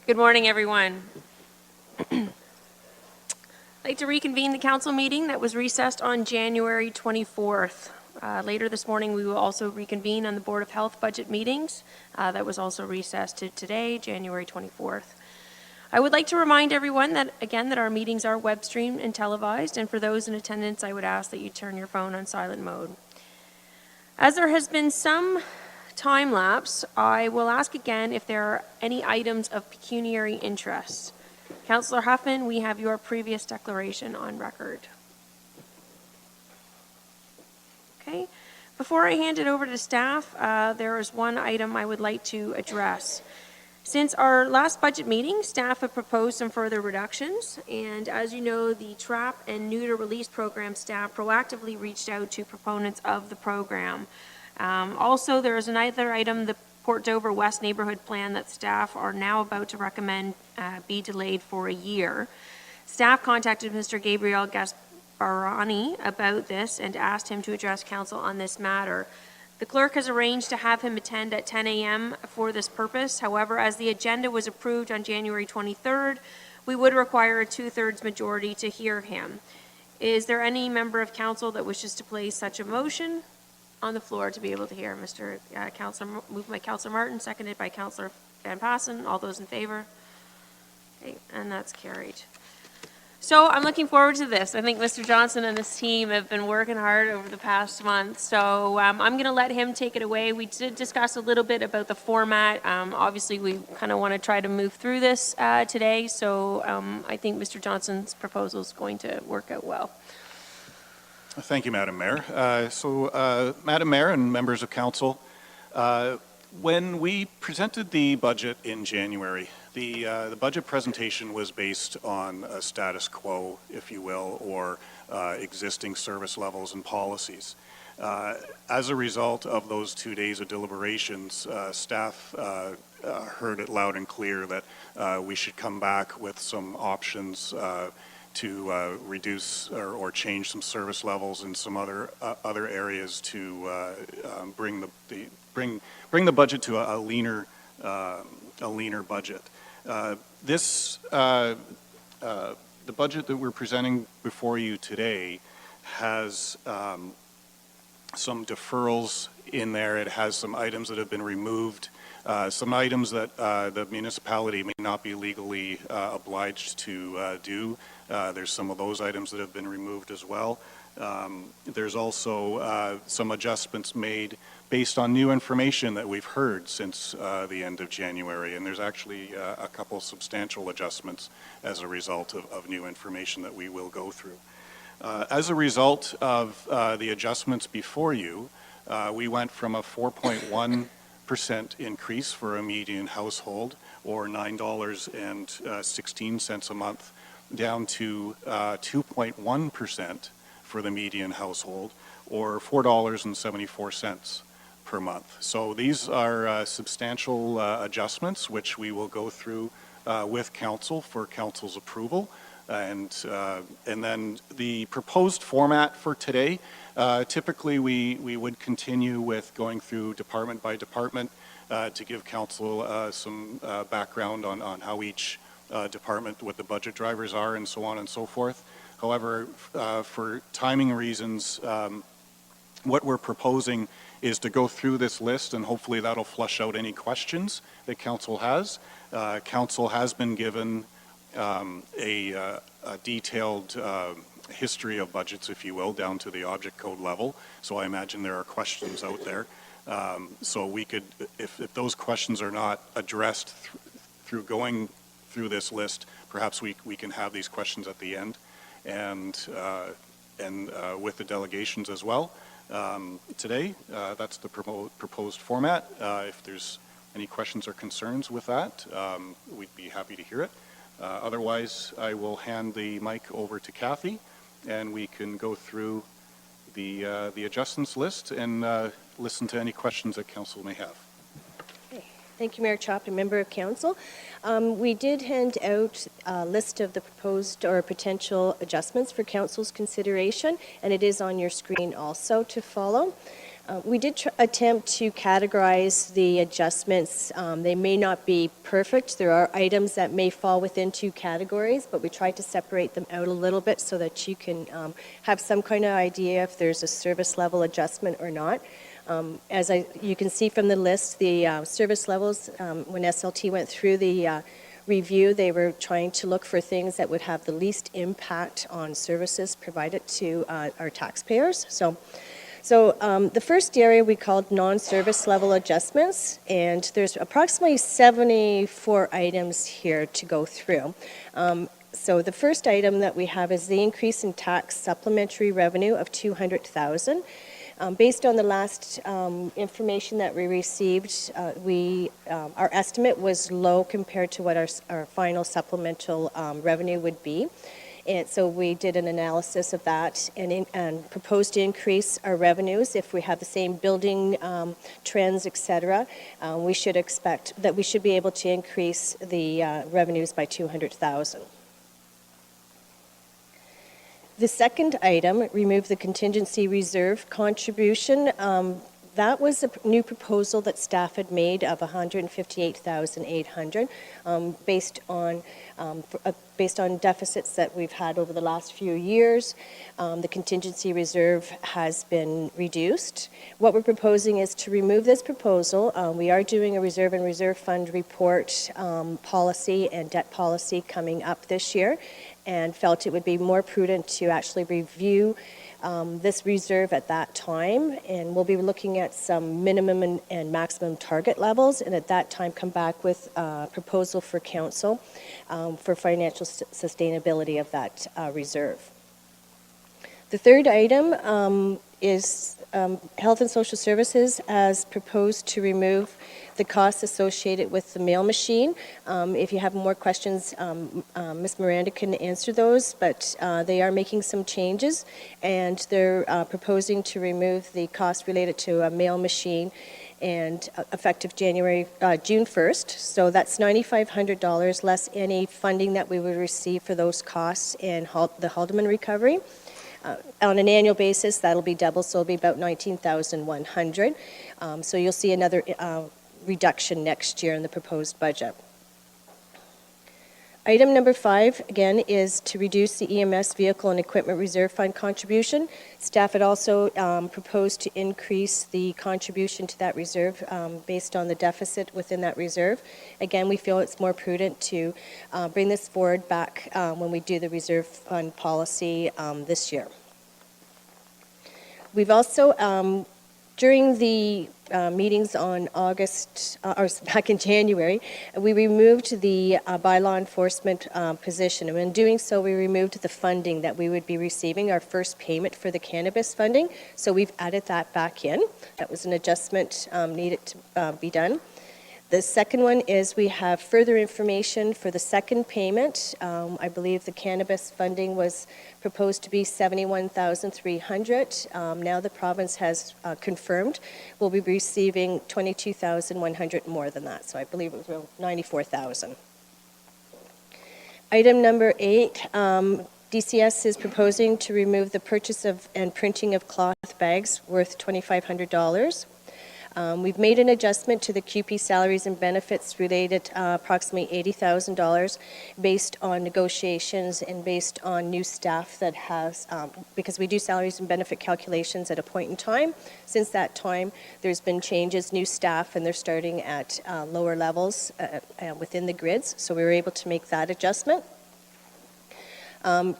Good morning, everyone. I'd like to reconvene the council meeting that was recessed on January 24th. Later this morning, we will also reconvene on the Board of Health budget meetings. That was also recessed to today, January 24th. I would like to remind everyone that, again, that our meetings are web streamed and televised, and for those in attendance, I would ask that you turn your phone on silent mode. As there has been some time lapse, I will ask again if there are any items of pecuniary interest. Councillor Huffman, we have your previous declaration on record. Okay. Before I hand it over to staff, there is one item I would like to address. Since our last budget meeting, staff have proposed some further reductions, and as you know, the Trap and Neuter Release Program staff proactively reached out to proponents of the program. Also, there is another item, the Port Dover West Neighbourhood Plan, that staff are now about to recommend be delayed for a year. Staff contacted Mr. Gabriel Gasparani about this and asked him to address council on this matter. The clerk has arranged to have him attend at 10 a.m. for this purpose. However, as the agenda was approved on January 23rd, we would require a 2/3 majority to hear him. Is there any member of council that wishes to place such a motion on the floor to be able to hear Mr. Councillor, moved by Councillor Martin, seconded by Councillor Van Passen? All those in favor? Okay, and that's carried. So I'm looking forward to this. I think Mr. Johnson and his team have been working hard over the past month. So I'm going to let him take it away. We did discuss a little bit about the format. Obviously, we kind of want to try to move through this today. So I think Mr. Johnson's proposal is going to work out well. Thank you, Madam Mayor. Madam Mayor and members of council, when we presented the budget in January, the budget presentation was based on a status quo, if you will, or existing service levels and policies. As a result of those 2 days of deliberations, staff heard it loud and clear that we should come back with some options to reduce or change some service levels in some other areas to bring the budget to a leaner budget. The budget that we're presenting before you today has some deferrals in there. It has some items that have been removed, some items that the municipality may not be legally obliged to do. There's some of those items that have been removed as well. There's also some adjustments made based on new information that we've heard since the end of January, and there's actually a couple substantial adjustments as a result of new information that we will go through. As a result of the adjustments before you, we went from a 4.1% increase for a median household, or $9.16 a month, down to 2.1% for the median household, or $4.74 per month. So these are substantial adjustments which we will go through with council for council's approval. And then the proposed format for today, typically we would continue with going through department by department to give council some background on how each department, what the budget drivers are, and so on and so forth. However, for timing reasons, what we're proposing is to go through this list, and hopefully that'll flush out any questions that council has. Council has been given a detailed history of budgets, if you will, down to the object code level. So I imagine there are questions out there. So we could, if those questions are not addressed through going through this list, perhaps we can have these questions at the end, and with the delegations as well. Today, that's the proposed format. If there's any questions or concerns with that, we'd be happy to hear it. Otherwise, I will hand the mic over to Kathy, and we can go through the adjustments list and listen to any questions that council may have. Thank you, Mayor Chop and member of council. We did hand out a list of the proposed or potential adjustments for council's consideration, and it is on your screen also to follow. We did attempt to categorize the adjustments. They may not be perfect. There are items that may fall within two categories, but we tried to separate them out a little bit so that you can have some kind of idea if there's a service level adjustment or not. As you can see from the list, the service levels, when SLT went through the review, they were trying to look for things that would have the least impact on services provided to our taxpayers. So the first area we called non-service level adjustments, and there's approximately 74 items here to go through. So the first item that we have is the increase in tax supplementary revenue of $200,000. Based on the last information that we received, our estimate was low compared to what our final supplemental revenue would be. And so we did an analysis of that and proposed to increase our revenues. If we have the same building trends, et cetera, we should expect that we should be able to increase the revenues by $200,000. The second item, remove the contingency reserve contribution. That was a new proposal that staff had made of $158,800 based on deficits that we've had over the last few years. The contingency reserve has been reduced. What we're proposing is to remove this proposal. We are doing a reserve and reserve fund report policy and debt policy coming up this year, and felt it would be more prudent to actually review this reserve at that time, and we'll be looking at some minimum and maximum target levels, and at that time come back with a proposal for council for financial sustainability of that reserve. The third item is Health and Social Services has proposed to remove the costs associated with the mail machine. If you have more questions, Ms. Miranda can answer those, but they are making some changes, and they're proposing to remove the cost related to a mail machine and effective June 1st. So that's $9,500 less any funding that we would receive for those costs and the Haldeman recovery. On an annual basis, that'll be double, so it'll be about $19,100. So you'll see another reduction next year in the proposed budget. Item number 5, again, is to reduce the EMS Vehicle and Equipment Reserve Fund contribution. Staff had also proposed to increase the contribution to that reserve based on the deficit within that reserve. Again, we feel it's more prudent to bring this forward back when we do the reserve fund policy this year. We've also, during the meetings on back in January, we removed the bylaw enforcement position. And in doing so, we removed the funding that we would be receiving, our first payment for the cannabis funding. So we've added that back in. That was an adjustment needed to be done. The second one is we have further information for the second payment. I believe the cannabis funding was proposed to be $71,300. Now the province has confirmed we'll be receiving $22,100 more than that. So I believe it was around $94,000. Item number 8, DCS is proposing to remove the purchase of and printing of cloth bags worth $2,500. We've made an adjustment to the QP salaries and benefits related approximately $80,000 based on negotiations and based on new staff that has, because we do salaries and benefit calculations at a point in time. Since that time, there's been changes, new staff, and they're starting at lower levels within the grids, so we were able to make that adjustment.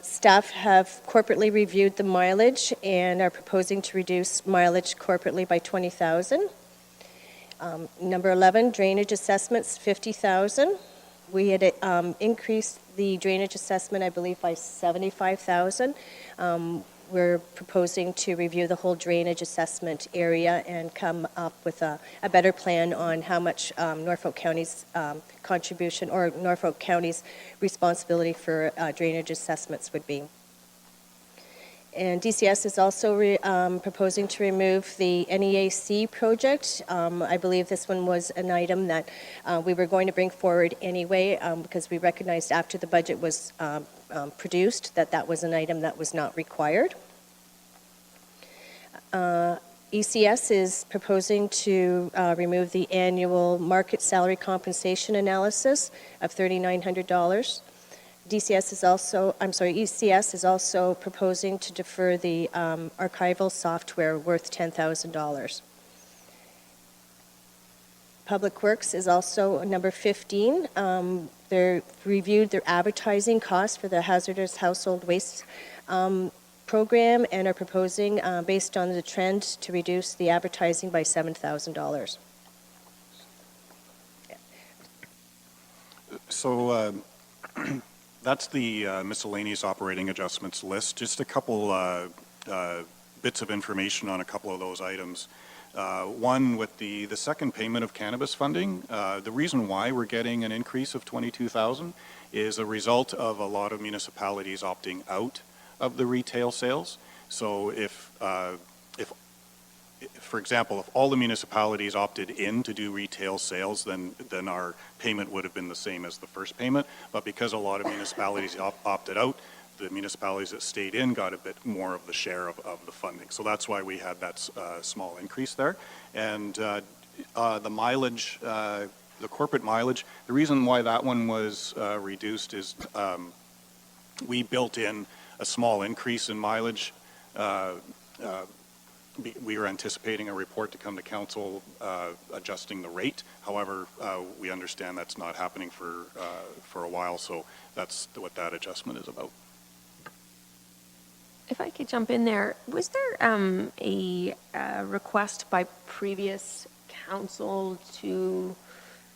Staff have corporately reviewed the mileage and are proposing to reduce mileage corporately by $20,000. Number 11, drainage assessments, $50,000. We had increased the drainage assessment, I believe, by $75,000. We're proposing to review the whole drainage assessment area and come up with a better plan on how much Norfolk County's contribution or Norfolk County's responsibility for drainage assessments would be. And DCS is also proposing to remove the NEAC project. I believe this one was an item that we were going to bring forward anyway because we recognized after the budget was produced that that was an item that was not required. ECS is proposing to remove the annual market salary compensation analysis of $3,900. ECS is also proposing to defer the archival software worth $10,000. Public Works is also number 15. They're reviewed their advertising costs for the hazardous household waste program and are proposing, based on the trend, to reduce the advertising by $7,000. So that's the miscellaneous operating adjustments list. Just a couple bits of information on a couple of those items. One, with the second payment of cannabis funding, the reason why we're getting an increase of $22,000 is a result of a lot of municipalities opting out of the retail sales. So if for example, if all the municipalities opted in to do retail sales, then our payment would have been the same as the first payment. But because a lot of municipalities opted out, the municipalities that stayed in got a bit more of the share of the funding. So that's why we had that small increase there. And the mileage, the corporate mileage, the reason why that one was reduced is we built in a small increase in mileage. We were anticipating a report to come to council adjusting the rate. However, we understand that's not happening for a while, so that's what that adjustment is about. If I could jump in there, was there a request by previous council to,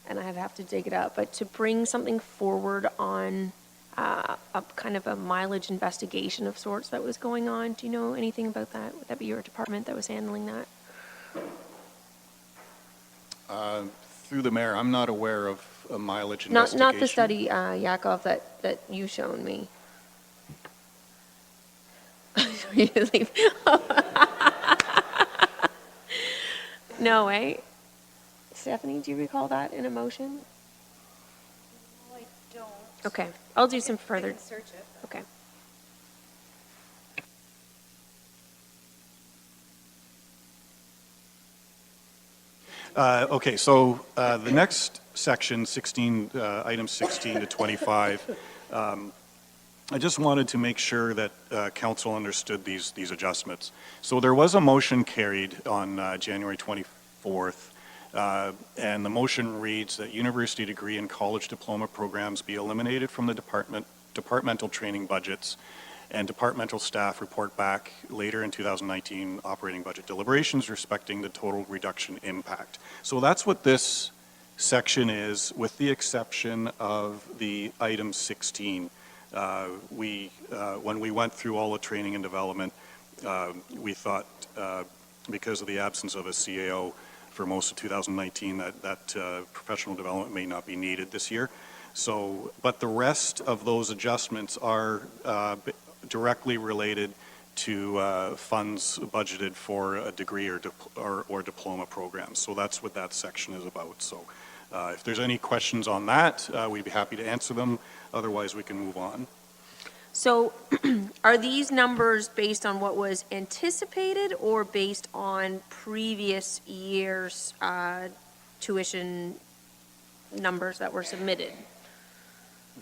and I have to dig it up, but to bring something forward on a kind of a mileage investigation of sorts that was going on? Do you know anything about that? Would that be your department that was handling that? Through the mayor, I'm not aware of a mileage investigation. Not the study, Yakov, that you've shown me. You leave. No, eh? Stephanie, do you recall that in a motion? No, I don't. Okay, I'll do some further. I can search it. Okay. Okay, so the next section, 16, items 16 to 25, I just wanted to make sure that council understood these adjustments. So there was a motion carried on January 24th, and the motion reads that university degree and college diploma programs be eliminated from the departmental training budgets, and departmental staff report back later in 2019 operating budget deliberations respecting the total reduction impact. So that's what this section is, with the exception of the item 16. When we went through all the training and development, we thought because of the absence of a CAO for most of 2019 that professional development may not be needed this year. So, but the rest of those adjustments are directly related to funds budgeted for a degree or diploma program. So that's what that section is about. So if there's any questions on that, we'd be happy to answer them. Otherwise, we can move on. So are these numbers based on what was anticipated or based on previous years' tuition numbers that were submitted?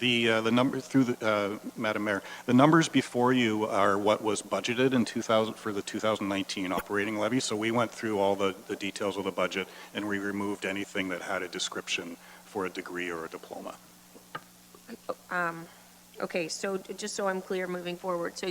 The number through the Madam Mayor, the numbers before you are what was budgeted in 2000 for the 2019 operating levy. So we went through all the details of the budget and we removed anything that had a description for a degree or a diploma. Okay, so just so I'm clear moving forward, so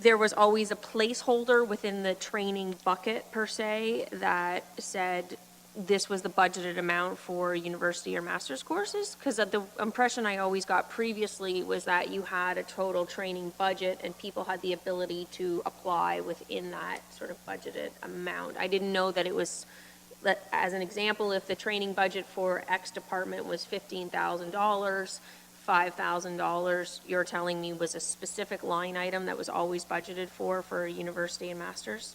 there was always a placeholder within the training bucket per se that said this was the budgeted amount for university or master's courses? Because the impression I always got previously was that you had a total training budget and people had the ability to apply within that sort of budgeted amount. I didn't know that it was, that as an example, if the training budget for X department was $15,000, $5,000, you're telling me was a specific line item that was always budgeted for university and master's?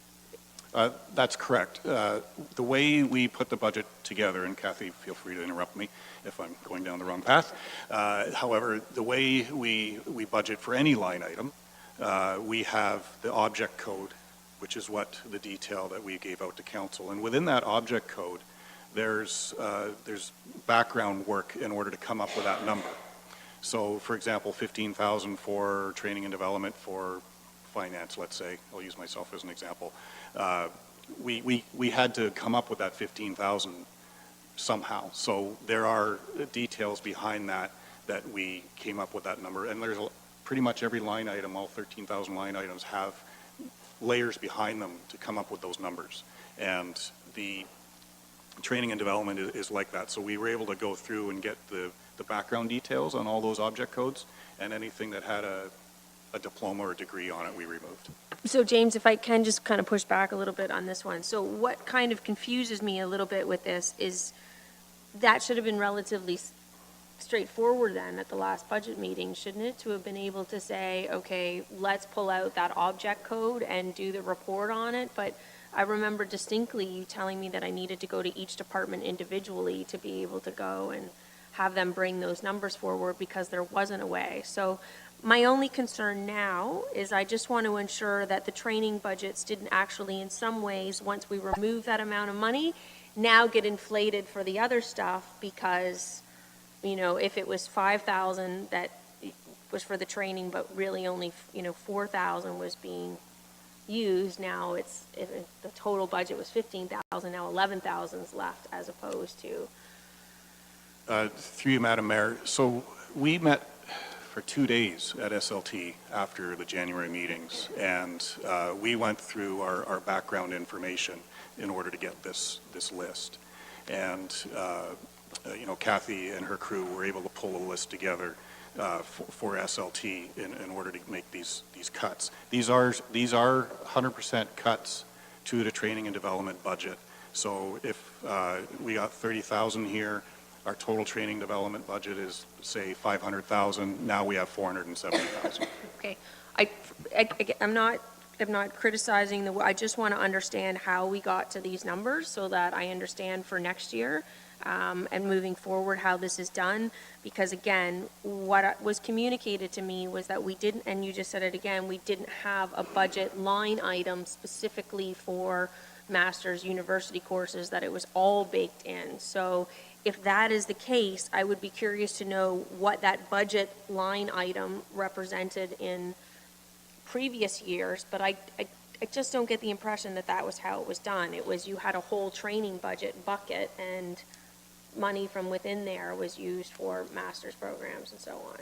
That's correct. The way we put the budget together, and Kathy, feel free to interrupt me if I'm going down the wrong path. However, the way we budget for any line item, we have the object code which is what the detail that we gave out to council. And within that object code, there's background work in order to come up with that number. So, for example, 15,000 for training and development for finance, let's say. I'll use myself as an example. We had to come up with that 15,000 somehow. So there are details behind that we came up with that number. And there's pretty much every line item, all 13,000 line items have layers behind them to come up with those numbers. And the training and development is like that. So we were able to go through and get the background details on all those object codes, and anything that had a diploma or degree on it, we removed. So James, if I can just kind of push back a little bit on this one. So what kind of confuses me a little bit with this is that should have been relatively straightforward then at the last budget meeting, shouldn't it? To have been able to say, okay, let's pull out that object code and do the report on it. But I remember distinctly you telling me that I needed to go to each department individually to be able to go and have them bring those numbers forward because there wasn't a way. So my only concern now is I just want to ensure that the training budgets didn't actually, in some ways, once we remove that amount of money, now get inflated for the other stuff because, you know, if it was 5,000 that was for the training, but really only, 4,000 was being used, now if the total budget was 15,000, now 11,000 is left as opposed to. Through you, Madam Mayor. So we met for 2 days at SLT after the January meetings, and we went through our background information in order to get this list. And Kathy and her crew were able to pull a list together for SLT in order to make these cuts. These are 100% cuts to the training and development budget. So if we got 30,000 here, our total training development budget is, say, 500,000. Now we have 470,000. Okay, I'm not criticizing I just want to understand how we got to these numbers so that I understand for next year and moving forward how this is done. Because again, what was communicated to me was that we didn't, and you just said it again, we didn't have a budget line item specifically for master's university courses, that it was all baked in. So if that is the case, I would be curious to know what that budget line item represented in previous years, but I just don't get the impression that that was how it was done. It was you had a whole training budget bucket and money from within there was used for master's programs and so on.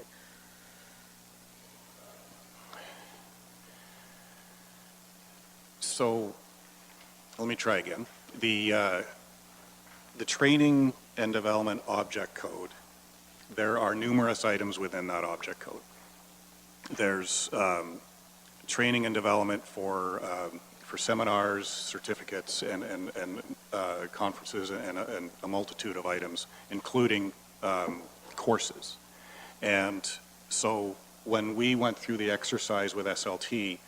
So let me try again. The training and development object code, there are numerous items within that object code. There's training and development for seminars, certificates, and conferences, and a multitude of items, including courses. And so when we went through the exercise with SLT,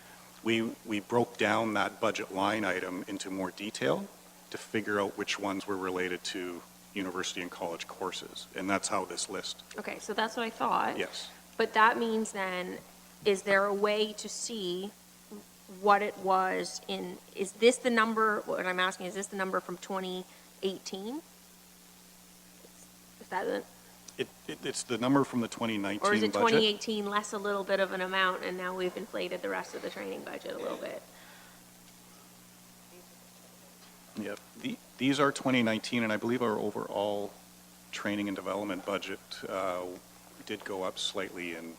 we broke down that budget line item into more detail to figure out which ones were related to university and college courses. And that's how this list. Okay, so that's what I thought. Yes. But that means then, is there a way to see what it was is this the number, what I'm asking, is this the number from 2018? Is that it? It's the number from the 2019 budget. Or is it 2018 less a little bit of an amount and now we've inflated the rest of the training budget a little bit? Yep. These are 2019, and I believe our overall training and development budget did go up slightly in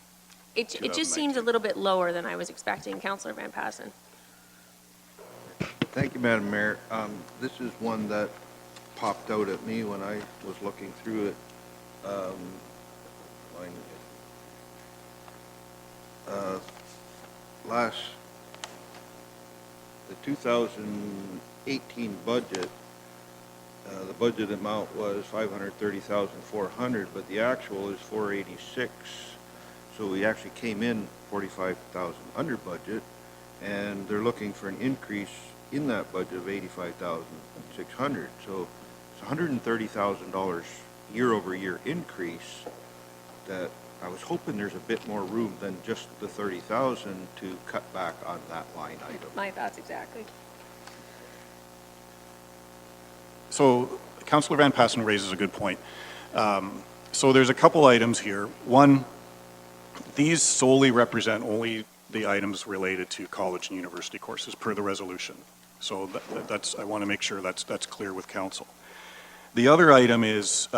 It just seems a little bit lower than I was expecting. Councillor Van Passen. Thank you, Madam Mayor. This is one that popped out at me when I was looking through it. The 2018 budget, the budget amount was $530,400, but the actual is $486. So we actually came in 45,000 under budget, and they're looking for an increase in that budget of 85,600. So it's $130,000 year over year increase that I was hoping there's a bit more room than just the 30,000 to cut back on that line item. My thoughts exactly. So Councillor Van Passen raises a good point. So there's a couple items here. One, these solely represent only the items related to college and university courses per the resolution. So that's, I want to make sure that's clear with council. The other item is,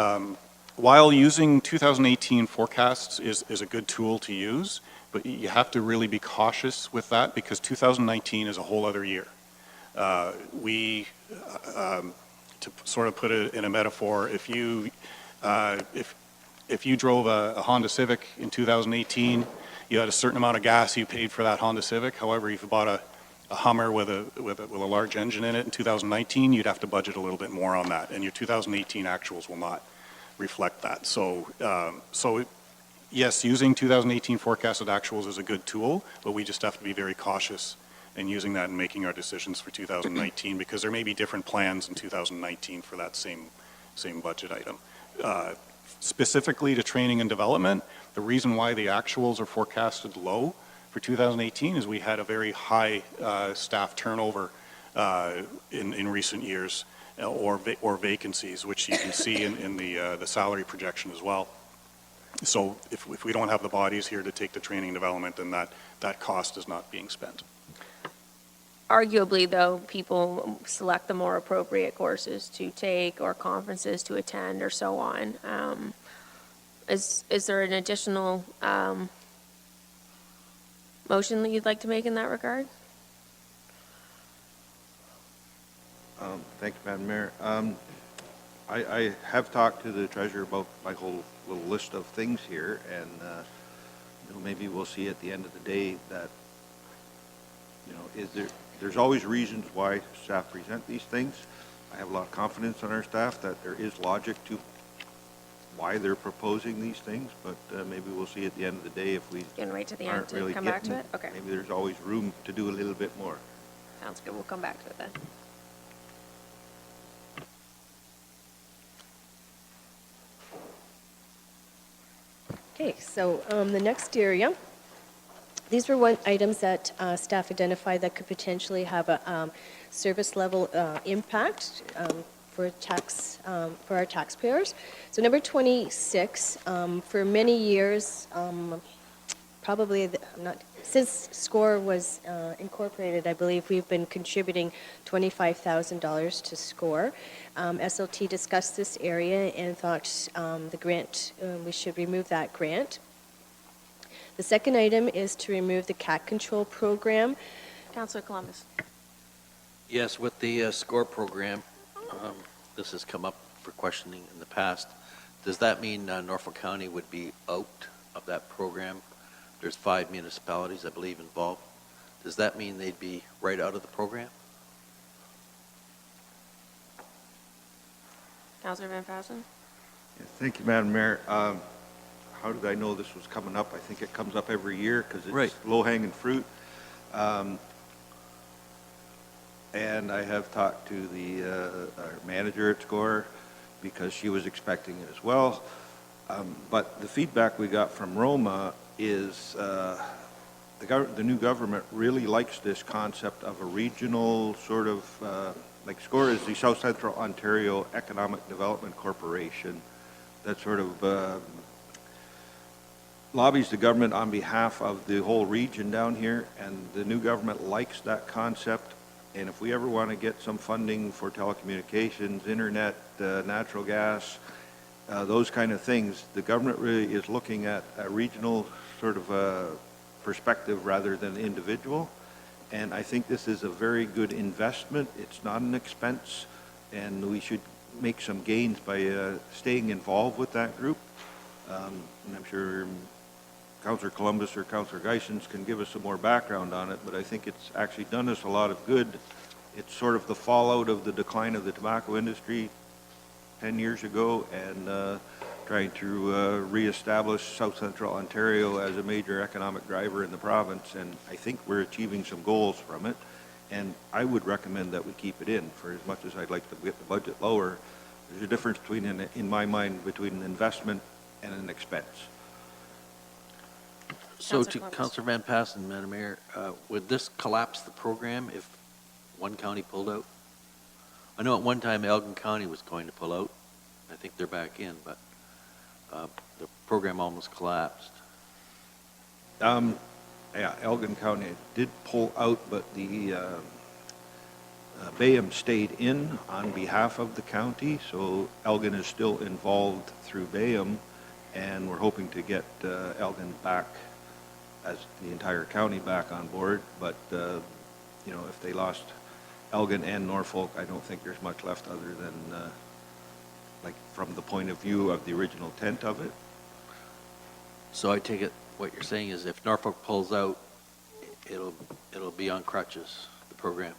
while using 2018 forecasts is a good tool to use, but you have to really be cautious with that because 2019 is a whole other year. To sort of put it in a metaphor, if you drove a Honda Civic in 2018, you had a certain amount of gas you paid for that Honda Civic. However, if you bought a Hummer with a large engine in it in 2019, you'd have to budget a little bit more on that, and your 2018 actuals will not reflect that. So, yes, using 2018 forecasted actuals is a good tool, but we just have to be very cautious in using that and making our decisions for 2019 because there may be different plans in 2019 for that same budget item. Specifically to training and development, the reason why the actuals are forecasted low for 2018 is we had a very high staff turnover in recent years or vacancies, which you can see in the salary projection as well. So if we don't have the bodies here to take the training and development, then that cost is not being spent. Arguably, though, people select the more appropriate courses to take or conferences to attend or so on. Is there an additional motion that you'd like to make in that regard? Thank you, Madam Mayor. I have talked to the treasurer about my whole little list of things here, and maybe we'll see at the end of the day that there's always reasons why staff present these things. I have a lot of confidence in our staff that there is logic to why they're proposing these things, but maybe we'll see at the end of the day if we Getting right to the end aren't to really come back getting to it? Okay, Maybe there's always room to do a little bit more. sounds good. We'll come back to it then. Okay, so the next area, these were items that staff identified that could potentially have a service level impact for our taxpayers. So number 26, for many years, since SCORE was incorporated, I believe we've been contributing $25,000 to SCORE. SLT discussed this area and thought the grant, we should remove that grant. The second item is to remove the cat control program. Councillor Columbus. Yes, with the SCORE program, this has come up for questioning in the past. Does that mean Norfolk County would be out of that program? There's 5 municipalities, I believe, involved. Does that mean they'd be right out of the program? Councillor Van Passen. Yeah, thank you, Madam Mayor. How did I know this was coming up? I think it comes up every year because it's Right. low-hanging fruit. And I have talked to our manager at SCORE because she was expecting it as well. But the feedback we got from Roma is the new government really likes this concept of a regional sort of, like SCORE is the South Central Ontario Economic Development Corporation that sort of lobbies the government on behalf of the whole region down here, and the new government likes that concept. And if we ever want to get some funding for telecommunications, internet, natural gas, those kind of things, the government really is looking at a regional sort of perspective rather than individual. And I think this is a very good investment. It's not an expense, and we should make some gains by staying involved with that group. And I'm sure Councillor Columbus or Councillor Geisens can give us some more background on it, but I think it's actually done us a lot of good. It's sort of the fallout of the decline of the tobacco industry 10 years ago, and trying to reestablish South Central Ontario as a major economic driver in the province, and I think we're achieving some goals from it, and I would recommend that we keep it in. For as much as I'd like to get the budget lower, there's a difference between, in my mind, between an investment and an expense. So Councillor to Columbus. Councillor Van Passen, Madam Mayor, would this collapse the program if one county pulled out? I know at one time Elgin County was going to pull out. I think they're back in, but the program almost collapsed. Yeah, Elgin County did pull out, but the Bayham stayed in on behalf of the county, so Elgin is still involved through Bayham, and we're hoping to get Elgin back, as the entire county back on board, but, you know, if they lost Elgin and Norfolk, I don't think there's much left other than, like, from the point of view of the original intent of it. So I take it, what you're saying is if Norfolk pulls out, it'll be on crutches, the program.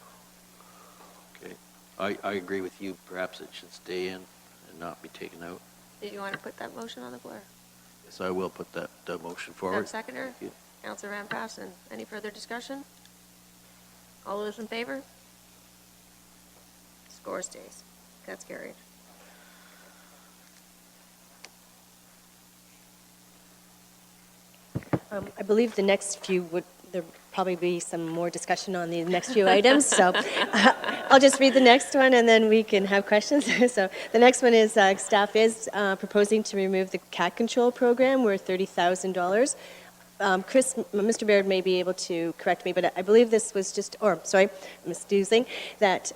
Okay. I agree with you. Perhaps it should stay in and not be taken out. Did you want to put that motion on the floor? So I will put that motion Have forward. a seconder? Thank you. Councillor Van Passen. Any further discussion? All those in favor? Score stays. That's carried. I believe the next few there'll probably be some more discussion on the next few items, so I'll just read the next one and then we can have questions. So the next one is staff is proposing to remove the cat control program worth $30,000. Chris, Mr. Baird may be able to correct me, but I believe this was just, or sorry, Ms. Dusing, that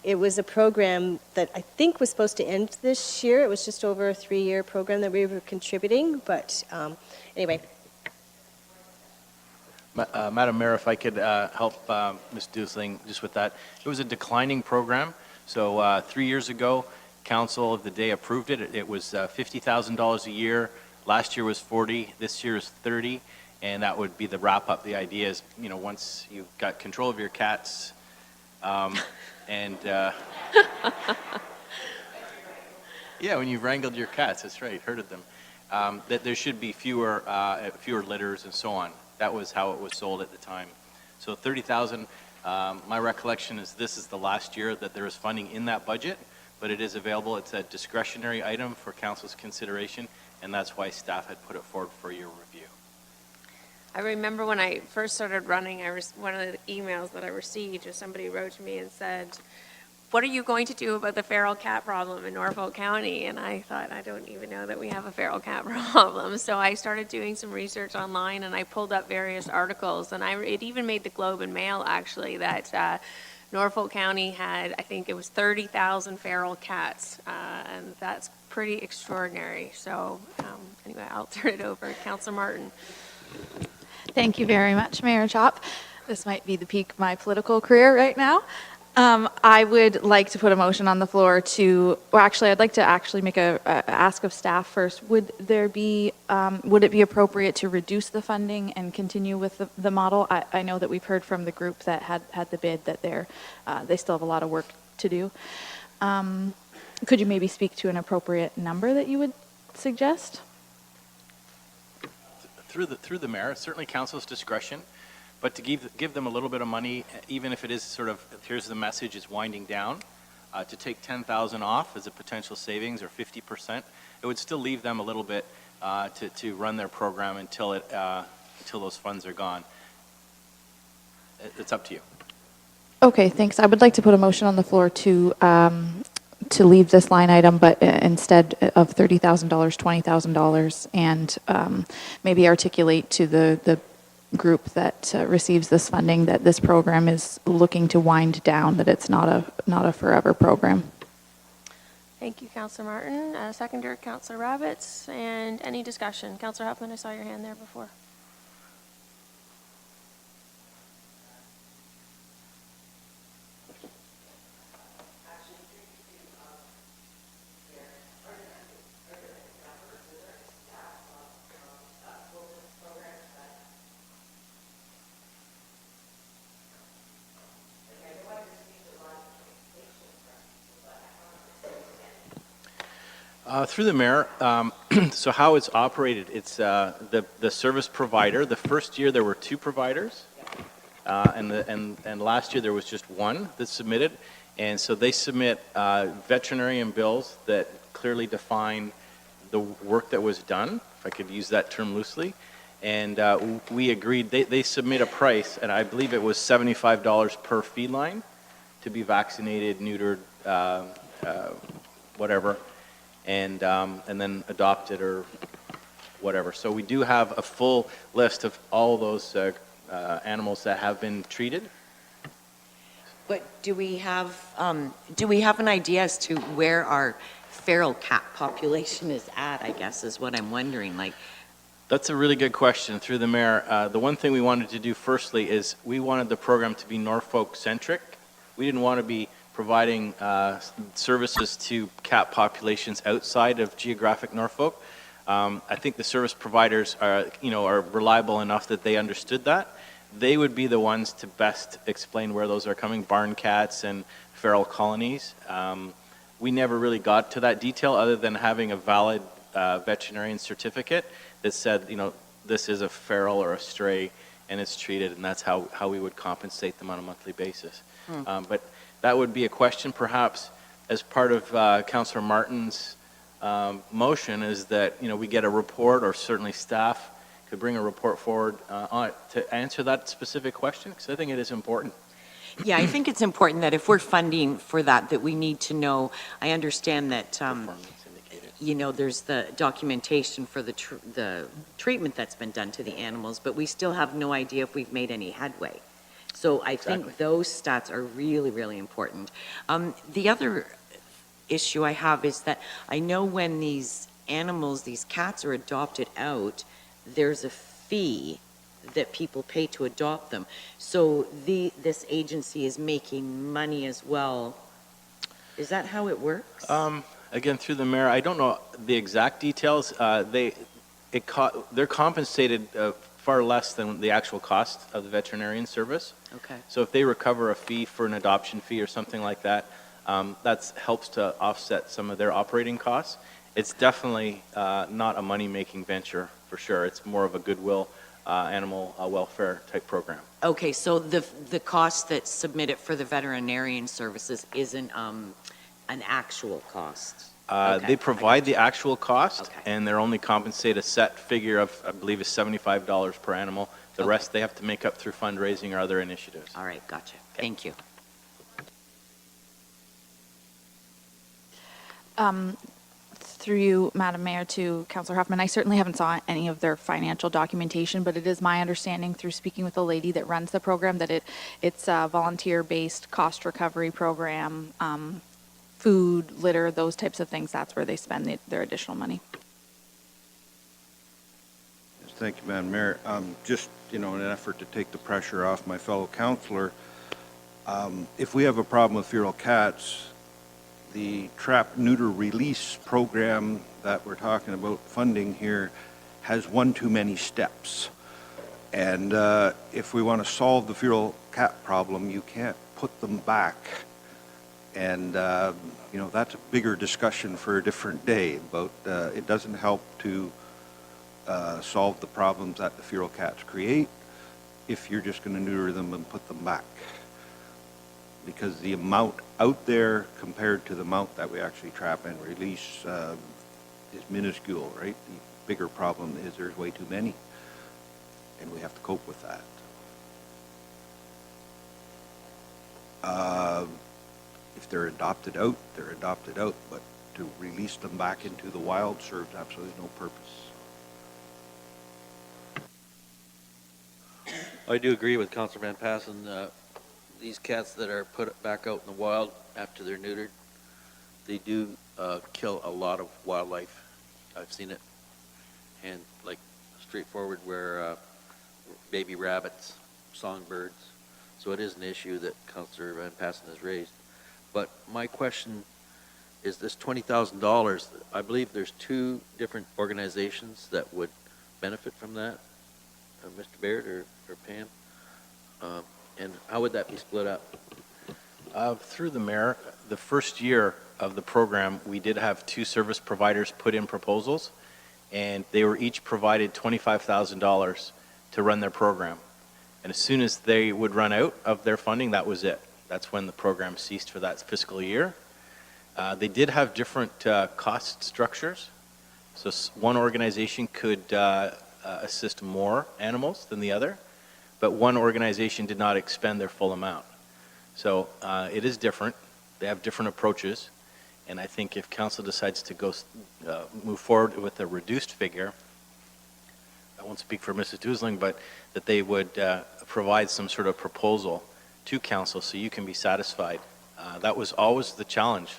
it was a program that I think was supposed to end this year. It was just over a 3-year program that we were contributing, but anyway. Madam Mayor, if I could help Ms. Dusling just with that. It was a declining program. So 3 years ago, Council of the Day approved it. It was $50,000 a year. Last year was 40. This year is 30. And that would be the wrap up. The idea is, you know, once you've got control of your cats and yeah, when you've wrangled your cats, that's right, herded them, that there should be fewer litters and so on. That was how it was sold at the time. So 30,000, my recollection is this is the last year that there is funding in that budget, but it is available. It's a discretionary item for council's consideration, and that's why staff had put it forward for your review. I remember when I first started running, one of the emails that I received was somebody wrote to me and said, "What are you going to do about the feral cat problem in Norfolk County?" And I thought, I don't even know that we have a feral cat problem. So I started doing some research online and I pulled up various articles, and it even made the Globe and Mail actually that Norfolk County had, I think it was 30,000 feral cats, and that's pretty extraordinary. So anyway, I'll turn it over to Councillor Martin. Thank you very much, Mayor Chop. This might be the peak of my political career right now. I would like to put a motion on the floor to, or actually, I'd like to actually make a ask of staff first. Would it be appropriate to reduce the funding and continue with the model? I know that we've heard from the group that had the bid that they still have a lot of work to do. Could you maybe speak to an appropriate number that you would suggest? Through the mayor, certainly council's discretion, but to give them a little bit of money, even if it is sort of, here's the message, is winding down, to take 10,000 off as a potential savings or 50%, it would still leave them a little bit to run their program until those funds are gone. It's up to you. Okay, thanks. I would like to put a motion on the floor to leave this line item, but instead of $30,000, $20,000, and maybe articulate to the group that receives this funding that this program is looking to wind down, that it's not a forever program. Thank you, Councillor Martin. Seconder, Councillor Rabbits, and any discussion? Councillor Huffman, I saw your hand there before. Through the mayor, so how it's operated, it's the service provider. The first year there were 2 providers, and last year there was just 1 that submitted, and so they submit veterinarian bills that clearly define the work that was done, if I could use that term loosely, And we agreed, they submit a price, and I believe it was $75 per feline to be vaccinated, neutered, whatever, and then adopted or whatever. So we do have a full list of all those animals that have been treated. But do we have an idea as to where our feral cat population is at, I guess, is what I'm wondering, like. That's a really good question. Through the mayor, the one thing we wanted to do firstly is we wanted the program to be Norfolk-centric. We didn't want to be providing services to cat populations outside of geographic Norfolk. I think the service providers are reliable enough that they understood that. They would be the ones to best explain where those are coming, barn cats and feral colonies. We never really got to that detail other than having a valid veterinarian certificate that said, this is a feral or a stray and it's treated, and that's how we would compensate them on a monthly basis. But that would be a question perhaps as part of Councillor Martin's motion, is that we get a report, or certainly staff could bring a report forward to answer that specific question, because I think it is important. Yeah, I think it's important that if we're funding for that we need to know. I understand that, there's the documentation for the treatment that's been done to the animals, but we still have no idea if we've made any headway. So I think those stats are really, really important. The other issue I have is that I know when these animals, these cats are adopted out, there's a fee that people pay to adopt them. So this agency is making money as well. Is that how it works? Again, through the mayor, I don't know the exact details. They're compensated far less than the actual cost of the veterinarian service. Okay. So if they recover a fee for an adoption fee or something like that, that helps to offset some of their operating costs. It's definitely not a money-making venture, for sure. It's more of a goodwill animal welfare type program. Okay, so the cost that's submitted for the veterinarian services isn't an actual cost? Okay, They provide the actual cost, Okay. and they're only compensated a set figure of, I believe, is $75 per animal. The Okay. rest they have to make up through fundraising or other initiatives. All right, gotcha. Thank you. Through you, Madam Mayor, to Councillor Huffman, I certainly haven't saw any of their financial documentation, but it is my understanding through speaking with the lady that runs the program that it's a volunteer-based cost recovery program, food, litter, those types of things. That's where they spend their additional money. Thank you, Madam Mayor. Just, in an effort to take the pressure off my fellow councillor, if we have a problem with feral cats, the trap, neuter, release program that we're talking about funding here has one too many steps. And if we want to solve the feral cat problem, you can't put them back. And, that's a bigger discussion for a different day, but it doesn't help to solve the problems that the feral cats create if you're just going to neuter them and put them back. Because the amount out there compared to the amount that we actually trap and release is minuscule, right? The bigger problem is there's way too many, and we have to cope with that. If they're adopted out, they're adopted out, but to release them back into the wild serves absolutely no purpose. I do agree with Councillor Van Passen. These cats that are put back out in the wild after they're neutered, they do kill a lot of wildlife. I've seen it. And like straightforward where baby rabbits, songbirds. So it is an issue that Councillor Van Passen has raised. But my question is this $20,000, I believe there's two different organizations that would benefit from that, Mr. Baird or Pam. And how would that be split up? Through the mayor, the first year of the program, we did have two service providers put in proposals, and they were each provided $25,000 to run their program. And as soon as they would run out of their funding, that was it. That's when the program ceased for that fiscal year. They did have different cost structures. So one organization could assist more animals than the other, but one organization did not expend their full amount. So it is different. They have different approaches, and I think if council decides to go move forward with a reduced figure, I won't speak for Mrs. Dusling, but that they would provide some sort of proposal to council so you can be satisfied. That was always the challenge.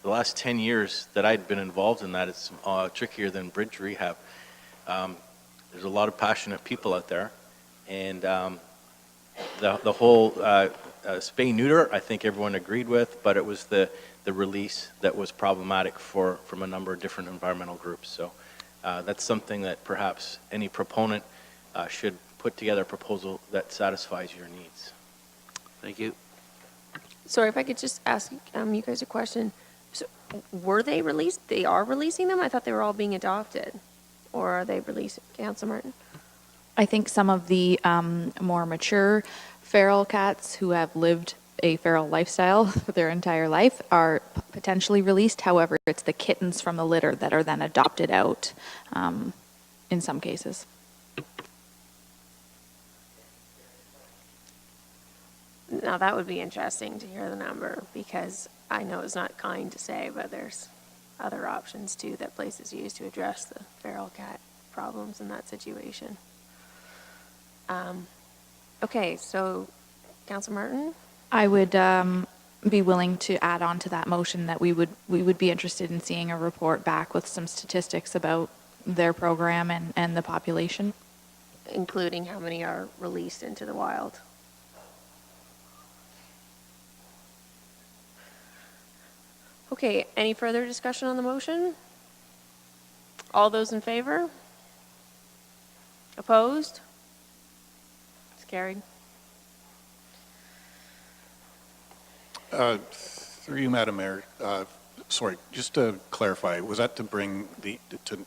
The last 10 years that I'd been involved in that, it's trickier than bridge rehab. There's a lot of passionate people out there, and the whole spay-neuter, I think everyone agreed with, but it was the release that was problematic from a number of different environmental groups. So that's something that perhaps any proponent should put together a proposal that satisfies your needs. Thank you. Sorry, if I could just ask you guys a question. So, were they released? They are releasing them? I thought they were all being adopted. Or are they released? Councilor Martin? I think some of the more mature feral cats who have lived a feral lifestyle for their entire life are potentially released. However, it's the kittens from the litter that are then adopted out in some cases. Now, that would be interesting to hear the number, because I know it's not kind to say, but there's other options too that places use to address the feral cat problems in that situation. Okay, so Councilor Martin? I would be willing to add on to that motion that we would be interested in seeing a report back with some statistics about their program and the population. Including how many are released into the wild. Okay, any further discussion on the motion? All those in favor? Opposed? It's carried. Through you, Madam Mayor, sorry, just to clarify, was that to bring to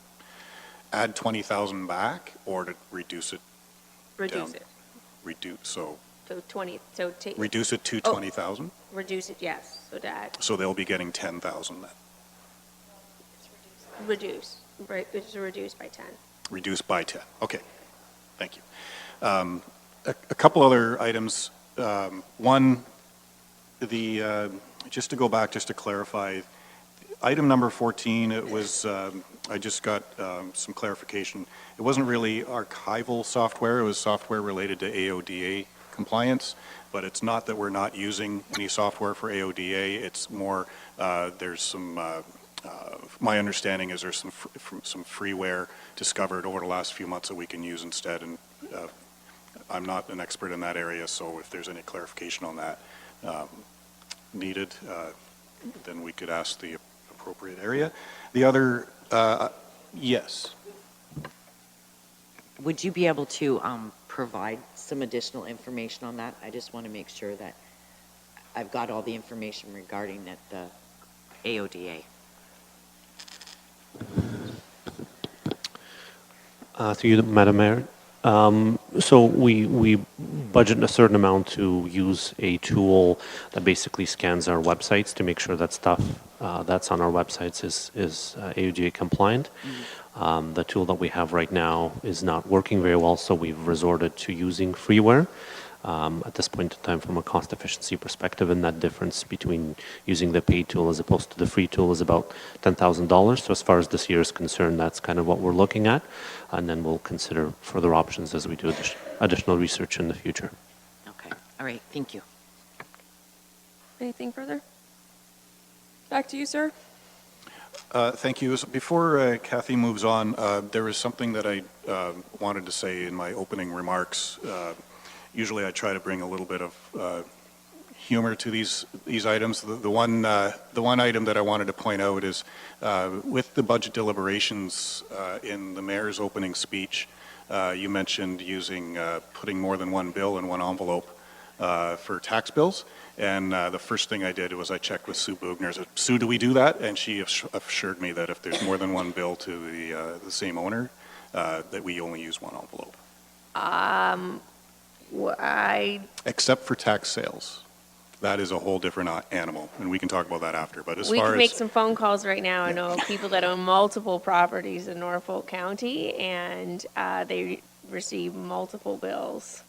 add 20,000 back or to reduce it? Reduce it. So Reduce it to Oh. 20,000? Reduce it, yes, so to add, So they'll be getting 10,000 then, it's reduced by 10. reduced by 10. Okay, thank you. A couple other items. One, just to go back, just to clarify, item number 14, it was, I just got some clarification. It wasn't really archival software, it was software related to AODA compliance, but it's not that we're not using any software for AODA, it's more, there's some, my understanding is there's some freeware discovered over the last few months that we can use instead, and I'm not an expert in that area, so if there's any clarification on that needed, then we could ask the appropriate area. The other, yes. Would you be able to provide some additional information on that? I just want to make sure that I've got all the information regarding the AODA. Through you, Madam Mayor. So we budget a certain amount to use a tool that basically scans our websites to make sure that stuff that's on our websites is AUGA compliant. The tool that we have right now is not working very well, so we've resorted to using freeware at this point in time from a cost efficiency perspective, and that difference between using the paid tool as opposed to the free tool is about $10,000. So as far as this year is concerned, that's kind of what we're looking at, and then we'll consider further options as we do additional research in the future. Okay, all right, thank you. Anything further? Back to you, sir. Thank you. Before Kathy moves on, there was something that I wanted to say in my opening remarks. Usually I try to bring a little bit of humor to these items. The one item that I wanted to point out is with the budget deliberations in the mayor's opening speech, you mentioned putting more than one bill in one envelope for tax bills. And the first thing I did was I checked with Sue Bugner. I said, Sue, do we do that? And she assured me that if there's more than one bill to the same owner, that we only use one envelope. Except for tax sales. that is a whole different animal, and we can talk about that after. But as We far can as make some phone calls right now. I know people that own multiple properties in Norfolk County, and they receive multiple bills.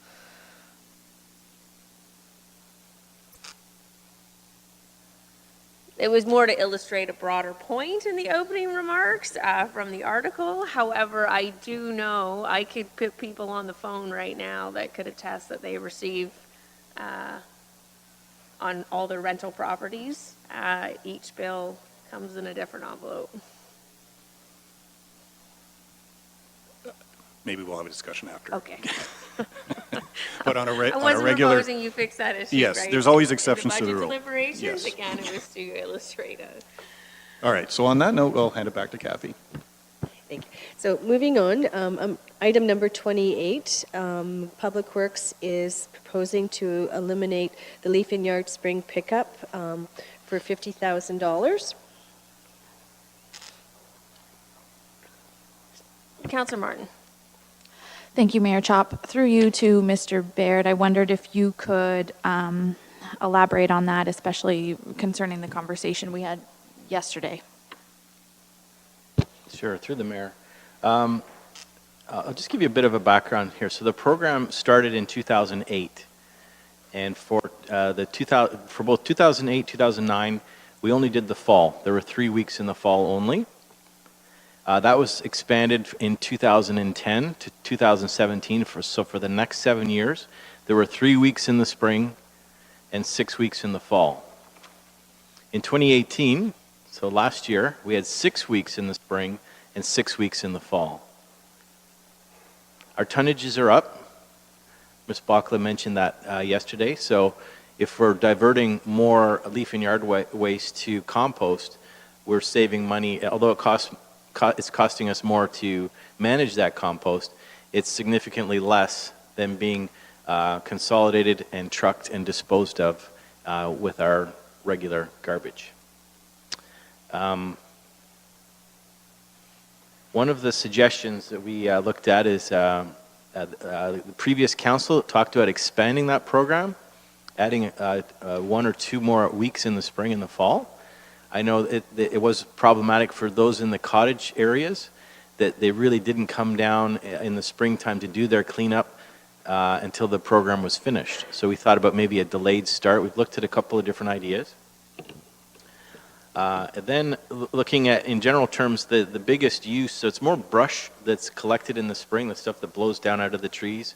It was more to illustrate a broader point in the opening remarks from the article. However, I do know I could put people on the phone right now that could attest that they receive on all their rental properties. Each bill comes in a different envelope. maybe we'll have a discussion after. Okay. But on a I wasn't regular, proposing you fix that issue, yes, right? there's always In exceptions to the budget rule. deliberations, Yes. again, it was to illustrate a. All right, so on that note, I'll hand it back to Kathy. Thank you. So moving on, item number 28, Public Works is proposing to eliminate the leaf and yard spring pickup for $50,000. Councillor Martin. Thank you, Mayor Chop. Through you to Mr. Baird, I wondered if you could elaborate on that, especially concerning the conversation we had yesterday. Sure, through the mayor. I'll just give you a bit of a background here. So the program started in 2008, and for both 2008, 2009, we only did the fall. There were 3 weeks in the fall only. That was expanded in 2010 to 2017. So for the next 7 years, there were 3 weeks in the spring and 6 weeks in the fall. In 2018, so last year, we had 6 weeks in the spring and 6 weeks in the fall. Our tonnages are up. Ms. Bakla mentioned that yesterday. So if we're diverting more leaf and yard waste to compost, we're saving money. Although it's costing us more to manage that compost, it's significantly less than being consolidated and trucked and disposed of with our regular garbage. One of the suggestions that we looked at is the previous council talked about expanding that program, adding 1 or 2 more weeks in the spring and the fall. I know it was problematic for those in the cottage areas that they really didn't come down in the springtime to do their cleanup until the program was finished. So we thought about maybe a delayed start. We've looked at a couple of different ideas. Then looking at, in general terms, the biggest use, so it's more brush that's collected in the spring, the stuff that blows down out of the trees,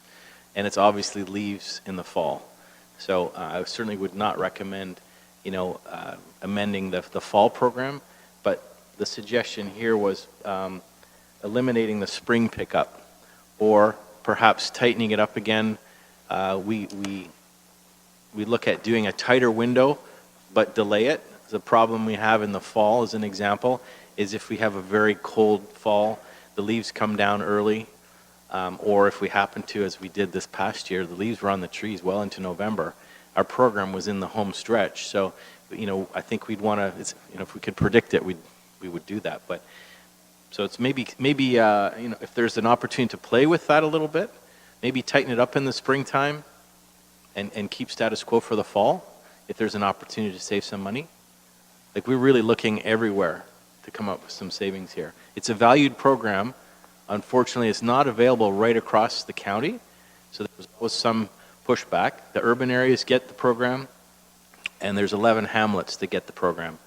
and it's obviously leaves in the fall. So I certainly would not recommend, amending the fall program, but the suggestion here was eliminating the spring pickup, or perhaps tightening it up again. We look at doing a tighter window, but delay it. The problem we have in the fall, as an example, is if we have a very cold fall, the leaves come down early, or if we happen to, as we did this past year, the leaves were on the trees well into November. Our program was in the home stretch, so I think we'd want to. If we could predict it, we would do that. But so it's maybe if there's an opportunity to play with that a little bit, maybe tighten it up in the springtime, and keep status quo for the fall. If there's an opportunity to save some money. Like, we're really looking everywhere to come up with some savings here. It's a valued program. Unfortunately, it's not available right across the county, so there was some pushback. The urban areas get the program, and there's 11 hamlets that get the program.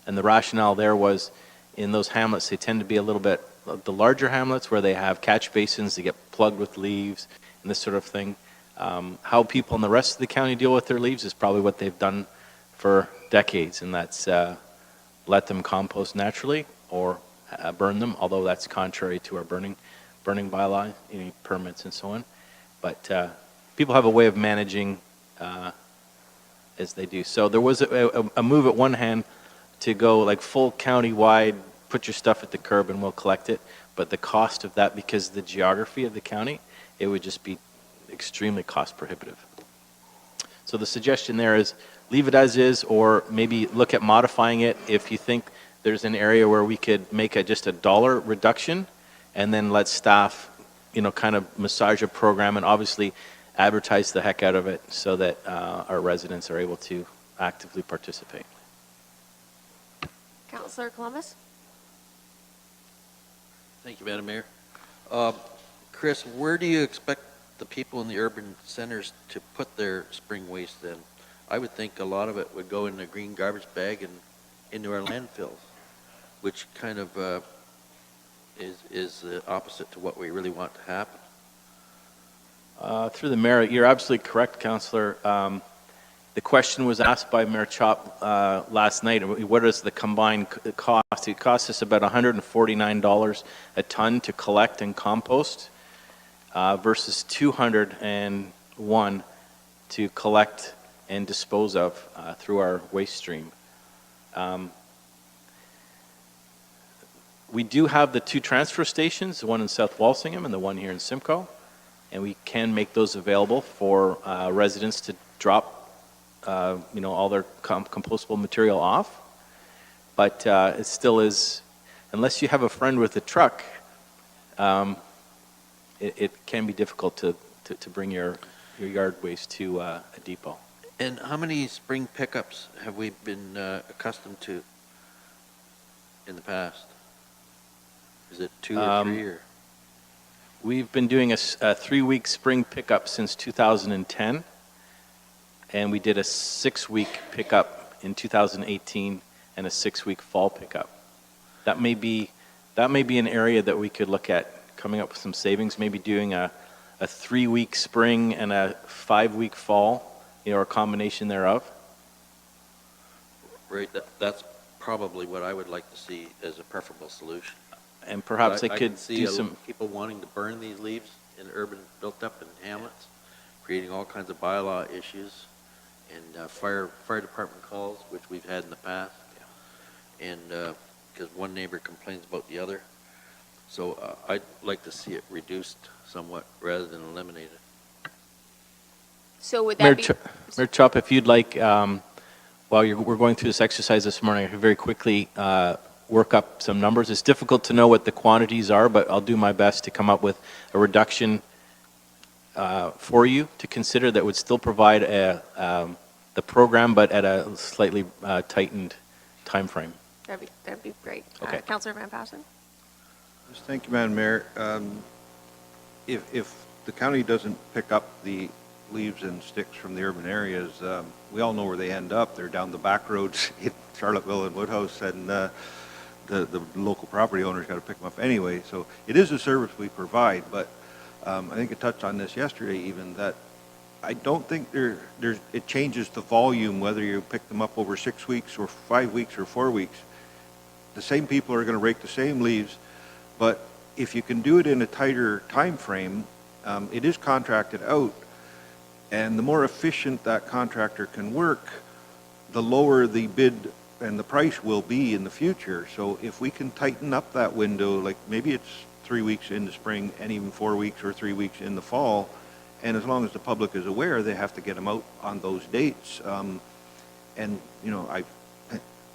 And the rationale there was, in those hamlets, they tend to be a little bit, the larger hamlets where they have catch basins, they get plugged with leaves, and this sort of thing. How people in the rest of the county deal with their leaves is probably what they've done for decades, and that's let them compost naturally or burn them, although that's contrary to our burning bylaw, any permits and so on. But people have a way of managing as they do. So there was a move at one hand to go like full county-wide, put your stuff at the curb and we'll collect it, but the cost of that, because of the geography of the county, it would just be extremely cost prohibitive. So the suggestion there is leave it as is, or maybe look at modifying it if you think there's an area where we could make just a dollar reduction, and then let staff, kind of massage a program and obviously advertise the heck out of it so that our residents are able to actively participate. Councillor Columbus? Thank you, Madam Mayor. Chris, where do you expect the people in the urban centers to put their spring waste then? I would think a lot of it would go in a green garbage bag and into our landfills, which kind of is the opposite to what we really want to happen. Through the mayor, you're absolutely correct, Councillor. The question was asked by Mayor Chop last night. What is the combined cost? It costs us about $149 a ton to collect and compost versus $201 to collect and dispose of through our waste stream. We do have the 2 transfer stations, the one in South Walsingham and the one here in Simcoe, and we can make those available for residents to drop all their compostable material off. But it still is, unless you have a friend with a truck, it can be difficult to bring your yard waste to a depot. And how many spring pickups have we been accustomed to in the past? Is it 2 or 3 or? We've been doing a 3-week spring pickup since 2010, and we did a 6-week pickup in 2018 and a 6-week fall pickup. That may be an area that we could look at coming up with some savings, maybe doing a 3-week spring and a 5-week fall, or a combination thereof. Right, that's probably what I would like to see as a preferable solution. And perhaps they I could can see do some. people wanting to burn these leaves in urban, built up in hamlets, creating all kinds of bylaw issues and fire department calls, which we've had in the past. And because one neighbor complains about the other. So I'd like to see it reduced somewhat rather than eliminated. So would that be? Mayor Chop, if you'd like, while we're going through this exercise this morning, I could very quickly work up some numbers. It's difficult to know what the quantities are, but I'll do my best to come up with a reduction for you to consider that would still provide the program, but at a slightly tightened time frame. That'd be great. Okay. Councillor Van Passen? Yes, thank you, Madam Mayor. If the county doesn't pick up the leaves and sticks from the urban areas, we all know where they end up. They're down the back roads in Charlottesville and Woodhouse, and the local property owners got to pick them up anyway. So it is a service we provide, but I think I touched on this yesterday even, that I don't think it changes the volume whether you pick them up over 6 weeks or 5 weeks or 4 weeks. The same people are going to rake the same leaves, but if you can do it in a tighter time frame, it is contracted out, and the more efficient that contractor can work, the lower the bid and the price will be in the future. So if we can tighten up that window, like maybe it's 3 weeks in the spring and even 4 weeks or 3 weeks in the fall, and as long as the public is aware, they have to get them out on those dates. And I've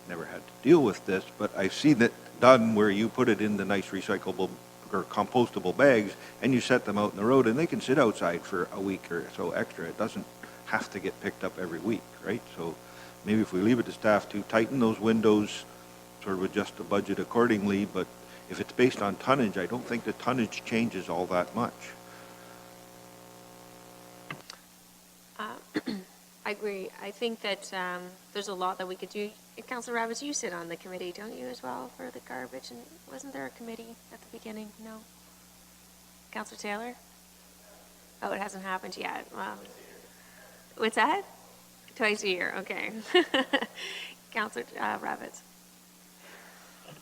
never had to deal with this, but I've seen it done where you put it in the nice recyclable or compostable bags and you set them out in the road, and they can sit outside for a week or so extra. It doesn't have to get picked up every week, right? So maybe if we leave it to staff to tighten those windows, sort of adjust the budget accordingly, but if it's based on tonnage, I don't think the tonnage changes all that much. I agree. I think that there's a lot that we could do. Councillor Rabbits, you sit on the committee, don't you, as well, for the garbage? And wasn't there a committee at the beginning? No? Councillor Taylor? Oh, it hasn't happened yet. What's that? Twice a year, okay. Councillor Rabbits.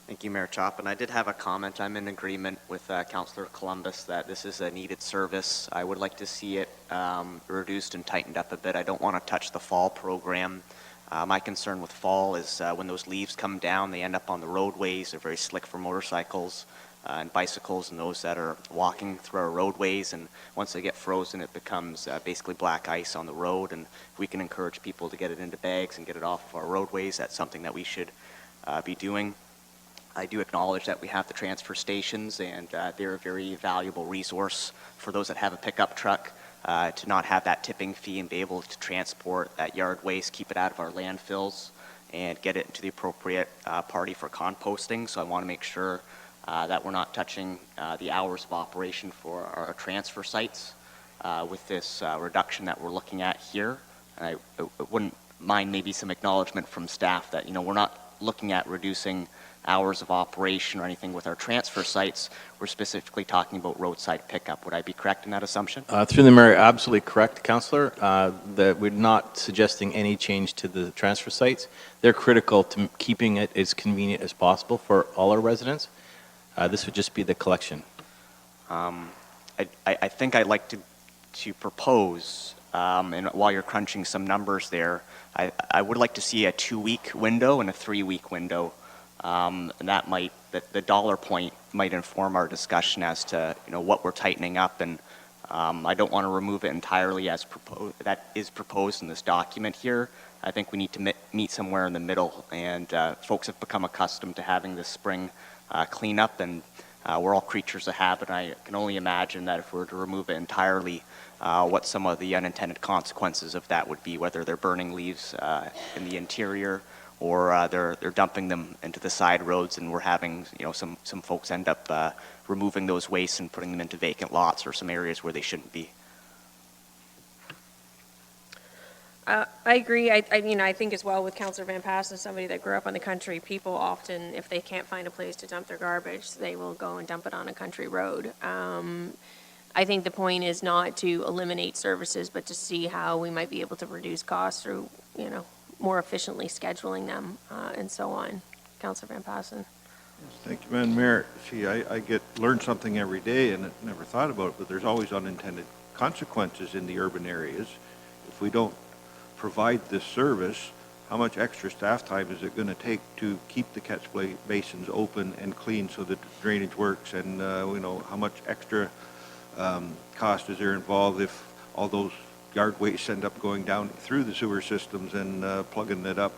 Thank you, Mayor Chop. And I did have a comment. I'm in agreement with Councillor Columbus that this is a needed service. I would like to see it reduced and tightened up a bit. I don't want to touch the fall program. My concern with fall is when those leaves come down, they end up on the roadways. They're very slick for motorcycles and bicycles and those that are walking through our roadways. And once they get frozen, it becomes basically black ice on the road. And if we can encourage people to get it into bags and get it off of our roadways, that's something that we should be doing. I do acknowledge that we have the transfer stations, and they're a very valuable resource for those that have a pickup truck. to not have that tipping fee and be able to transport that yard waste, keep it out of our landfills, and get it into the appropriate party for composting. So I want to make sure that we're not touching the hours of operation for our transfer sites with this reduction that we're looking at here. And I wouldn't mind maybe some acknowledgement from staff that, we're not looking at reducing hours of operation or anything with our transfer sites. We're specifically talking about roadside pickup. Would I be correct in that assumption? Through the mayor, absolutely correct, Councillor. That we're not suggesting any change to the transfer sites. They're critical to keeping it as convenient as possible for all our residents. This would just be the collection. I think I'd like to propose, and while you're crunching some numbers there, I would like to see a 2-week window and a 3-week window. And that might, the dollar point might inform our discussion as to, what we're tightening up. And I don't want to remove it entirely as that is proposed in this document here. I think we need to meet somewhere in the middle. And folks have become accustomed to having this spring cleanup, and we're all creatures of habit. I can only imagine that if we were to remove it entirely, what some of the unintended consequences of that would be, whether they're burning leaves in the interior or they're dumping them into the side roads, and we're having some folks end up removing those wastes and putting them into vacant lots or some areas where they shouldn't be. I agree. I think as well with Councillor Van Pass, as somebody that grew up on the country, people often, if they can't find a place to dump their garbage, they will go and dump it on a country road. I think the point is not to eliminate services, but to see how we might be able to reduce costs through, more efficiently scheduling them and so on. Councillor Van Passen. Thank you, Madam Mayor. See, I learn something every day, and I never thought about it, but there's always unintended consequences in the urban areas. If we don't provide this service, how much extra staff time is it going to take to keep the catch basins open and clean so that the drainage works? And, how much extra cost is there involved if all those yard waste end up going down through the sewer systems and plugging it up?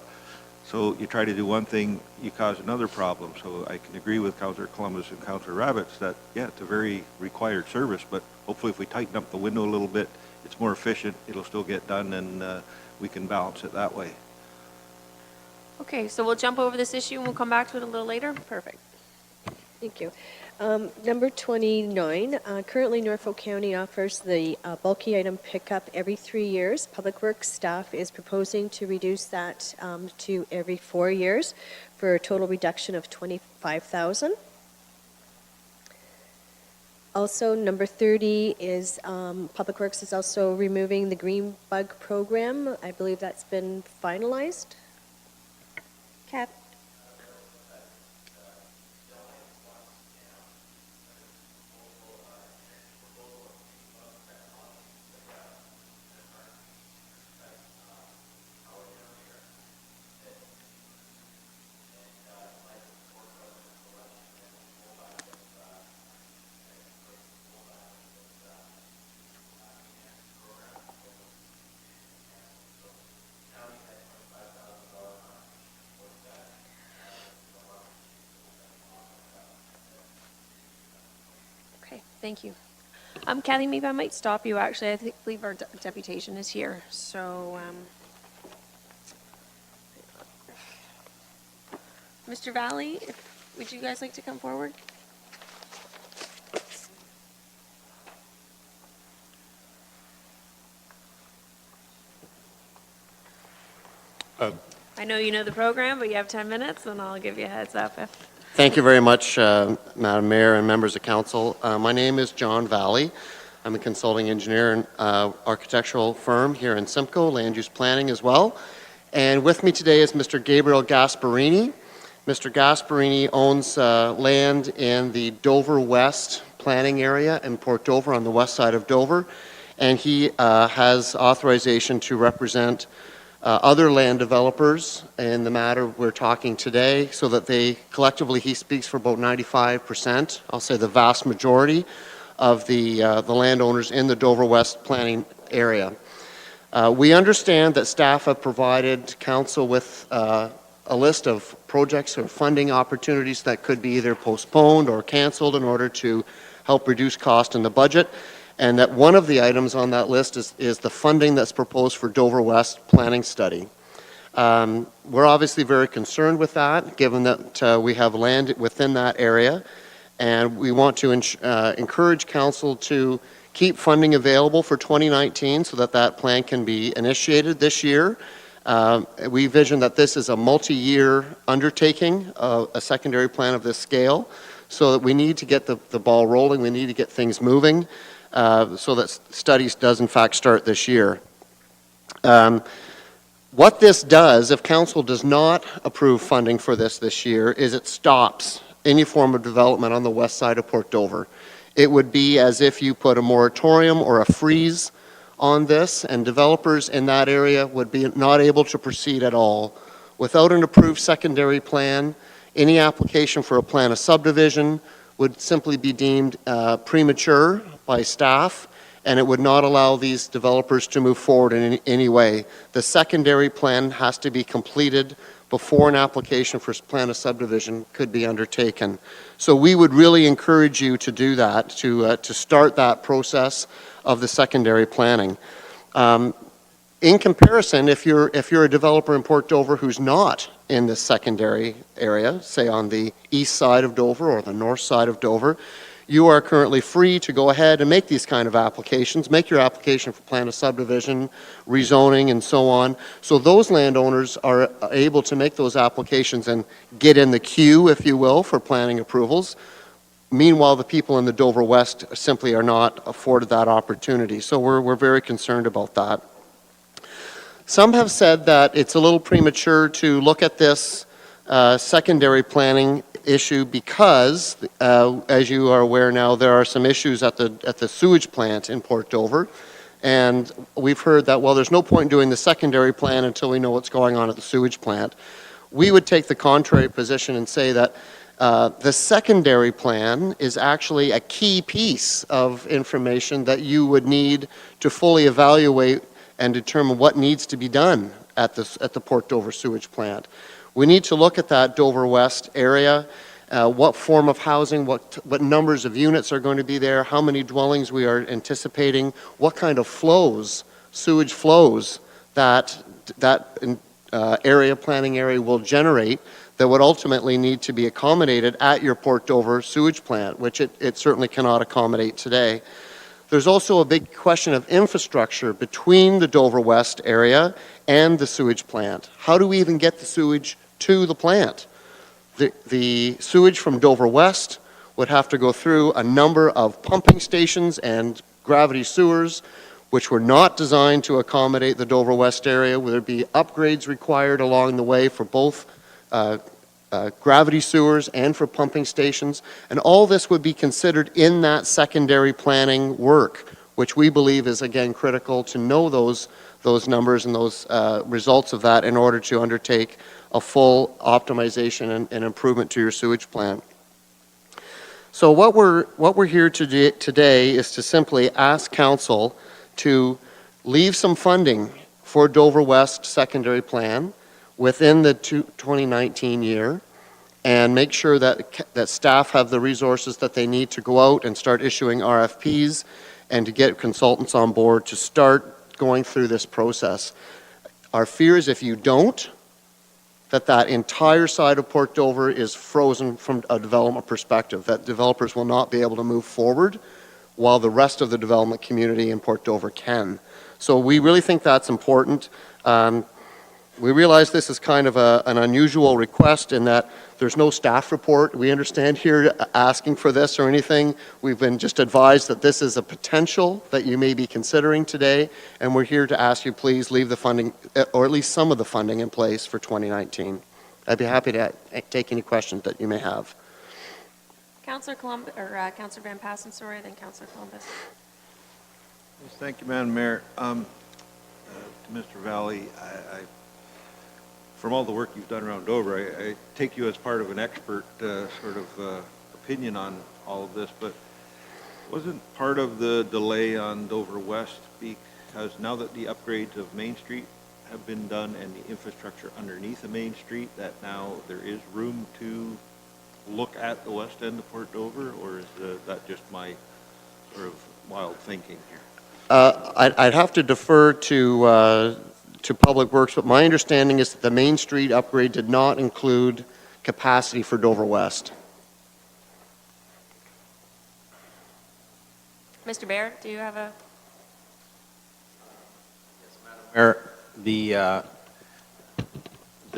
So you try to do one thing, you cause another problem. So I can agree with Councillor Columbus and Councillor Rabbits that, yeah, it's a very required service, but hopefully if we tighten up the window a little bit, it's more efficient, it'll still get done, and we can balance it that way. Okay, so we'll jump over this issue and we'll come back to it a little later. Perfect. Thank you. Number 29, currently Norfolk County offers the bulky item pickup every 3 years. Public Works staff is proposing to reduce that to every 4 years for a total reduction of $25,000. Also, number 30 is Public Works is also removing the Green Bug program. I believe that's been finalized. Kath? Okay, thank you. Kathy, maybe I might stop you, actually. I believe our deputation is here, so, Mr. Valley, would you guys like to come forward? I know you know the program, but you have 10 minutes, and I'll give you a heads up if... Thank you very much, Madam Mayor and members of council. My name is John Valley. I'm a consulting engineer and architectural firm here in Simcoe, land use planning as well. And with me today is Mr. Gabriel Gasparini. Mr. Gasparini owns land in the Dover West planning area in Port Dover on the west side of Dover. And he has authorization to represent other land developers in the matter we're talking today, so that they collectively, he speaks for about 95%, I'll say the vast majority of the landowners in the Dover West planning area. We understand that staff have provided council with a list of projects or funding opportunities that could be either postponed or canceled in order to help reduce cost in the budget. and that one of the items on that list is the funding that's proposed for Dover West planning study. We're obviously very concerned with that, given that we have land within that area, and we want to encourage council to keep funding available for 2019 so that that plan can be initiated this year. We vision that this is a multi-year undertaking, a secondary plan of this scale, so that we need to get the ball rolling, we need to get things moving, so that studies does in fact start this year. What this does, if council does not approve funding for this year, is it stops any form of development on the west side of Port Dover. It would be as if you put a moratorium or a freeze on this, and developers in that area would be not able to proceed at all. Without an approved secondary plan, any application for a plan of subdivision would simply be deemed premature by staff, and it would not allow these developers to move forward in any way. The secondary plan has to be completed before an application for plan of subdivision could be undertaken. So we would really encourage you to do that, to start that process of the secondary planning. In comparison, if you're a developer in Port Dover who's not in the secondary area, say on the east side of Dover or the north side of Dover, you are currently free to go ahead and make these kind of applications, make your application for plan of subdivision, rezoning, and so on. So those landowners are able to make those applications and get in the queue, if you will, for planning approvals. Meanwhile, the people in the Dover West simply are not afforded that opportunity. So we're very concerned about that. Some have said that it's a little premature to look at this secondary planning issue because, as you are aware now, there are some issues at the sewage plant in Port Dover, and we've heard that, well, there's no point in doing the secondary plan until we know what's going on at the sewage plant. We would take the contrary position and say that the secondary plan is actually a key piece of information that you would need to fully evaluate and determine what needs to be done at the Port Dover sewage plant. We need to look at that Dover West area, what form of housing, what numbers of units are going to be there, how many dwellings we are anticipating, what kind of flows, sewage flows that planning area will generate that would ultimately need to be accommodated at your Port Dover sewage plant, which it certainly cannot accommodate today. There's also a big question of infrastructure between the Dover West area and the sewage plant. How do we even get the sewage to the plant? The sewage from Dover West would have to go through a number of pumping stations and gravity sewers, which were not designed to accommodate the Dover West area. Would there be upgrades required along the way for both gravity sewers and for pumping stations? And all this would be considered in that secondary planning work, which we believe is, again, critical to know those numbers and those results of that in order to undertake a full optimization and improvement to your sewage plant. So what we're here today is to simply ask council to leave some funding for Dover West secondary plan within the 2019 year, and make sure that staff have the resources that they need to go out and start issuing RFPs and to get consultants on board to start going through this process. Our fear is if you don't, that entire side of Port Dover is frozen from a development perspective, that developers will not be able to move forward while the rest of the development community in Port Dover can. So we really think that's important. We realize this is kind of an unusual request in that there's no staff report. We understand here asking for this or anything. We've been just advised that this is a potential that you may be considering today, and we're here to ask you please leave the funding, or at least some of the funding in place for 2019. I'd be happy to take any questions that you may have. Councillor Councillor Van Passen, sorry, then Councillor Columbus. Yes, thank you, Madam Mayor. To Mr. Valley, from all the work you've done around Dover, I take you as part of an expert opinion on all of this, but wasn't part of the delay on Dover West because now that the upgrades of Main Street have been done and the infrastructure underneath the Main Street, that now there is room to look at the west end of Port Dover, or is that just my or of wild thinking here. I'd have to defer to Public Works, but my understanding is that the Main Street upgrade did not include capacity for Dover West. Mr. Baird, do you have a? Mayor, the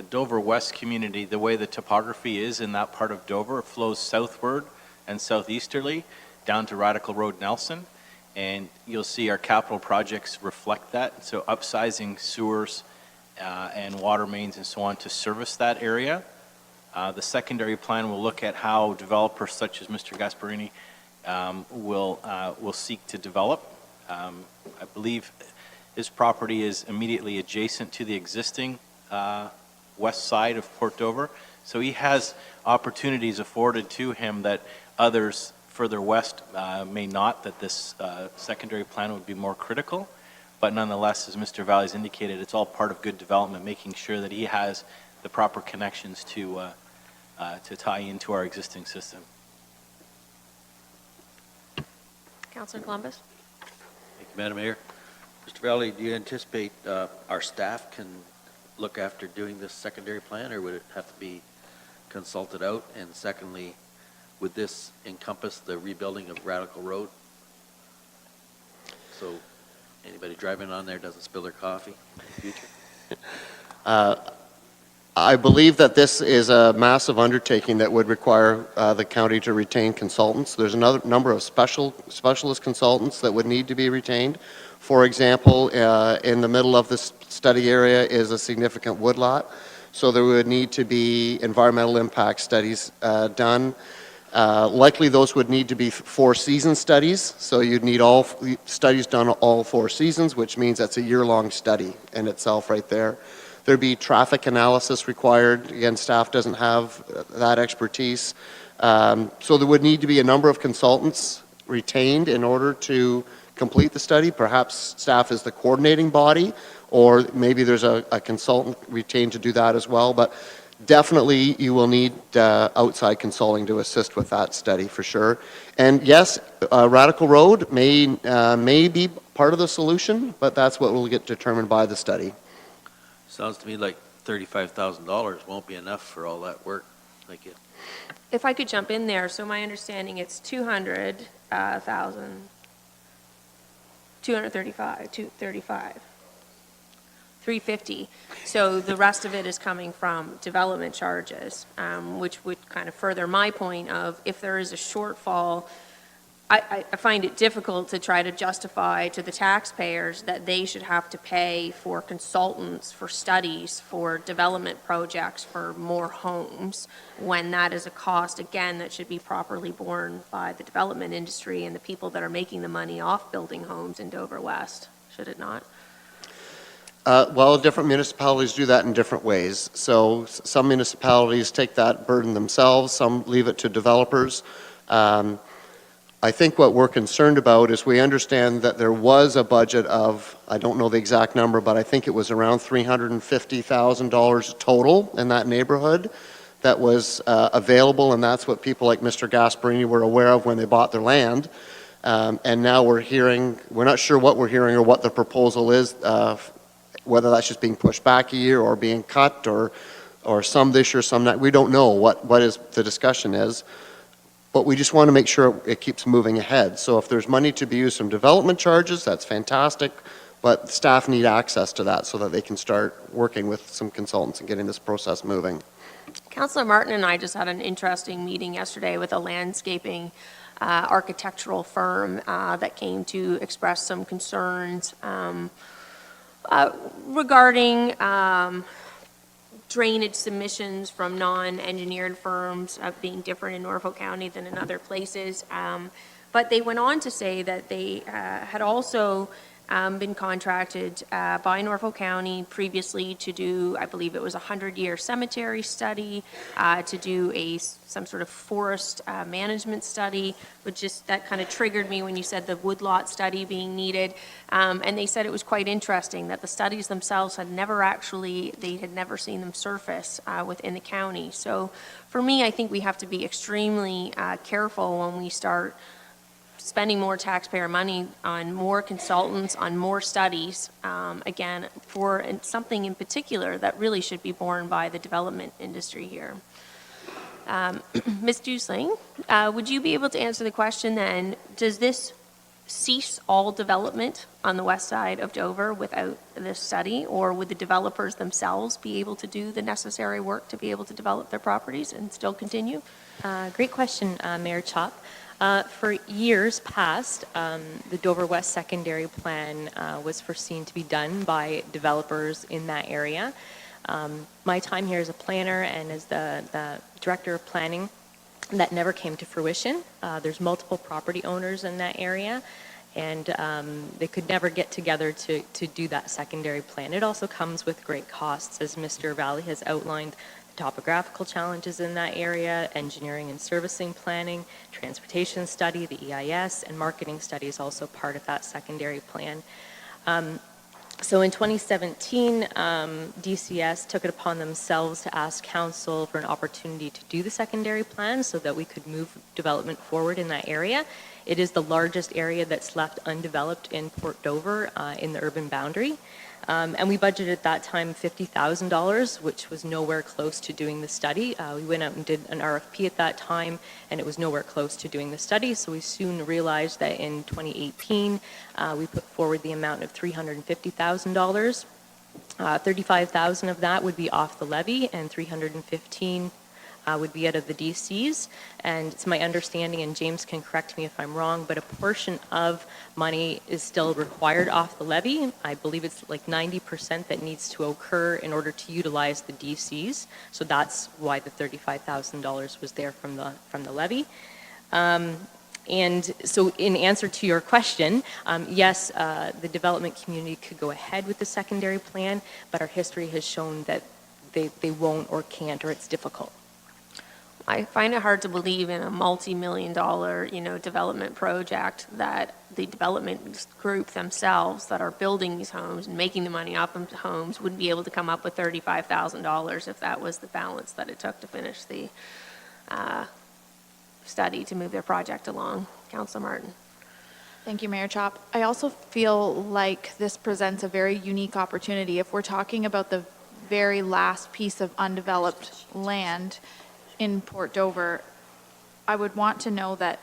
Dover West community, the way the topography is in that part of Dover, it flows southward and southeasterly down to Radical Road Nelson, and you'll see our capital projects reflect that. So upsizing sewers and water mains and so on to service that area. The secondary plan will look at how developers such as Mr. Gasparini will seek to develop. I believe his property is immediately adjacent to the existing west side of Port Dover. So he has opportunities afforded to him that others further west may not, that this secondary plan would be more critical. But nonetheless, as Mr. Valley's indicated, it's all part of good development, making sure that he has the proper connections to tie into our existing system. Councilor Columbus? Thank you, Madam Mayor. Mr. Valley, do you anticipate our staff can look after doing this secondary plan, or would it have to be consulted out? And secondly, would this encompass the rebuilding of Radical Road? So anybody driving on there doesn't spill their coffee in the future? I believe that this is a massive undertaking that would require the county to retain consultants. There's another number of specialist consultants that would need to be retained. For example, in the middle of this study area is a significant woodlot, so there would need to be environmental impact studies done. Likely those would need to be 4-season studies, so you'd need all studies done all 4 seasons, which means that's a year-long study in itself right there. There'd be traffic analysis required. Again, staff doesn't have that expertise. So there would need to be a number of consultants retained in order to complete the study. Perhaps staff is the coordinating body, or maybe there's a consultant retained to do that as well. But definitely you will need outside consulting to assist with that study for sure. And yes, Radical Road may be part of the solution, but that's what will get determined by the study. Sounds to me like $35,000 won't be enough for all that work. Thank you. If I could jump in there, so my understanding it's 350. So the rest of it is coming from development charges, which would kind of further my point of if there is a shortfall, I find it difficult to try to justify to the taxpayers that they should have to pay for consultants, for studies, for development projects, for more homes, when that is a cost, again, that should be properly borne by the development industry and the people that are making the money off building homes in Dover West, should it not? Well, different municipalities do that in different ways. So some municipalities take that burden themselves, some leave it to developers. I think what we're concerned about is we understand that there was a budget of, I don't know the exact number, but I think it was around $350,000 total in that neighborhood that was available, and that's what people like Mr. Gasparini were aware of when they bought their land. And now we're not sure what we're hearing or what the proposal is, whether that's just being pushed back a year or being cut or some this year, some that. We don't know what is the discussion is. But we just want to make sure it keeps moving ahead. So if there's money to be used from development charges, that's fantastic, but staff need access to that so that they can start working with some consultants and getting this process moving. Councillor Martin and I just had an interesting meeting yesterday with a landscaping architectural firm that came to express some concerns regarding drainage submissions from non-engineered firms being different in Norfolk County than in other places. But they went on to say that they had also been contracted by Norfolk County previously to do, I believe it was a 100-year cemetery study, to do some sort of forest management study, which just, that kind of triggered me when you said the woodlot study being needed. And they said it was quite interesting that the studies themselves had never seen them surface within the county. So for me, I think we have to be extremely careful when we start spending more taxpayer money on more consultants, on more studies, again, for something in particular that really should be borne by the development industry here. Ms. Dusling, would you be able to answer the question then, does this cease all development on the west side of Dover without this study, or would the developers themselves be able to do the necessary work to be able to develop their properties and still continue? Great question, Mayor Chop. For years past, the Dover West Secondary Plan was foreseen to be done by developers in that area. My time here as a planner and as the Director of Planning, that never came to fruition. There's multiple property owners in that area, and they could never get together to do that secondary plan. It also comes with great costs, as Mr. Valley has outlined, the topographical challenges in that area, engineering and servicing planning, transportation study, the EIS, and marketing study is also part of that secondary plan. So in 2017, DCS took it upon themselves to ask council for an opportunity to do the secondary plan so that we could move development forward in that area. It is the largest area that's left undeveloped in Port Dover in the urban boundary. And we budgeted at that time $50,000, which was nowhere close to doing the study. We went out and did an RFP at that time, and it was nowhere close to doing the study. So we soon realized that in 2018, we put forward the amount of $350,000. $35,000 of that would be off the levy, and $315,000 would be out of the DCs. And it's my understanding, and James can correct me if I'm wrong, but a portion of money is still required off the levy. I believe it's like 90% that needs to occur in order to utilize the DCs. So that's why the $35,000 was there from the levy. And so in answer to your question, yes, the development community could go ahead with the secondary plan, but our history has shown that they won't or can't, or it's difficult. I find it hard to believe in a multi-million-dollar, development project that the development group themselves that are building these homes and making the money off of homes wouldn't be able to come up with $35,000 if that was the balance that it took to finish the study to move their project along. Councilor Martin. Thank you, Mayor Chop. I also feel like this presents a very unique opportunity. If we're talking about the very last piece of undeveloped land in Port Dover, I would want to know that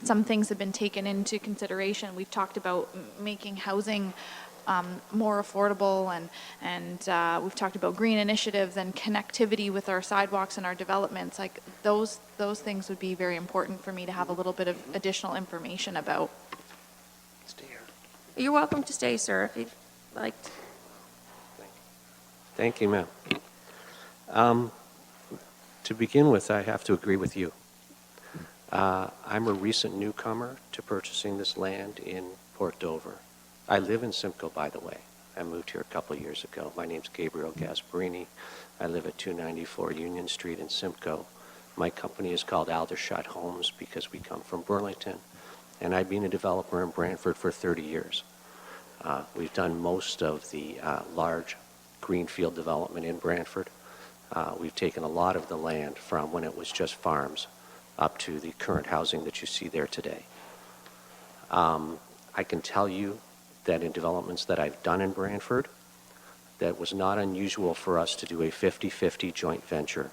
some things have been taken into consideration. We've talked about making housing more affordable, and we've talked about green initiatives and connectivity with our sidewalks and our developments. Like those things would be very important for me to have a little bit of additional information about. You're welcome to stay, sir, if you'd like. Thank you, ma'am. To begin with, I have to agree with you. I'm a recent newcomer to purchasing this land in Port Dover. I live in Simcoe, by the way. I moved here a couple of years ago. My name's Gabriel Gasparini. I live at 294 Union Street in Simcoe. My company is called Aldershot Homes because we come from Burlington. And I've been a developer in Brantford for 30 years. We've done most of the large greenfield development in Brantford. We've taken a lot of the land from when it was just farms up to the current housing that you see there today. I can tell you that in developments that I've done in Brantford, that it was not unusual for us to do a 50-50 joint venture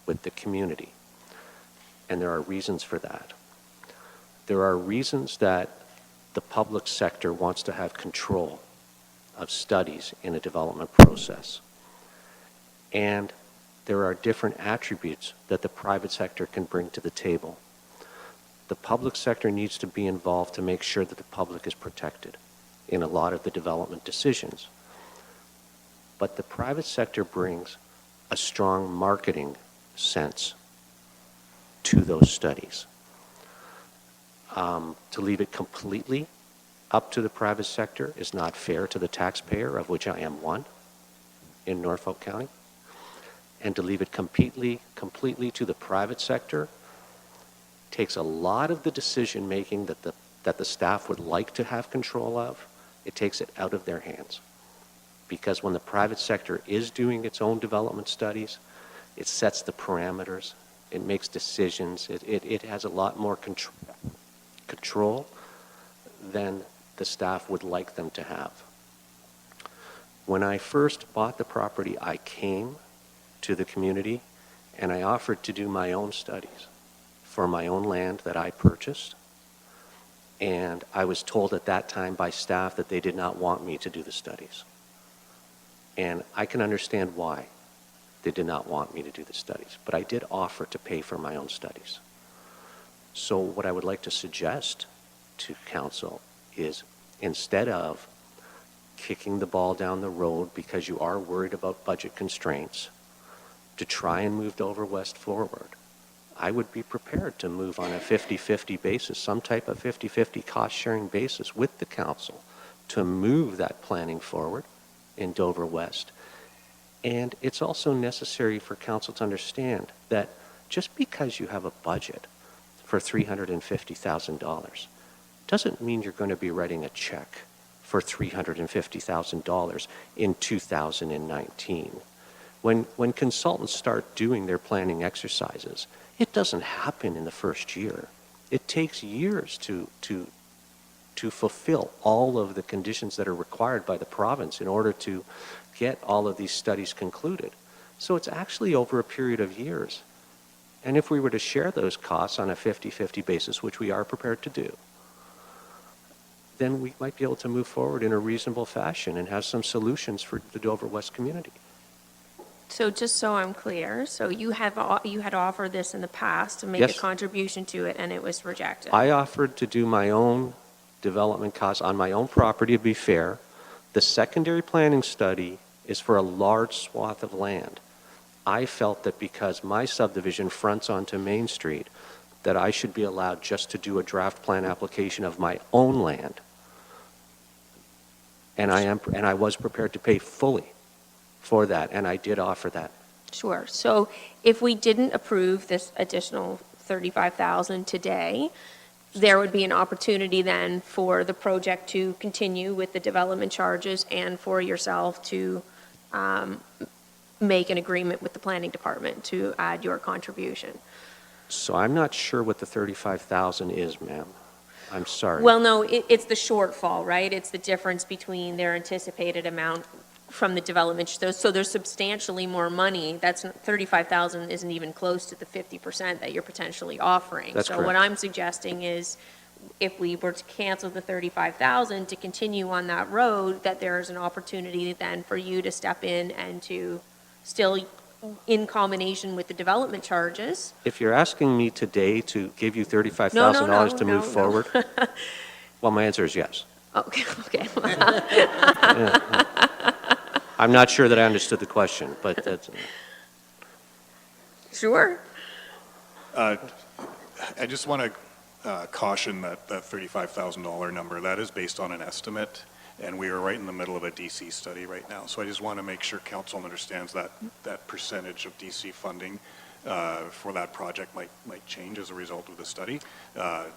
with the community. And there are reasons for that. There are reasons that the public sector wants to have control of studies in a development process. And there are different attributes that the private sector can bring to the table. The public sector needs to be involved to make sure that the public is protected in a lot of the development decisions. But the private sector brings a strong marketing sense to those studies. To leave it completely up to the private sector is not fair to the taxpayer, of which I am one, in Norfolk County. And to leave it completely to the private sector takes a lot of the decision making that the staff would like to have control of. It takes it out of their hands. Because when the private sector is doing its own development studies, it sets the parameters, it makes decisions, it has a lot more control than the staff would like them to have. When I first bought the property, I came to the community and I offered to do my own studies for my own land that I purchased. And I was told at that time by staff that they did not want me to do the studies. And I can understand why they did not want me to do the studies, but I did offer to pay for my own studies. So what I would like to suggest to council is, instead of kicking the ball down the road because you are worried about budget constraints, to try and move Dover West forward, I would be prepared to move on a 50-50 basis, some type of 50-50 cost-sharing basis with the council to move that planning forward in Dover West. And it's also necessary for council to understand that just because you have a budget for $350,000 doesn't mean you're going to be writing a check for $350,000 in 2019. When consultants start doing their planning exercises, it doesn't happen in the first year. It takes years to fulfill all of the conditions that are required by the province in order to get all of these studies concluded. So it's actually over a period of years. And if we were to share those costs on a 50-50 basis, which we are prepared to do, then we might be able to move forward in a reasonable fashion and have some solutions for the Dover West community. So just so I'm clear, so you had offered this in the past to make Yes. a contribution to it, and it was rejected? I offered to do my own development costs on my own property, to be fair. The secondary planning study is for a large swath of land. I felt that because my subdivision fronts onto Main Street, that I should be allowed just to do a draft plan application of my own land. And I was prepared to pay fully for that, and I did offer that. Sure. So if we didn't approve this additional $35,000 today, there would be an opportunity then for the project to continue with the development charges and for yourself to make an agreement with the planning department to add your contribution. So I'm not sure what the 35,000 is, ma'am. I'm sorry. Well, no, it's the shortfall, right? It's the difference between their anticipated amount from the development. So there's substantially more money. That's 35,000 isn't even close to the 50% that you're potentially offering. That's So correct. what I'm suggesting is if we were to cancel the 35,000 to continue on that road, that there is an opportunity then for you to step in and to still, in combination with the development charges. If you're asking me today to give you $35,000 No, to move forward, well, my answer is yes. Okay, okay. Yeah. I'm not sure that I understood the question, but that's... Sure. I just want to caution that $35,000 number, that is based on an estimate, and we are right in the middle of a DC study right now. So I just want to make sure council understands that percentage of DC funding for that project might change as a result of the study.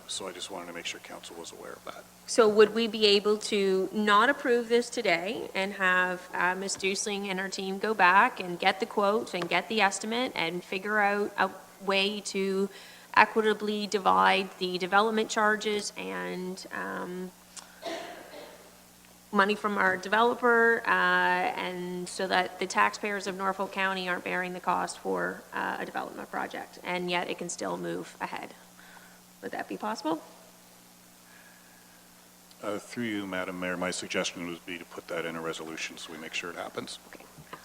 So I just wanted to make sure council was aware of that. So would we be able to not approve this today and have Ms. Dusling and her team go back and get the quote and get the estimate and figure out a way to equitably divide the development charges and money from our developer, and so that the taxpayers of Norfolk County aren't bearing the cost for a development project, and yet it can still move ahead? Would that be possible? Through you, Madam Mayor, my suggestion would be to put that in a resolution so we make sure it happens.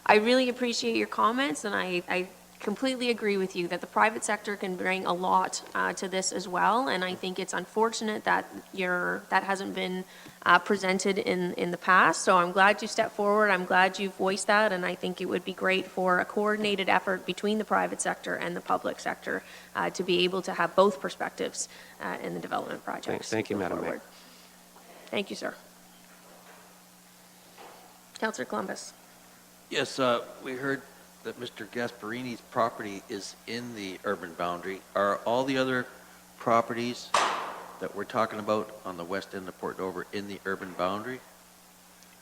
I really appreciate your comments, and I completely agree with you that the private sector can bring a lot to this as well, and I think it's unfortunate that that hasn't been presented in the past. So I'm glad you stepped forward. I'm glad you voiced that, and I think it would be great for a coordinated effort between the private sector and the public sector to be able to have both perspectives in the development projects. Thank you, move Madam Mayor. forward. Thank you, sir. Councillor Columbus. Yes, we heard that Mr. Gasparini's property is in the urban boundary. Are all the other properties that we're talking about on the west end of Port Dover in the urban boundary?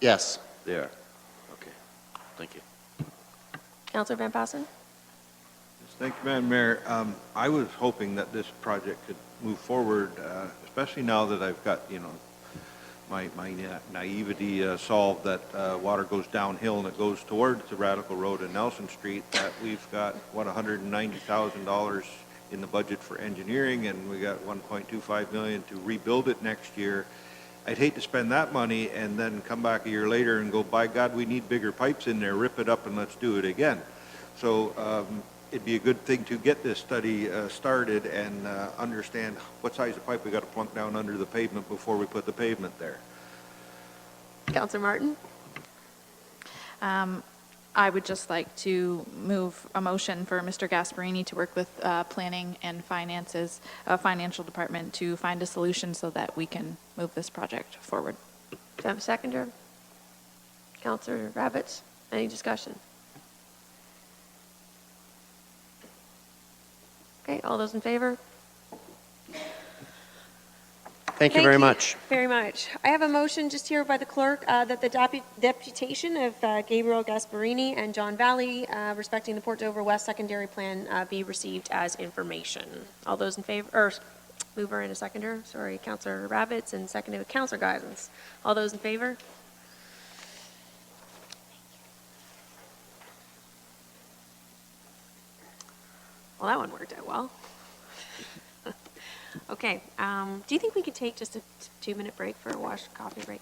Yes. They are. Okay, thank you. Councillor Van Passen. Thank you, Madam Mayor. I was hoping that this project could move forward, especially now that I've got, naivety solved that water goes downhill and it goes towards the Radical Road and Nelson Street, that we've got, what, $190,000 in the budget for engineering, and we got $1.25 million to rebuild it next year. I'd hate to spend that money and then come back a year later and go, by God, we need bigger pipes in there, rip it up and let's do it again. So it'd be a good thing to get this study started and understand what size of pipe we got to plunk down under the pavement before we put the pavement there. Councillor Martin? I would just like to move a motion for Mr. Gasparini to work with Planning and Finances, Financial Department to find a solution so that we can move this project forward. Do I have a seconder? Councillor Rabbits, any discussion? Okay, all those in favor? Thank you very much. Very much. I have a motion just here by the clerk that the deputation of Gabriel Gasparini and John Valley respecting the Port Dover West secondary plan be received as information. All those in favor, or mover and a seconder, sorry, Councillor Rabbits, and seconded with Councillor Geisens. All those in favor? Well, that one worked out well. Okay, do you think we could take just a 2-minute break for a coffee break?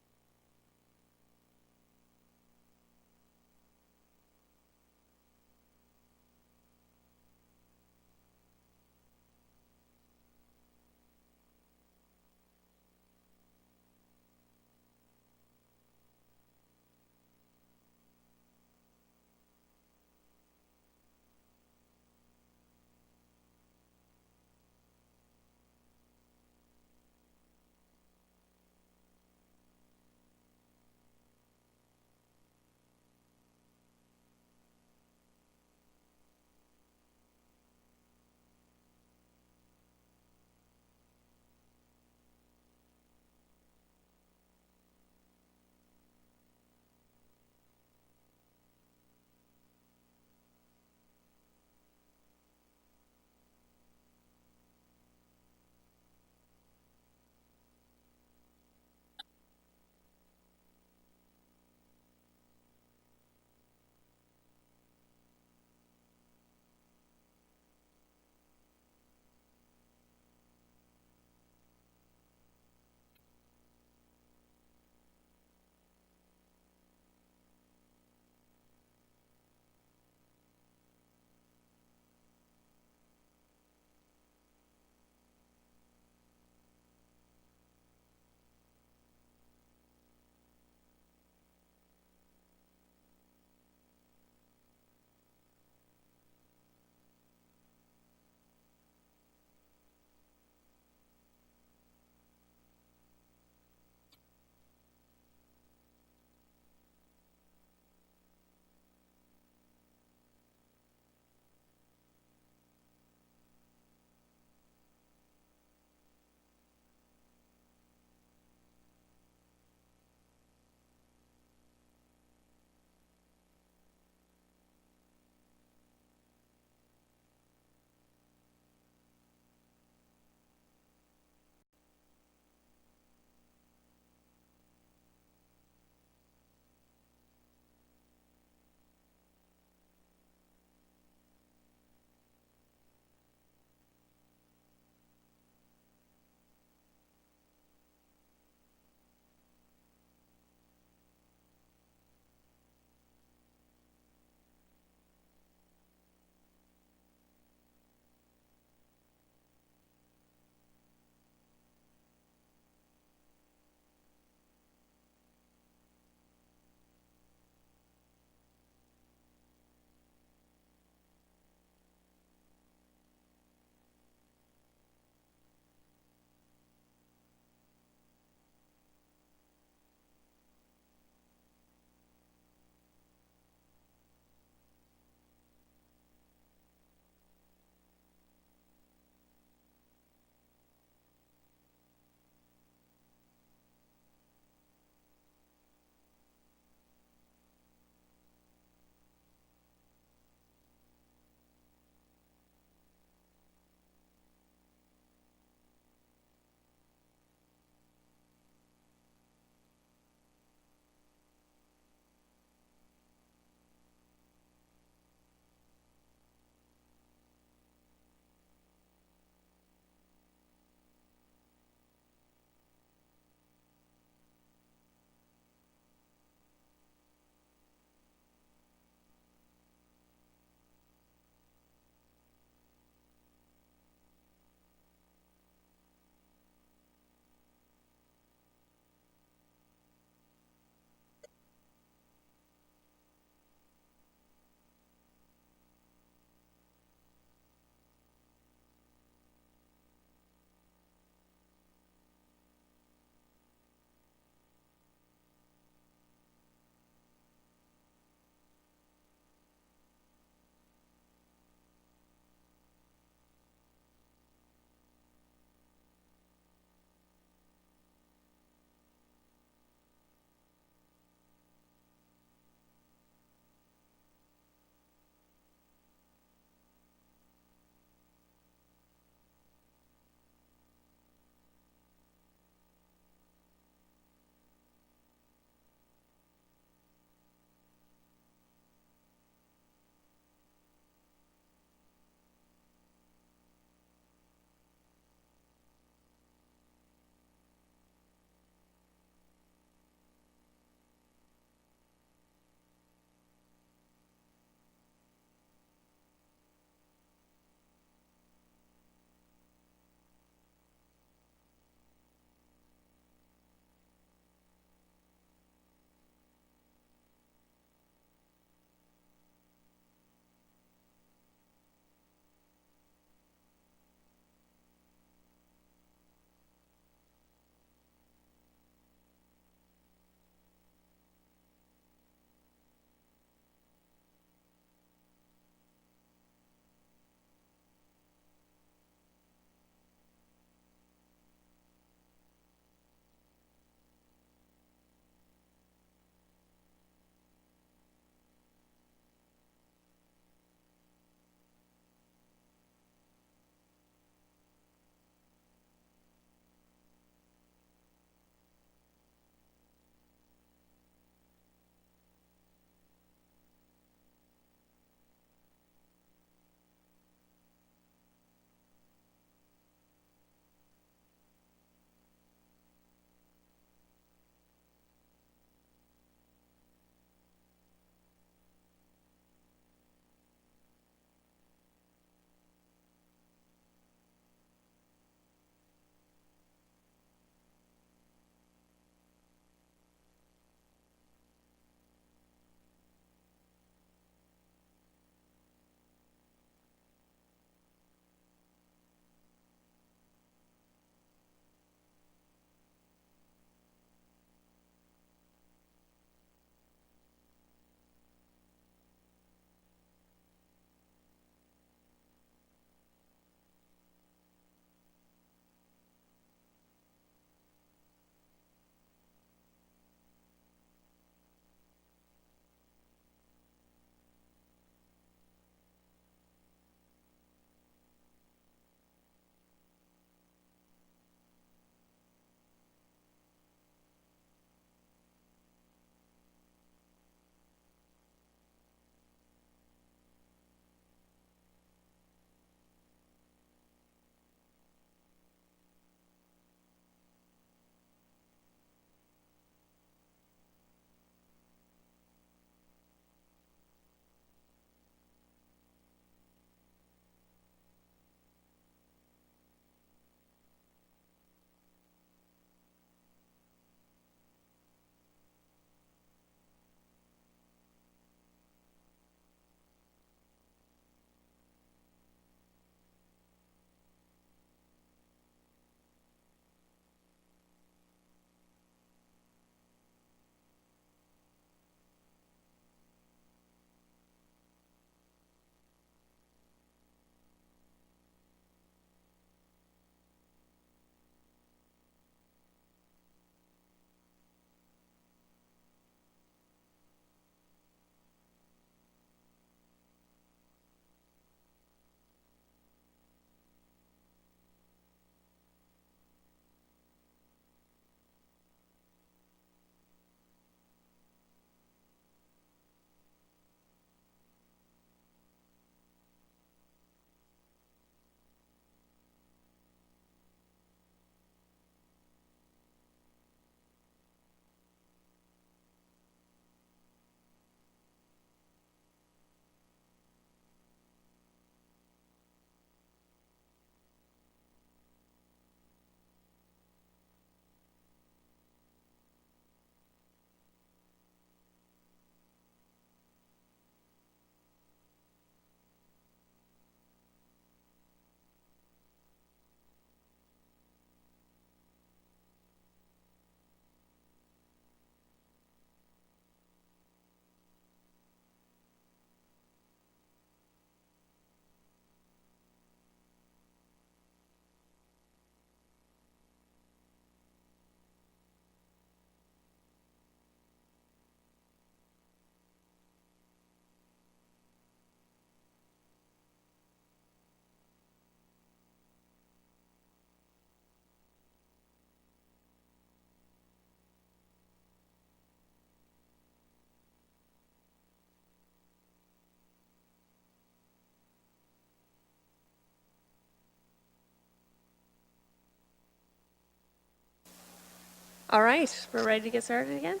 All right, we're ready to get started again?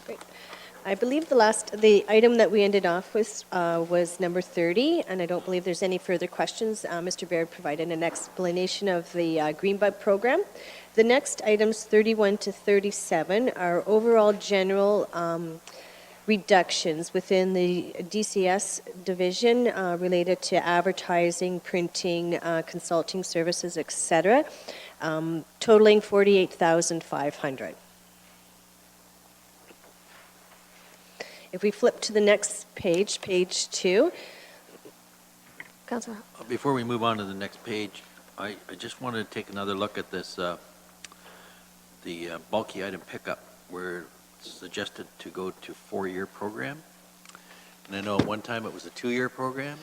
Great. I believe the item that we ended off with was number 30, and I don't believe there's any further questions. Mr. Baird provided an explanation of the Greenbud program. The next items, 31 to 37, are overall general reductions within the DCS division related to advertising, printing, consulting services, et cetera, totaling $48,500. If we flip to the next page, page 2. Councilor. Before we move on to the next page, I just wanted to take another look at this, the bulky item pickup, where it's suggested to go to 4-year program. And I know at one time it was a 2-year program,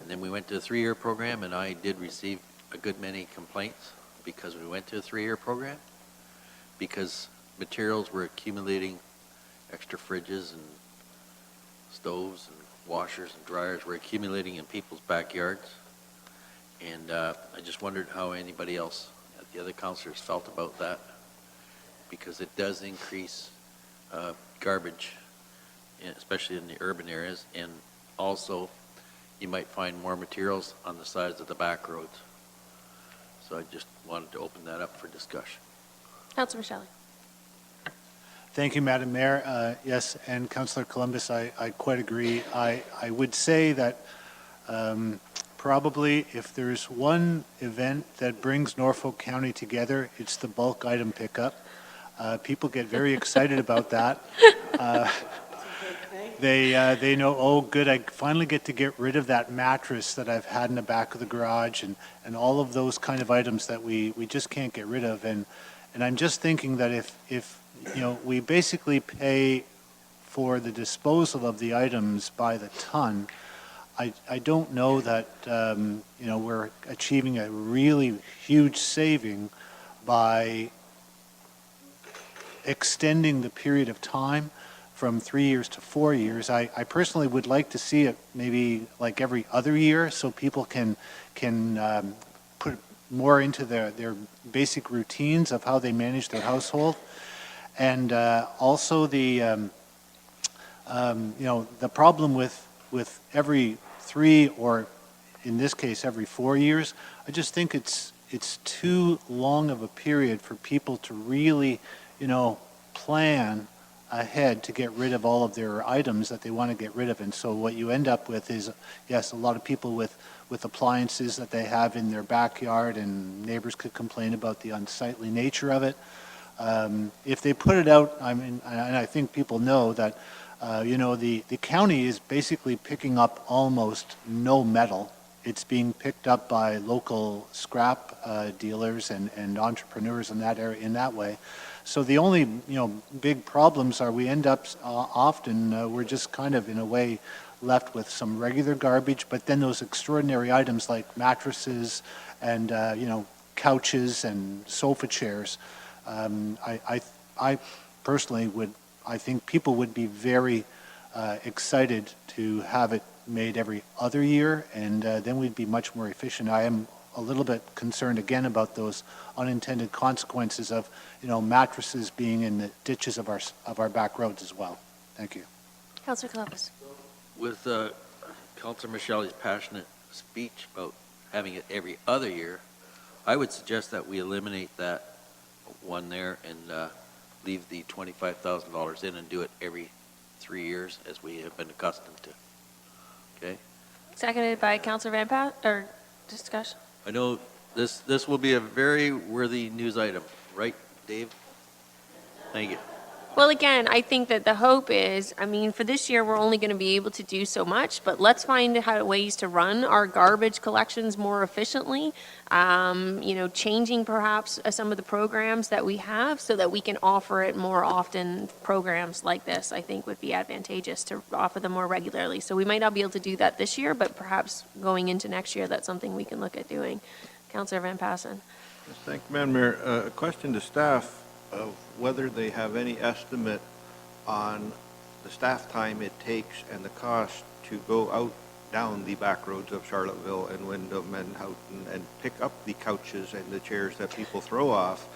and then we went to a 3-year program, and I did receive a good many complaints because we went to a 3-year program, because materials were accumulating. Extra fridges and stoves and washers and dryers were accumulating in people's backyards. And I just wondered how anybody else, the other councilors, felt about that, because it does increase garbage, especially in the urban areas, and also you might find more materials on the sides of the back roads. So I just wanted to open that up for discussion. Councilor Shelley. Thank you, Madam Mayor. Yes, and Councillor Columbus, I quite agree. I would say that probably if there's one event that brings Norfolk County together, it's the bulk item pickup. People get very excited about that. They know, oh, good, I finally get to get rid of that mattress that I've had in the back of the garage, and all of those kind of items that we just can't get rid of. And I'm just thinking that if you know, we basically pay for the disposal of the items by the ton, I don't know that, you know, we're achieving a really huge saving by extending the period of time from 3 years to 4 years. I personally would like to see it maybe like every other year, so people can put more into their basic routines of how they manage their household. And also the, you know, the problem with every 3 or in this case every 4 years, I just think it's too long of a period for people to really, you know, plan ahead to get rid of all of their items that they want to get rid of. And so what you end up with is, yes, a lot of people with appliances that they have in their backyard, and neighbors could complain about the unsightly nature of it. If they put it out, I mean, and I think people know that, you know, the county is basically picking up almost no metal. It's being picked up by local scrap dealers and entrepreneurs in that area, in that way. So the only, you know, big problems are we end up often, we're just kind of in a way left with some regular garbage, but then those extraordinary items like mattresses and, you know, couches and sofa chairs. I personally would, I think people would be very excited to have it made every other year, and then we'd be much more efficient. I am a little bit concerned again about those unintended consequences of, you know, mattresses being in the ditches of our back roads as well. Thank you. Councilor Columbus. With Councilor Michelle's passionate speech about having it every other year, I would suggest that we eliminate that one there and leave the $25,000 in and do it every 3 years as we have been accustomed to. Okay? Seconded by Councilor Van Pass, or discussion. I know this will be a very worthy news item, right, Dave? Thank you. Well, again, I think that the hope is, I mean, for this year, we're only going to be able to do so much, but let's find ways to run our garbage collections more efficiently, you know, changing perhaps some of the programs that we have so that we can offer it more often. Programs like this, I think, would be advantageous to offer them more regularly. So we might not be able to do that this year, but perhaps going into next year, that's something we can look at doing. Councillor Van Passen. Thank you, Madam Mayor. A question to staff of whether they have any estimate on the staff time it takes and the cost to go out down the back roads of Charlottesville and Wyndham and Houghton and pick up the couches and the chairs that people throw off.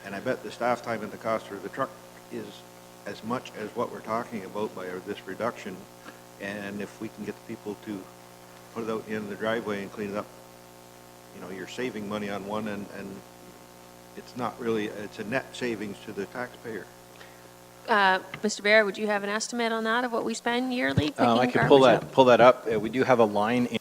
And I bet the staff time and the cost of the truck is as much as what we're talking about by this reduction. And if we can get the people to put it out at the end of the driveway and clean it up, you know, you're saving money on one, and it's not really, it's a net savings to the taxpayer. Mr. Bear, would you have an estimate on that of what we spend yearly picking I could garbage up? pull that up. We do have a line in.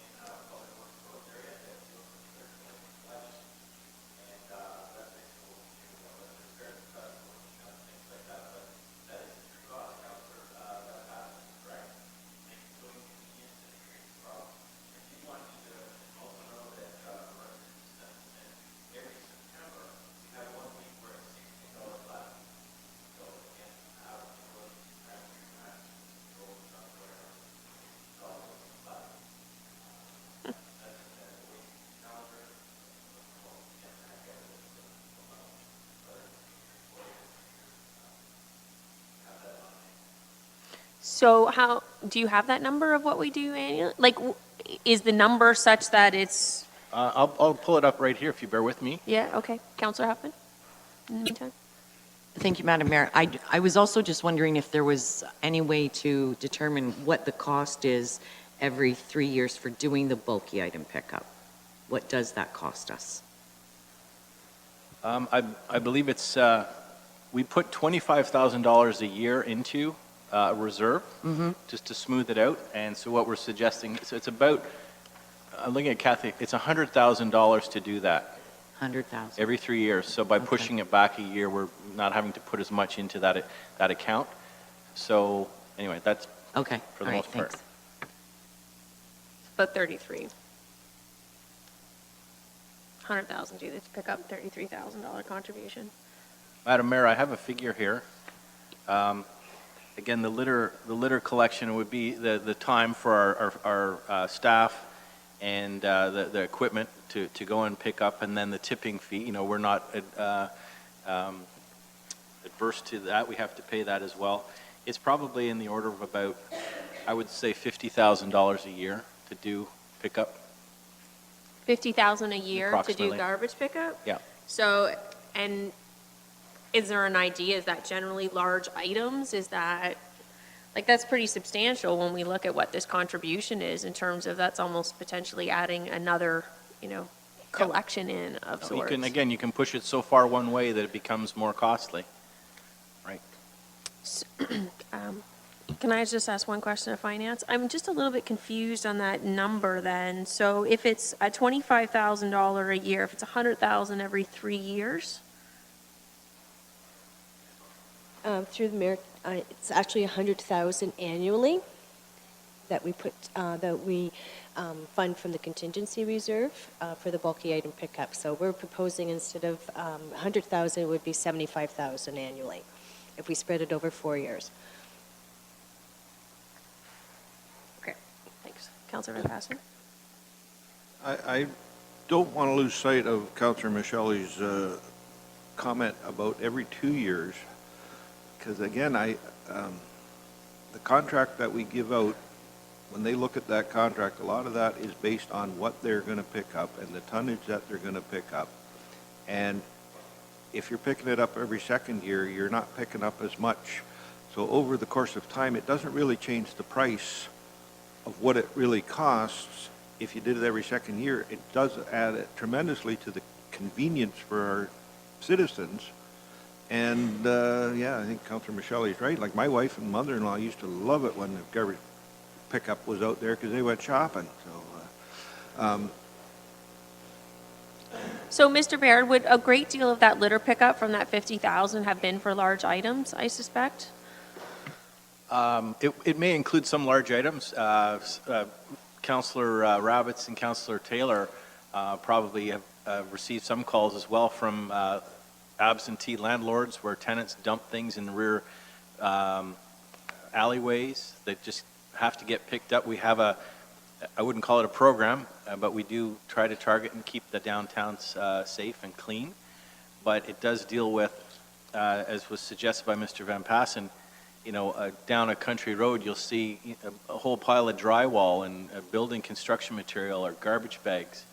So how, do you have that number of what we do annually? Like, is the number such that it's, I'll pull it up right here if you bear with me. yeah, okay. Counselor Huffman? In the meantime? Thank you, Madam Mayor. I was also just wondering if there was any way to determine what the cost is every 3 years for doing the bulky item pickup. What does that cost us? I believe it's, we put $25,000 a year into a reserve just to smooth it out. And so what we're suggesting, so it's about, I'm looking at Kathy, it's $100,000 to do that 100,000. every 3 years. So by Okay. pushing it back a year, we're not having to put as much into that account. So anyway, that's Okay. for the All right, most part. thanks. About 33. 100,000 to pick up $33,000 contribution. Madam Mayor, I have a figure here. Again, the litter collection would be the time for our staff and the equipment to go and pick up, and then the tipping fee. You know, we're not adverse to that. We have to pay that as well. It's probably in the order of about, I would say, $50,000 a year to do pickup. 50,000 a year to do Approximately. garbage pickup? Yeah. So, and is there an idea, is that generally large items? Is that, like, that's pretty substantial when we look at what this contribution is in terms of that's almost potentially adding another, you know, collection in of You sorts. can, you can push it so far one way that it becomes more costly. Right. Can I just ask one question of finance? I'm just a little bit confused on that number then. So if it's a $25,000 a year, if it's 100,000 every 3 years? Through the mayor, it's actually 100,000 annually that we put, fund from the contingency reserve for the bulky item pickup. So we're proposing instead of 100,000, it would be 75,000 annually if we spread it over 4 years. Okay, thanks. Councilor Van Passen? I don't want to lose sight of Councillor Michelle's comment about every 2 years, because again, the contract that we give out, when they look at that contract, a lot of that is based on what they're going to pick up and the tonnage that they're going to pick up. And if you're picking it up every second year, you're not picking up as much. So over the course of time, it doesn't really change the price of what it really costs. If you did it every second year, it does add tremendously to the convenience for our citizens. And, yeah, I think Councillor Michelle is right. Like, my wife and mother-in-law used to love it when the garbage pickup was out there because they went shopping. So, Mr. Baird, would a great deal of that litter pickup from that 50,000 have been for large items, I suspect? It may include some large items. Councillor Rabbits and Councillor Taylor probably have received some calls as well from absentee landlords where tenants dump things in the rear alleyways that just have to get picked up. We have I wouldn't call it a program, but we do try to target and keep the downtowns safe and clean. But it does deal with, as was suggested by Mr. Van Passen, down a country road, you'll see a whole pile of drywall and building construction material or garbage bags.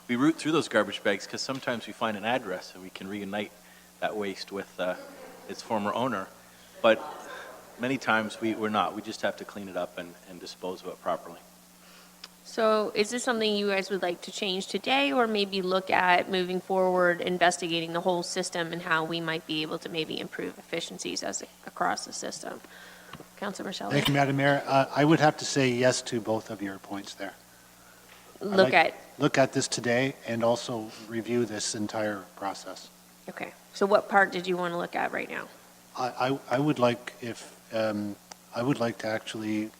We root through those garbage bags because sometimes we find an address and we can reunite that waste with its former owner. But many times we're not. We just have to clean it up and dispose of it properly. So is this something you guys would like to change today, or maybe look at moving forward, investigating the whole system and how we might be able to maybe improve efficiencies across the system? Councilor Michelle. Thank you, Madam Mayor. I would have to say yes to both of your points there. Look at this today and also review this entire process. Okay. So what part did you want to look at right now? I would like I would like to actually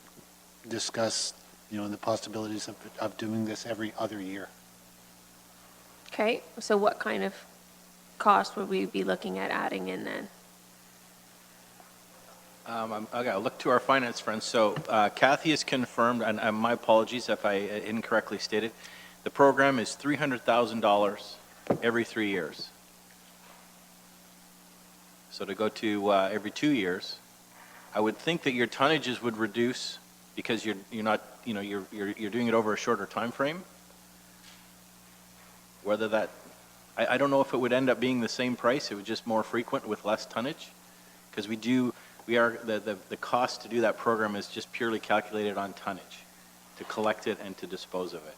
discuss, the possibilities of doing this every other year. Okay. So what kind of cost would we be looking at adding in then? I got to look to our finance friends. So Kathy has confirmed, and my apologies if I incorrectly stated, the program is $300,000 every 3 years. So to go to every 2 years, I would think that your tonnages would reduce because you're not, you're doing it over a shorter time frame. Whether that, I don't know if it would end up being the same price. It would just more frequent with less tonnage, because the cost to do that program is just purely calculated on tonnage, to collect it and to dispose of it.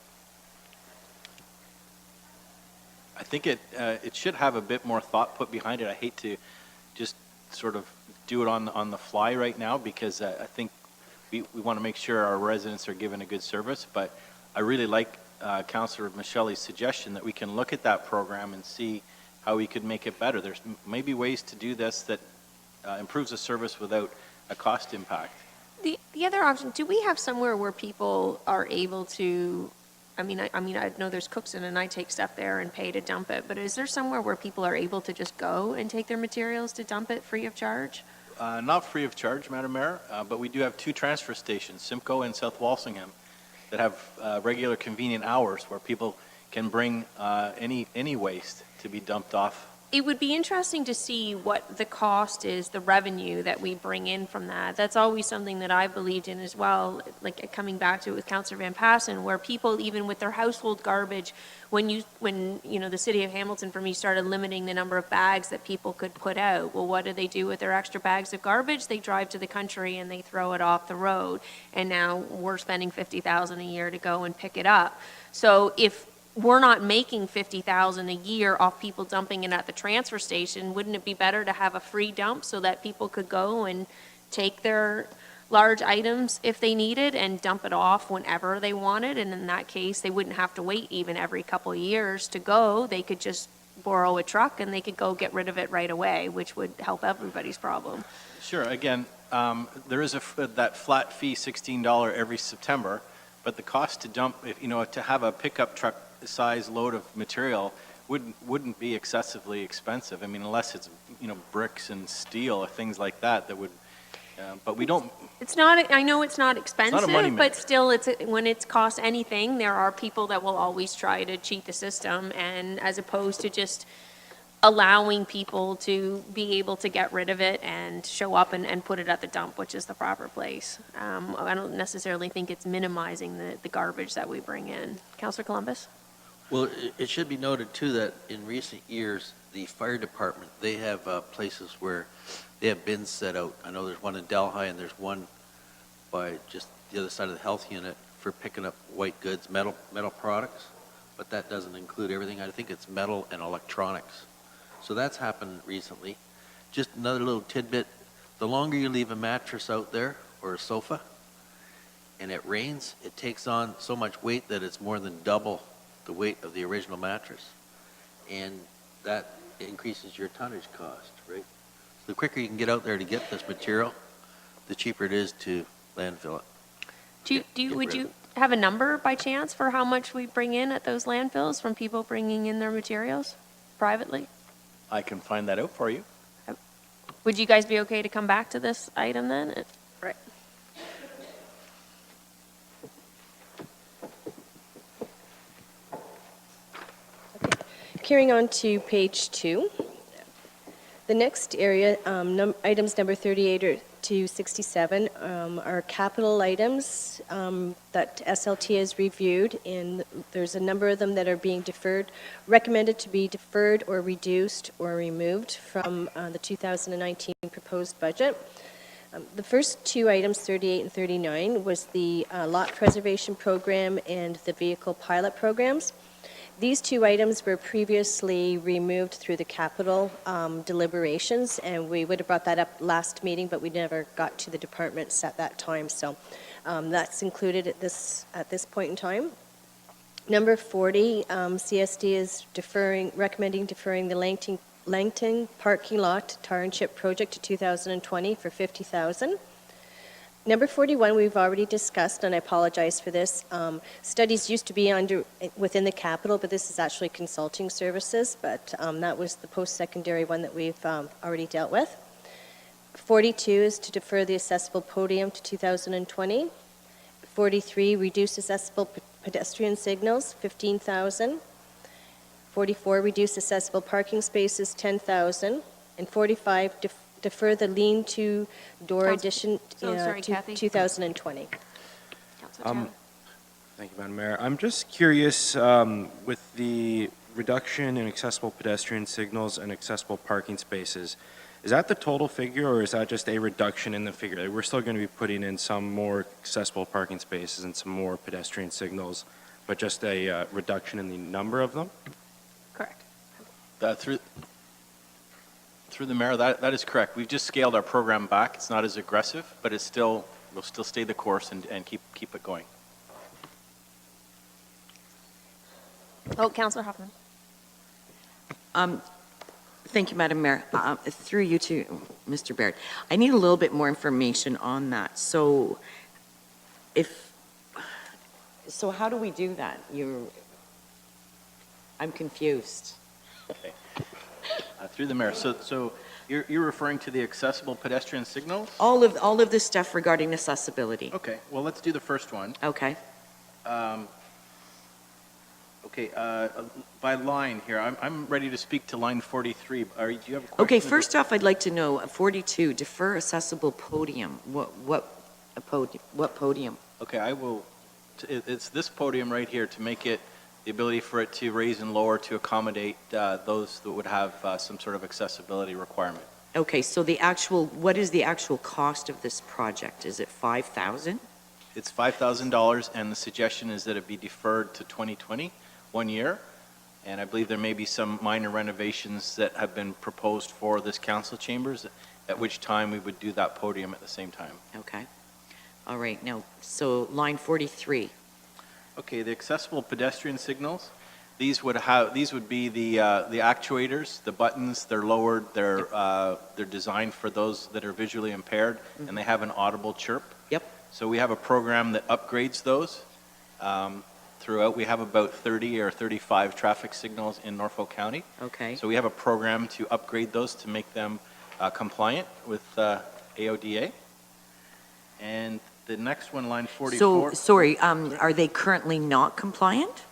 I think it should have a bit more thought put behind it. I hate to just sort of do it on the fly right now, because I think we want to make sure our residents are given a good service. But I really like Councillor Michelle's suggestion that we can look at that program and see how we could make it better. There's maybe ways to do this that improves the service without a cost impact. The other option, do we have somewhere where people are able to, I know there's Cookson and I take stuff there and pay to dump it, but is there somewhere where people are able to just go and take their materials to dump it free of charge? Not free of charge, Madam Mayor, but we do have 2 transfer stations, Simcoe and South Walsingham, that have regular convenient hours where people can bring any waste to be dumped off. It would be interesting to see what the cost is, the revenue that we bring in from that. That's always something that I believed in as well, like coming back to it with Councillor Van Passen, where people, even with their household garbage, when the city of Hamilton, for me, started limiting the number of bags that people could put out. Well, what do they do with their extra bags of garbage? They drive to the country and they throw it off the road. And now we're spending $50,000 a year to go and pick it up. So if we're not making $50,000 a year off people dumping it at the transfer station, wouldn't it be better to have a free dump so that people could go and take their large items if they needed and dump it off whenever they wanted? And in that case, they wouldn't have to wait even every couple of years to go. They could just borrow a truck and they could go get rid of it right away, which would help everybody's problem. Sure. Again, there is that flat fee, $16 every September, but the cost to dump, to have a pickup truck size load of material wouldn't be excessively expensive. I mean, unless it's bricks and steel or things like that would. But we don't. It's not. I know it's not expensive, it's not a money but maker. still, when it's cost anything, there are people that will always try to cheat the system, and as opposed to just allowing people to be able to get rid of it and show up and put it at the dump, which is the proper place. I don't necessarily think it's minimizing the garbage that we bring in. Councillor Columbus? Well, it should be noted, too, that in recent years, the fire department, they have places where they have bins set out. I know there's one in Delhi, and there's one by just the other side of the health unit for picking up white goods, metal products, but that doesn't include everything. I think it's metal and electronics. So that's happened recently. Just another little tidbit, the longer you leave a mattress out there or a sofa, and it rains, it takes on so much weight that it's more than double the weight of the original mattress, and that increases your tonnage cost, right? The quicker you can get out there to get this material, the cheaper it is to landfill it. Would you have a number by chance for how much we bring in at those landfills from people bringing in their materials privately? I can find that out for you. Would you guys be okay to come back to this item then? Right. Carrying on to page 2. The next area, items number 38 to to 67 are capital items that SLT has reviewed, and there's a number of them that are being deferred, recommended to be deferred or reduced or removed from the 2019 proposed budget. The first two items, 38 and 39, was the lot preservation program and the vehicle pilot programs. These two items were previously removed through the capital deliberations, and we would have brought that up last meeting, but we never got to the departments at that time. So that's included at this point in time. Number 40, CSD is recommending deferring the Langton parking lot tar and chip project to 2020 for $50,000. Number 41, we've already discussed, and I apologize for this. Studies used to be within the capital, but this is actually consulting services, but that was the post-secondary one that we've already dealt with. 42 is to defer the accessible podium to 2020. 43, reduce accessible pedestrian signals, 15,000. 44, reduce accessible parking spaces, 10,000. And 45, defer the lean-to door addition sorry, to Kathy. 2020. Councilor Chan. Thank you, Madam Mayor. I'm just curious, with the reduction in accessible pedestrian signals and accessible parking spaces, is that the total figure, or is that just a reduction in the figure? We're still going to be putting in some more accessible parking spaces and some more pedestrian signals, but just a reduction in the number of them? Correct. Through the mayor, that is correct. We've just scaled our program back. It's not as aggressive, but we'll still stay the course and keep it going. Oh, Councilor Hoffman. Thank you, Madam Mayor. Through you to Mr. Baird. I need a little bit more information on that. So how do we do that? I'm confused. Okay. Through the mayor. So you're referring to the accessible pedestrian signals? All of this stuff regarding accessibility. Okay. Well, let's do the first one. Okay. By line here, I'm ready to speak to line 43. Do you have a question? Okay, first off, I'd like to know, 42, defer accessible podium. What podium? Okay, I will. It's this podium right here to make it the ability for it to raise and lower to accommodate those that would have some sort of accessibility requirement. Okay, so what is the actual cost of this project? Is it $5,000? It's $5,000, and the suggestion is that it be deferred to 2020, 1 year. And I believe there may be some minor renovations that have been proposed for this council chambers, at which time we would do that podium at the same time. Okay. All right, now, so line 43. Okay, the accessible pedestrian signals, these would be the actuators, the buttons. They're lowered. They're designed for those that are visually impaired, and they have an audible chirp. Yep. So we have a program that upgrades those throughout. We have about 30 or 35 traffic signals in Norfolk County. Okay. So we have a program to upgrade those to make them compliant with AODA. And the next one, line 44. So, sorry, are they currently not compliant?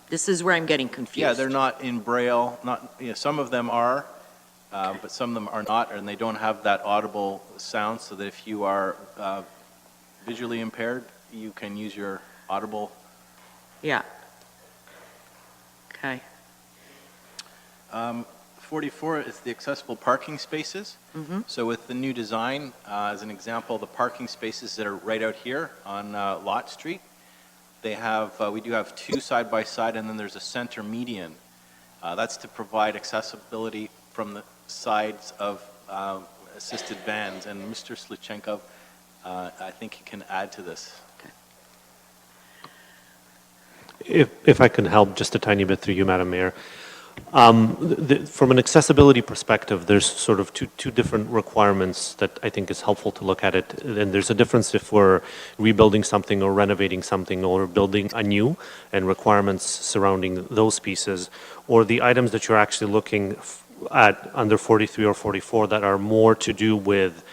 This is where I'm getting confused. Yeah, they're not in Braille. Some of them are, but some of them are not, and they don't have that audible sound, so that if you are visually impaired, you can use your audible. Yeah. Okay. 44 is the accessible parking spaces. So with the new design, as an example, the parking spaces that are right out here on Lot Street, we do have two side by side, and then there's a center median. That's to provide accessibility from the sides of assisted vans. And Mr. Slichenkov, I think he can add to this. If I can help just a tiny bit through you, Madam Mayor. From an accessibility perspective, there's sort of two different requirements that I think is helpful to look at it. And there's a difference if we're rebuilding something or renovating something or building anew, and requirements surrounding those pieces, or the items that you're actually looking at under 43 or 44 that are more to do with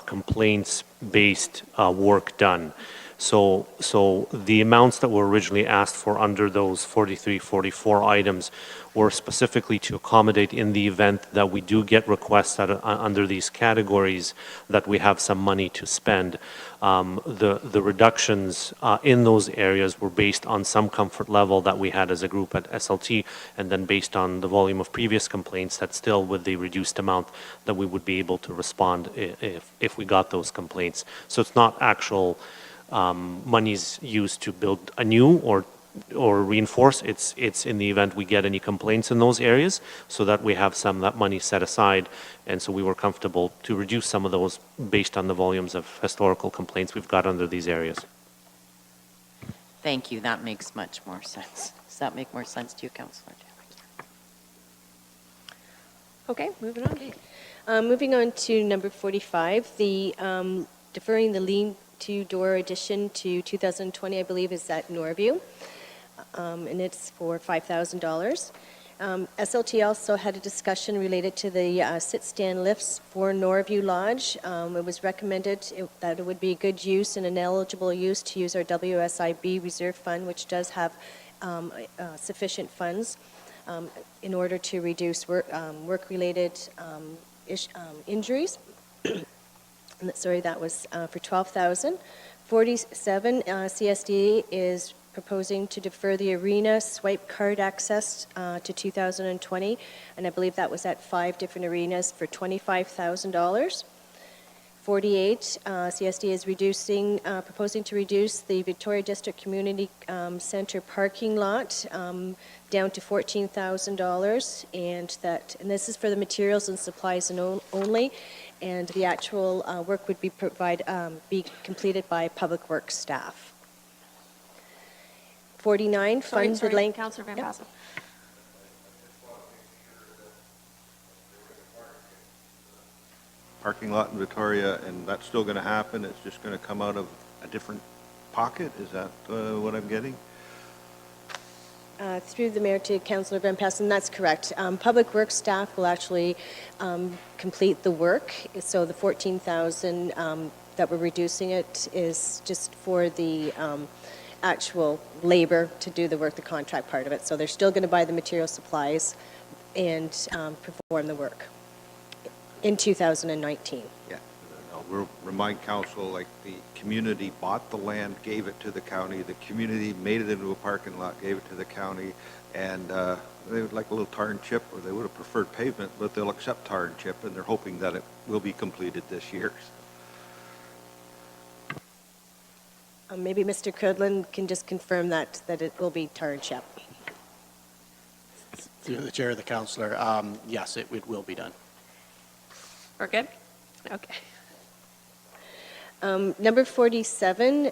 complaints-based work done. So the amounts that were originally asked for under those 43, 44 items were specifically to accommodate in the event that we do get requests under these categories that we have some money to spend. The reductions in those areas were based on some comfort level that we had as a group at SLT, and then based on the volume of previous complaints, that still with the reduced amount that we would be able to respond if we got those complaints. So it's not actual monies used to build anew or reinforce. It's in the event we get any complaints in those areas, so that we have some that money set aside, and so we were comfortable to reduce some of those based on the volumes of historical complaints we've got under these areas. Thank you, that makes much more sense. Does that make more sense to you, Councillor? Okay, moving on. Moving on to number 45, the deferring the lean-to door addition to 2020, I believe, is at Norview, and it's for $5,000. SLT also had a discussion related to the sit-stand lifts for Norview Lodge. It was recommended that it would be a good use and an eligible use to use our WSIB reserve fund, which does have sufficient funds in order to reduce work-related injuries. Sorry, that was for $12,000. 47, CSD is proposing to defer the arena swipe card access to 2020, and I believe that was at 5 different arenas for $25,000. 48, CSD is proposing to reduce the Victoria District Community Center parking lot down to $14,000, and this is for the materials and supplies only, and the actual work would be completed by Public Works staff. 49, fund the length. Councillor Van Bassel. Parking lot in Victoria, and that's still going to happen? It's just going to come out of a different pocket? Is that what I'm getting? Through the mayor to Councillor Van Passen, that's correct. Public Works staff will actually complete the work, so the $14,000 that we're reducing it is just for the actual labor to do the work, the contract part of it. So they're still going to buy the material supplies and perform the work in 2019. Yeah. We'll remind council, like, the community bought the land, gave it to the county, the community made it into a parking lot, gave it to the county, and they would like a little tar and chip, or they would have preferred pavement, but they'll accept tar and chip, and they're hoping that it will be completed this year. Maybe Mr. Cridland can just confirm that it will be tar and chip. Through the chair of the councillor, yes, it will be done. We're good? Okay. Number 47,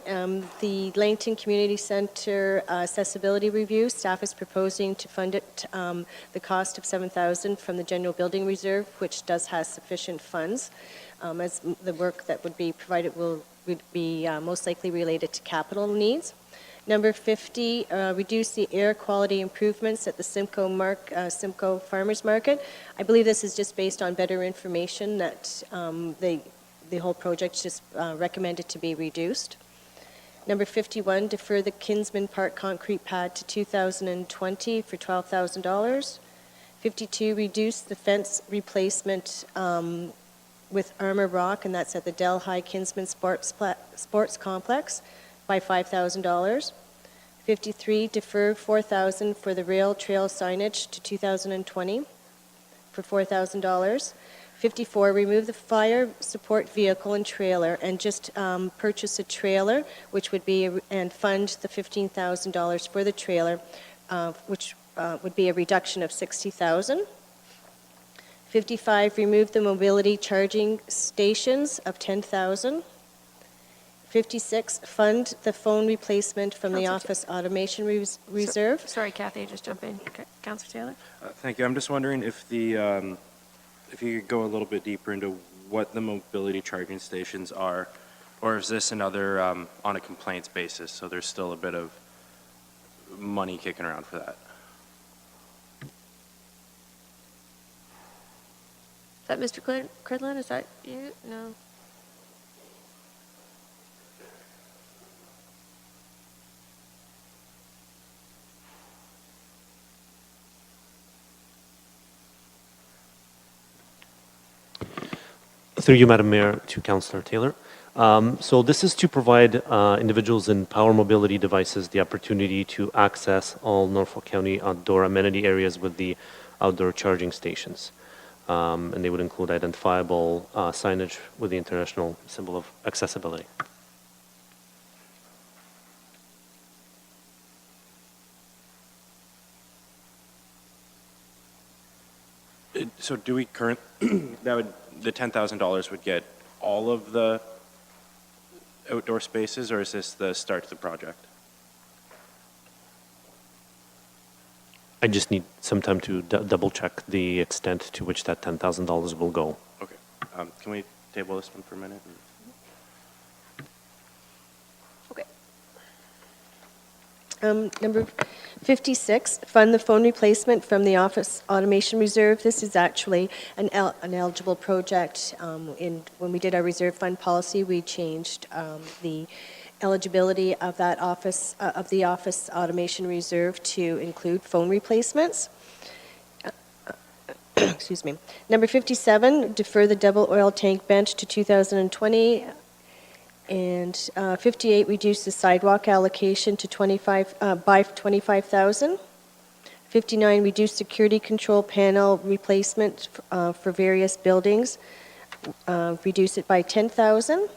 the Langton Community Center accessibility review. Staff is proposing to fund it the cost of $7,000 from the general building reserve, which does have sufficient funds, as the work that would be provided would be most likely related to capital needs. Number 50, reduce the air quality improvements at the Simcoe Farmers Market. I believe this is just based on better information that the whole project's just recommended to be reduced. Number 51, defer the Kinsman Park concrete pad to 2020 for $12,000. 52, reduce the fence replacement with Armor Rock, and that's at the Delhi Kinsman Sports Complex, by $5,000. 53, defer $4,000 for the rail trail signage to 2020 for $4,000. 54, remove the fire support vehicle and trailer and just purchase a trailer, which would be, and fund the $15,000 for the trailer, which would be a reduction of $60,000. 55, remove the mobility charging stations of $10,000. 56, fund the phone replacement from the office automation reserve. Sorry, Kathy, just jump in. Councillor Taylor? Thank you. I'm just wondering if if you could go a little bit deeper into what the mobility charging stations are, or is this another on a complaints basis, so there's still a bit of money kicking around for that? Is that Mr. Cridland? Is that you? No. Through you, Madam Mayor, to Councillor Taylor. So this is to provide individuals in power mobility devices the opportunity to access all Norfolk County outdoor amenity areas with the outdoor charging stations. And they would include identifiable signage with the international symbol of accessibility. So do we the $10,000 would get all of the outdoor spaces, or is this the start to the project? I just need some time to double check the extent to which that $10,000 will go. Okay. Can we table this one for a minute? Number 56, fund the phone replacement from the office automation reserve. This is actually an eligible project. When we did our reserve fund policy, we changed the eligibility of that office of the office automation reserve to include phone replacements. Excuse me. Number 57, defer the double oil tank bench to 2020. And 58, reduce the sidewalk allocation to by 25,000. 59, reduce security control panel replacement for various buildings, reduce it by 10,000.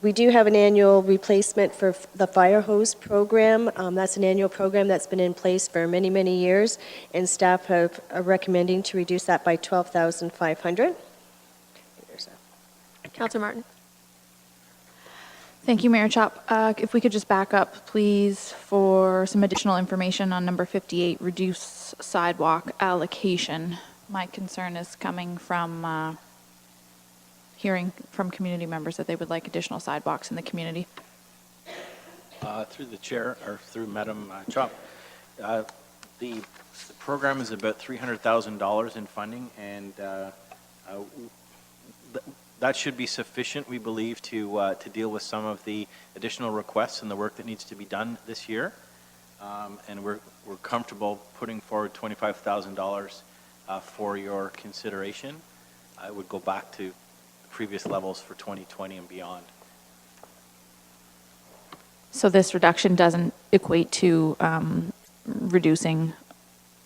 We do have an annual replacement for the fire hose program. That's an annual program that's been in place for many, many years, and staff are recommending to reduce that by 12,500. Councillor Martin. Thank you, Mayor Chop. If we could just back up, please, for some additional information on number 58, reduce sidewalk allocation. My concern is coming from hearing from community members that they would like additional sidewalks in the community. Through the chair, or through Madam Chop, the program is about $300,000 in funding, and that should be sufficient, we believe, to deal with some of the additional requests and the work that needs to be done this year. And we're comfortable putting forward $25,000 for your consideration. I would go back to previous levels for 2020 and beyond. So this reduction doesn't equate to reducing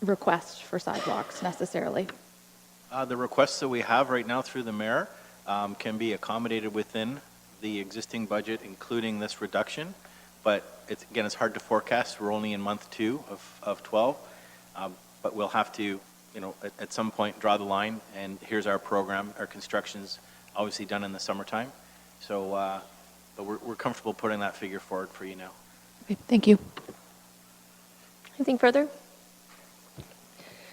requests for sidewalks necessarily? The requests that we have right now through the mayor can be accommodated within the existing budget, including this reduction. But again, it's hard to forecast. We're only in month 2 of 12. But we'll have to, at some point draw the line. And here's our program. Our construction's obviously done in the summertime. So, but we're comfortable putting that figure forward for you now. Okay, thank you. Anything further?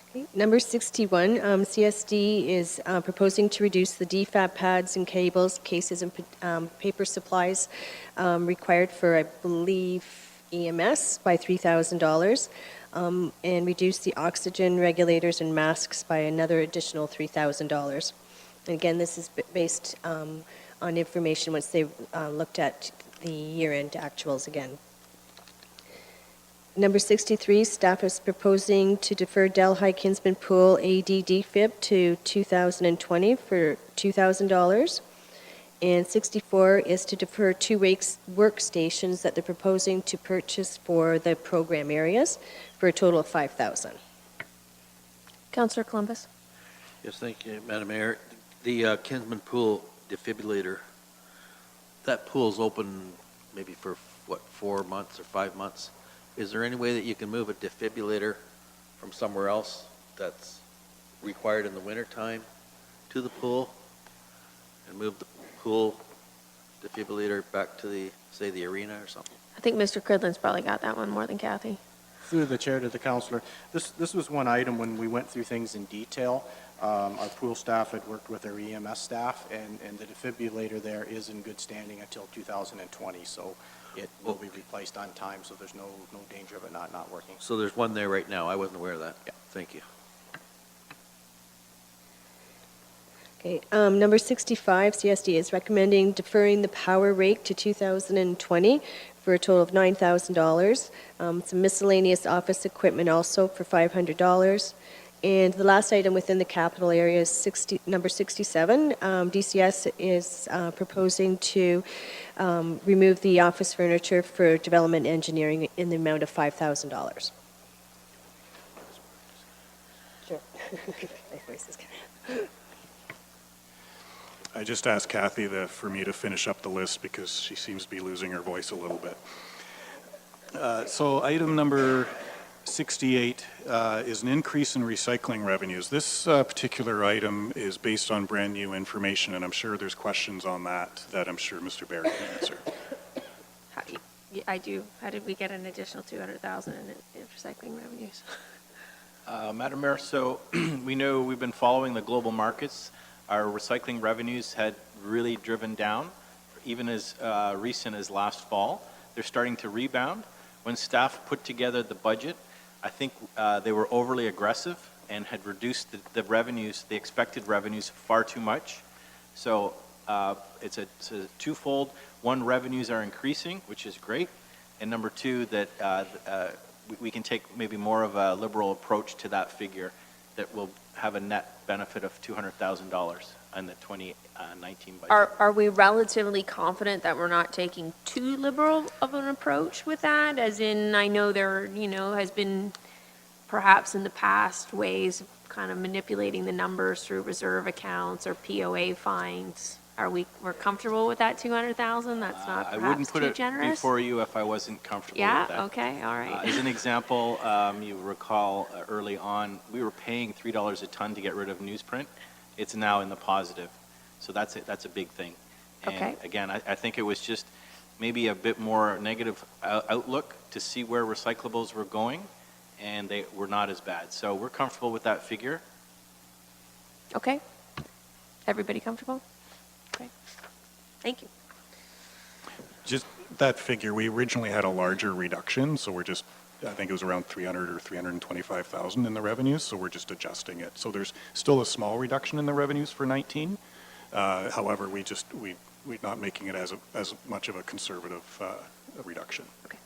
Okay. Number 61, CSD is proposing to reduce the DFAB pads and cables, cases, and paper supplies required for, I believe, EMS by $3,000, and reduce the oxygen regulators and masks by another additional $3,000. And again, this is based on information once they looked at the year-end actuals again. Number 63, staff is proposing to defer Delhi Kinsman Pool AD DFIB to 2020 for $2,000. And 64 is to defer 2 workstations that they're proposing to purchase for the program areas for a total of $5,000. Councillor Columbus. Yes, thank you, Madam Mayor. The Kinsman Pool defibrillator, that pool's open maybe for, 4 months or 5 months. Is there any way that you can move a defibrillator from somewhere else that's required in the wintertime to the pool and move the pool defibrillator back to the arena or something? I think Mr. Cridland's probably got that one more than Kathy. Through the chair to the councillor, this was one item when we went through things in detail. Our pool staff had worked with our EMS staff, and the defibrillator there is in good standing until 2020, so it will be replaced on time, so there's no danger of it not working. So there's one there right now. I wasn't aware of that. Yeah. Thank you. Okay, number 65, CSD is recommending deferring the power rake to 2020 for a total of $9,000. Some miscellaneous office equipment also for $500. And the last item within the capital area is number 67. DCS is proposing to remove the office furniture for development engineering in the amount of $5,000. Sure. My voice is kind of... I just asked Kathy for me to finish up the list because she seems to be losing her voice a little bit. So item number 68 is an increase in recycling revenues. This particular item is based on brand new information, and I'm sure there's questions on that I'm sure Mr. Baird can answer. I do. How did we get an additional 200,000 in recycling revenues? Madam Mayor, so we know we've been following the global markets. Our recycling revenues had really driven down, even as recent as last fall. They're starting to rebound. When staff put together the budget, I think they were overly aggressive and had reduced the revenues, the expected revenues, far too much. So it's a twofold. One, revenues are increasing, which is great. And number two, that we can take maybe more of a liberal approach to that figure that will have a net benefit of $200,000 in the 2019 budget. Are we relatively confident that we're not taking too liberal of an approach with that? As in, I know there, has been perhaps in the past ways of kind of manipulating the numbers through reserve accounts or POA fines. We're comfortable with that 200,000? That's not I perhaps wouldn't put too it generous? before you if I wasn't comfortable Yeah, with that. okay, all right. As an example, you recall early on, we were paying $3 a ton to get rid of newsprint. It's now in the positive. So that's a big thing. And Okay. again, I think it was just maybe a bit more negative outlook to see where recyclables were going, and they were not as bad. So we're comfortable with that figure. Okay. Everybody comfortable? Okay. Thank you. Just that figure, we originally had a larger reduction, so I think it was around 300 or 325,000 in the revenues, so we're just adjusting it. So there's still a small reduction in the revenues for 19. However, we're not making it as much of a conservative reduction. Okay.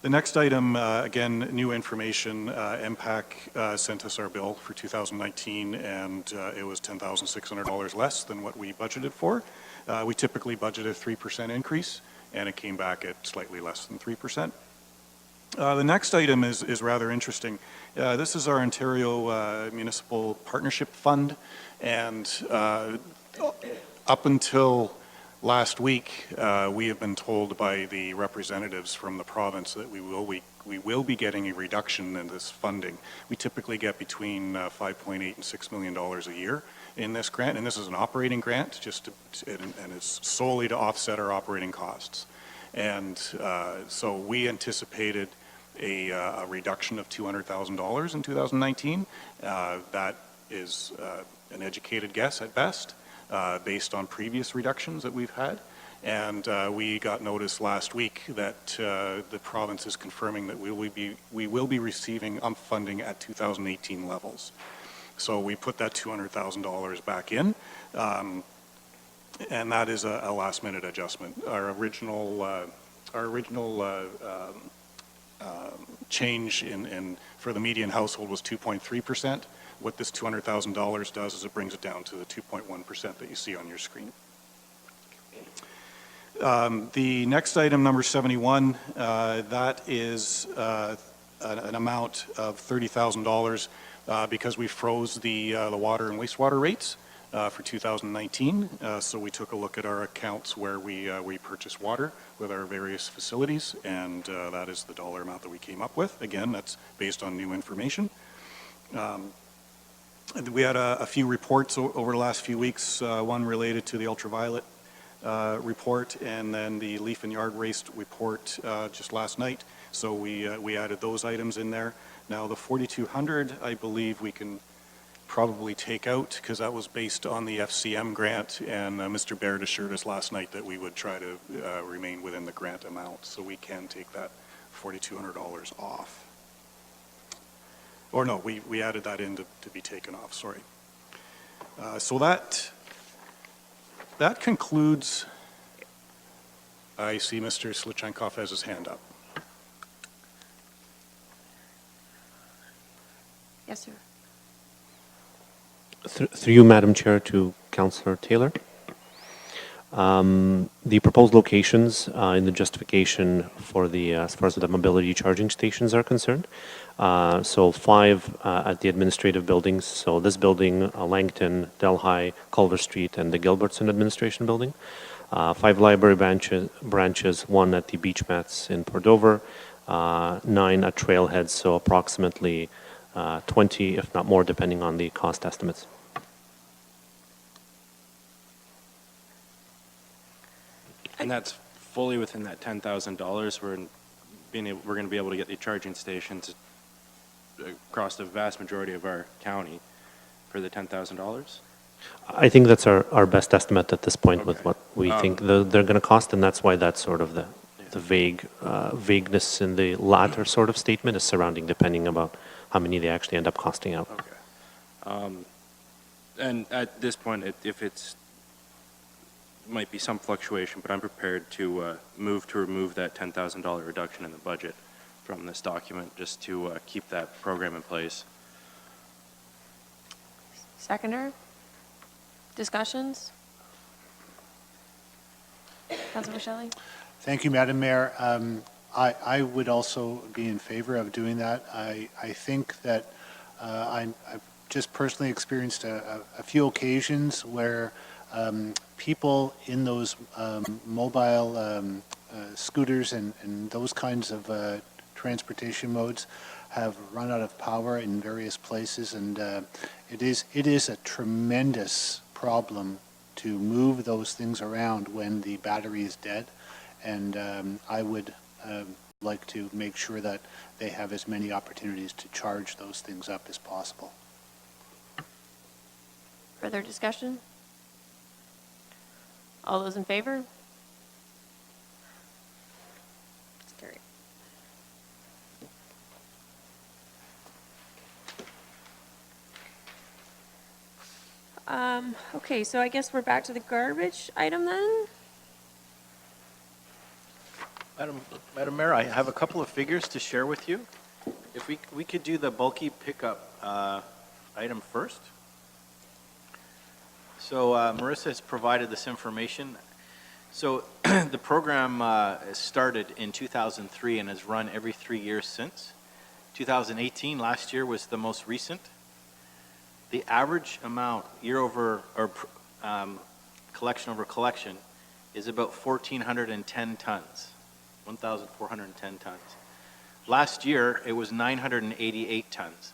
The next item, again, new information, MPAC sent us our bill for 2019, and it was $10,600 less than what we budgeted for. We typically budget a 3% increase, and it came back at slightly less than 3%. The next item is rather interesting. This is our Ontario Municipal Partnership Fund, and up until last week, we have been told by the representatives from the province that we will be getting a reduction in this funding. We typically get between $5.8 and $6 million a year in this grant, and this is an operating grant, and it's solely to offset our operating costs. And so we anticipated a reduction of $200,000 in 2019. That is an educated guess at best, based on previous reductions that we've had. And we got notice last week that the province is confirming that we will be receiving funding at 2018 levels. So we put that $200,000 back in, and that is a last-minute adjustment. Our original change for the median household was 2.3%. What this $200,000 does is it brings it down to the 2.1% that you see on your screen. The next item, number 71, that is an amount of $30,000 because we froze the water and wastewater rates for 2019. So we took a look at our accounts where we purchase water with our various facilities, and that is the dollar amount that we came up with. Again, that's based on new information. We had a few reports over the last few weeks, one related to the ultraviolet report, and then the leaf and yard waste report just last night. So we added those items in there. Now the 4,200, I believe we can probably take out because that was based on the FCM grant, and Mr. Baird assured us last night that we would try to remain within the grant amount, so we can take that $4,200 off. Or no, we added that in to be taken off, sorry. So that concludes. I see Mr. Slichankov has his hand up. Yes, sir. Through you, Madam Chair, to Councillor Taylor. The proposed locations in the justification for the, as far as the mobility charging stations are concerned. So 5 at the administrative buildings. So this building, Langton, Delhi, Culver Street, and the Gilbertson Administration Building. 5 library branches, 1 at the beach mats in Port Dover, 9 at trailheads, so approximately 20, if not more, depending on the cost estimates. And that's fully within that $10,000. We're going to be able to get the charging stations across the vast majority of our county for the $10,000. I think that's our best estimate at this point with Okay. what we think they're going to cost, and that's why that's sort of the vagueness in the latter sort of statement is surrounding depending about how many they actually end up costing out. Okay. And at this point, if it's might be some fluctuation, but I'm prepared to remove that $10,000 reduction in the budget from this document just to keep that program in place. Seconder? Discussions? Councilor Shelley? Thank you, Madam Mayor. I would also be in favor of doing that. I think that I've just personally experienced a few occasions where people in those mobile scooters and those kinds of transportation modes have run out of power in various places, and it is a tremendous problem to move those things around when the battery is dead, and I would like to make sure that they have as many opportunities to charge those things up as possible. Further discussion? All those in favor? It's carried. Okay, so I guess we're back to the garbage item then? Madam Mayor, I have a couple of figures to share with you. If we could do the bulky pickup item first. So Marissa has provided this information. So the program started in 2003 and has run every 3 years since. 2018, last year, was the most recent. The average amount collection over collection is about 1,410 tons, 1,410 tons. Last year, it was 988 tons.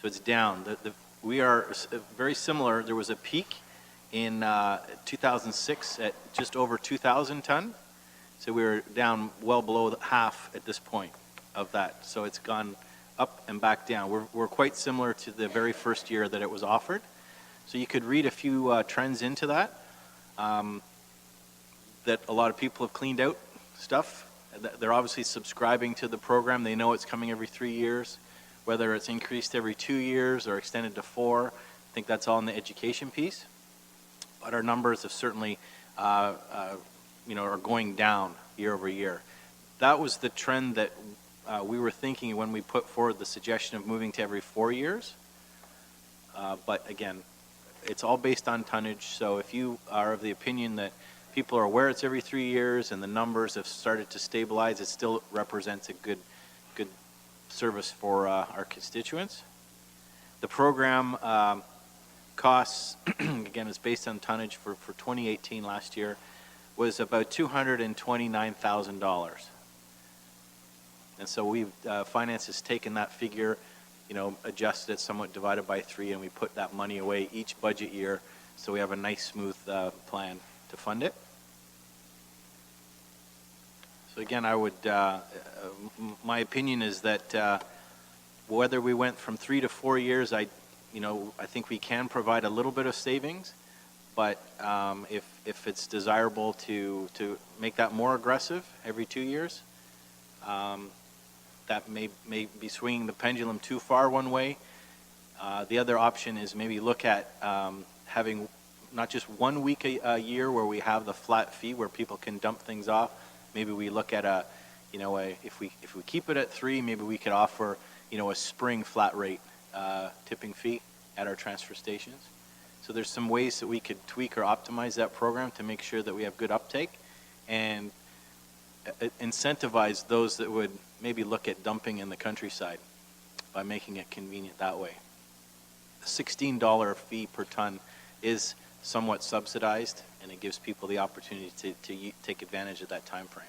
So it's down. We are very similar. There was a peak in 2006 at just over 2,000 ton. So we were down well below half at this point of that. So it's gone up and back down. We're quite similar to the very first year that it was offered. So you could read a few trends into that. That a lot of people have cleaned out stuff. They're obviously subscribing to the program. They know it's coming every 3 years, whether it's increased every 2 years or extended to 4. I think that's all in the education piece. But our numbers have certainly, are going down year over year. That was the trend that we were thinking when we put forward the suggestion of moving to every 4 years. But again, it's all based on tonnage. So if you are of the opinion that people are aware it's every 3 years and the numbers have started to stabilize, it still represents a good service for our constituents. The program costs, again, is based on tonnage for 2018 last year, was about $229,000. And so finance has taken that figure, adjusted it somewhat, divided by 3, and we put that money away each budget year, so we have a nice, smooth plan to fund it. So again, I would, my opinion is that whether we went from 3 to 4 years, I think we can provide a little bit of savings, but if it's desirable to make that more aggressive every 2 years, that may be swinging the pendulum too far one way. The other option is maybe look at having not just 1 week a year where we have the flat fee where people can dump things off. Maybe we look at if we keep it at 3, maybe we could offer a spring flat rate tipping fee at our transfer stations. So there's some ways that we could tweak or optimize that program to make sure that we have good uptake and incentivize those that would maybe look at dumping in the countryside by making it convenient that way. The $16 fee per ton is somewhat subsidized, and it gives people the opportunity to take advantage of that time frame.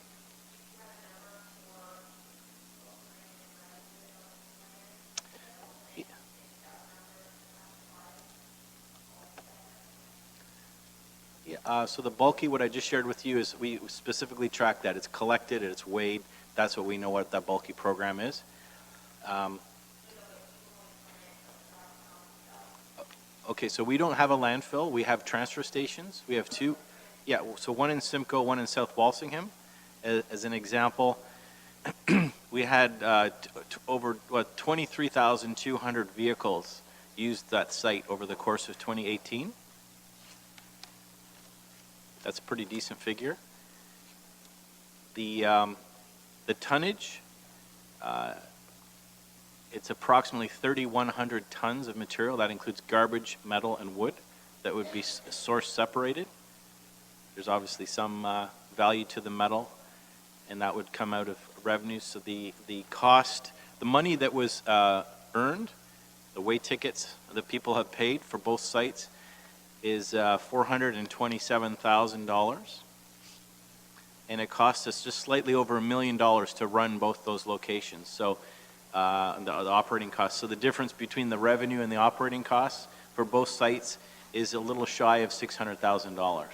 Yeah, so the bulky, what I just shared with you is we specifically track that. It's collected, it's weighed. That's what we know what that bulky program is. Okay, so we don't have a landfill. We have transfer stations. We have two. Yeah, so one in Simcoe, one in South Walsingham. As an example, we had over 23,200 vehicles used that site over the course of 2018. That's a pretty decent figure. The tonnage, it's approximately 3,100 tons of material. That includes garbage, metal, and wood that would be source separated. There's obviously some value to the metal, and that would come out of revenues. So the cost, the money that was earned, the way tickets that people have paid for both sites is $427,000. And it cost us just slightly over $1 million to run both those locations. So the operating costs. So the difference between the revenue and the operating costs for both sites is a little shy of $600,000.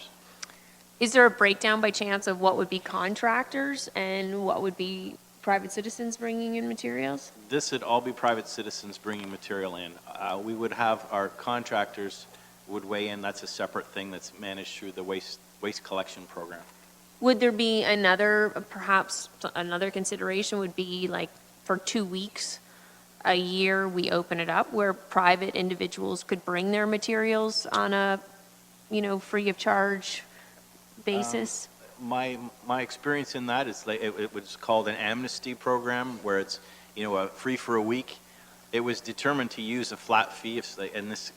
Is there a breakdown by chance of what would be contractors and what would be private citizens bringing in materials? This would all be private citizens bringing material in. We would have our contractors would weigh in. That's a separate thing that's managed through the waste collection program. Would there be perhaps another consideration would be like for 2 weeks a year we open it up where private individuals could bring their materials on a, free of charge basis? My experience in that is it was called an amnesty program where it's free for a week. It was determined to use a flat fee. In this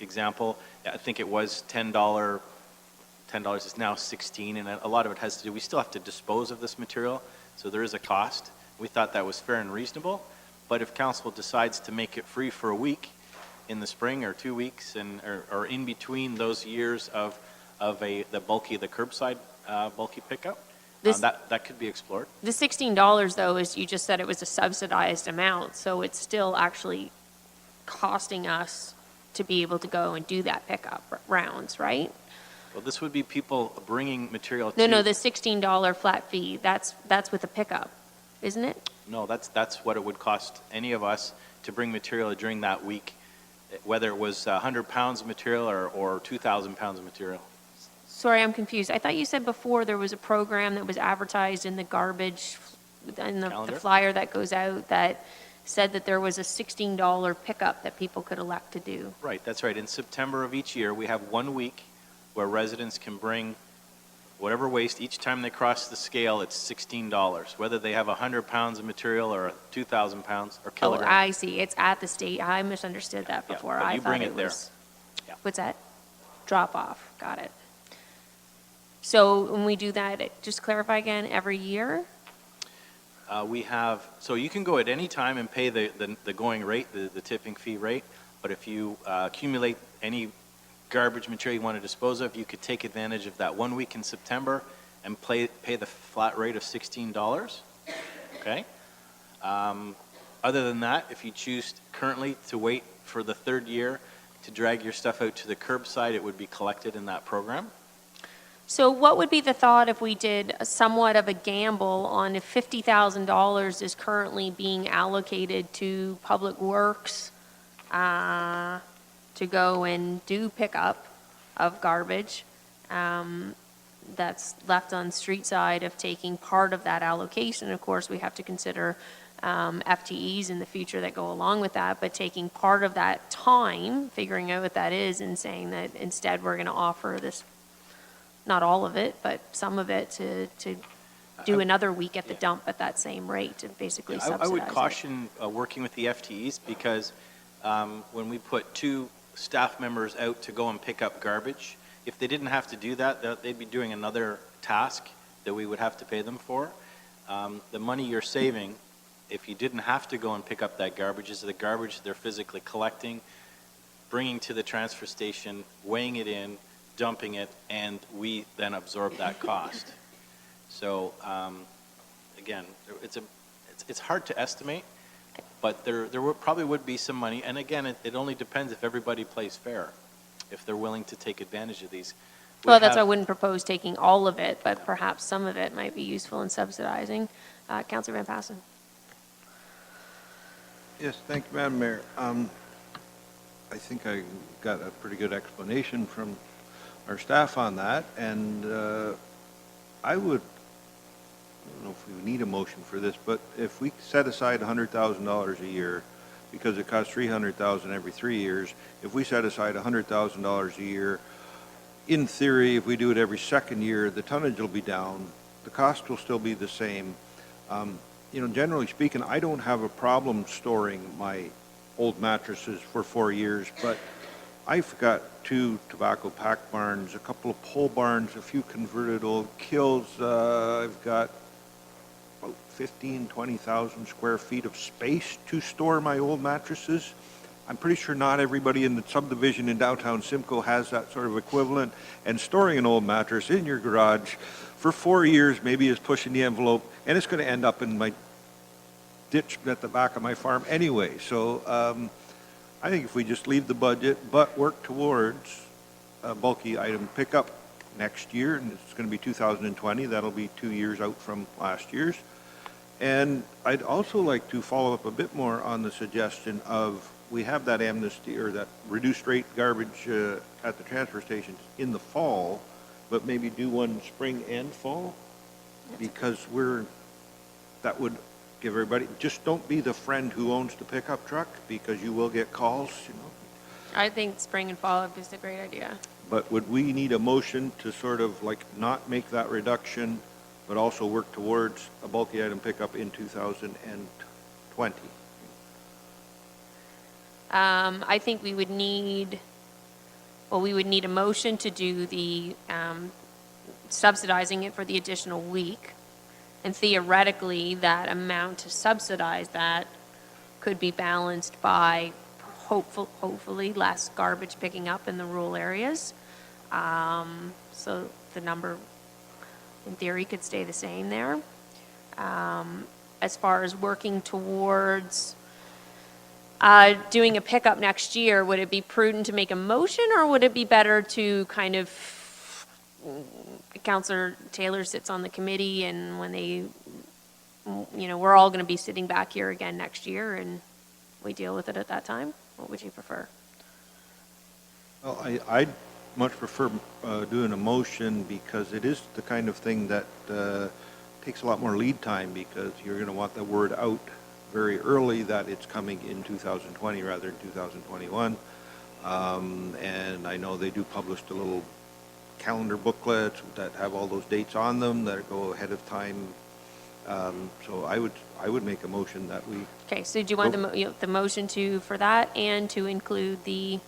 example, I think it was $10. $10 is now $16, and a lot of it has to do. We still have to dispose of this material, so there is a cost. We thought that was fair and reasonable, but if council decides to make it free for a week in the spring or 2 weeks, or in between those years of the curbside bulky pickup, that could be explored. The $16 though is, you just said it was a subsidized amount, so it's still actually costing us to be able to go and do that pickup rounds, right? Well, this would be people bringing material. No, the $16 flat fee, that's with a pickup, isn't it? No, that's what it would cost any of us to bring material during that week, whether it was 100 pounds of material or 2,000 pounds of material. Sorry, I'm confused. I thought you said before there was a program that was advertised in the garbage, in the flyer that goes out, that said that there was a $16 pickup that people could elect to do. Right, that's right. In September of each year, we have 1 week where residents can bring whatever waste. Each time they cross the scale, it's $16, whether they have 100 pounds of material or 2,000 pounds or kilograms. Oh, I see. It's at the state. I misunderstood that before. Yeah, but you I thought bring it there. was. Yeah. What's that? Drop off. Got it. So when we do that, just clarify again, every year? So you can go at any time and pay the going rate, the tipping fee rate, but if you accumulate any garbage material you want to dispose of, you could take advantage of that 1 week in September and pay the flat rate of $16. Okay? Other than that, if you choose currently to wait for the third year to drag your stuff out to the curbside, it would be collected in that program. So what would be the thought if we did somewhat of a gamble on if $50,000 is currently being allocated to Public Works to go and do pickup of garbage that's left on street side, of taking part of that allocation? Of course, we have to consider FTEs in the future that go along with that, but taking part of that time, figuring out what that is, and saying that instead we're going to offer this, not all of it, but some of it to do another week at the dump at that same rate and basically subsidize I would it. caution working with the FTEs, because when we put two staff members out to go and pick up garbage. If they didn't have to do that, they'd be doing another task that we would have to pay them for. The money you're saving, if you didn't have to go and pick up that garbage, is the garbage they're physically collecting, bringing to the transfer station, weighing it in, dumping it, and we then absorb that cost. So, again, it's hard to estimate, but there probably would be some money. And again, it only depends if everybody plays fair, if they're willing to take advantage of these. Well, that's why I wouldn't propose taking all of it, but perhaps some of it might be useful in subsidizing. Councillor Van Passen. Yes, thank you, Madam Mayor. I think I got a pretty good explanation from our staff on that, and I don't know if we need a motion for this, but if we set aside $100,000 a year, because it costs $300,000 every 3 years, if we set aside $100,000 a year, in theory, if we do it every second year, the tonnage will be down, the cost will still be the same. Generally speaking, I don't have a problem storing my old mattresses for 4 years, but I've got 2 tobacco pack barns, a couple of pole barns, a few converted old kills. I've got about 20,000 square feet of space to store my old mattresses. I'm pretty sure not everybody in the subdivision in downtown Simcoe has that sort of equivalent, and storing an old mattress in your garage for 4 years maybe is pushing the envelope, and it's going to end up in my ditch at the back of my farm anyway. So I think if we just leave the budget but work towards a bulky item pickup next year, and it's going to be 2020, that'll be 2 years out from last year's. And I'd also like to follow up a bit more on the suggestion of, we have that amnesty or that reduced rate garbage at the transfer stations in the fall, but maybe do one spring and fall, because that would give everybody, just don't be the friend who owns the pickup truck, because you will get calls, I think spring and fall is a great idea. But would we need a motion to sort of like not make that reduction, but also work towards a bulky item pickup in 2020? I think we would need a motion to do the subsidizing it for the additional week. And theoretically, that amount to subsidize that could be balanced by hopefully less garbage picking up in the rural areas. So the number, in theory, could stay the same there. As far as working towards doing a pickup next year, would it be prudent to make a motion, or would it be better to kind of, Councillor Taylor sits on the committee, and when they, we're all going to be sitting back here again next year, and we deal with it at that time? What would you prefer? Well, I'd much prefer doing a motion, because it is the kind of thing that takes a lot more lead time, because you're going to want the word out very early that it's coming in 2020 rather than 2021. And I know they do publish the little calendar booklets that have all those dates on them that go ahead of time. So I would make a motion that we. Okay, so do you want the motion for that, and to include the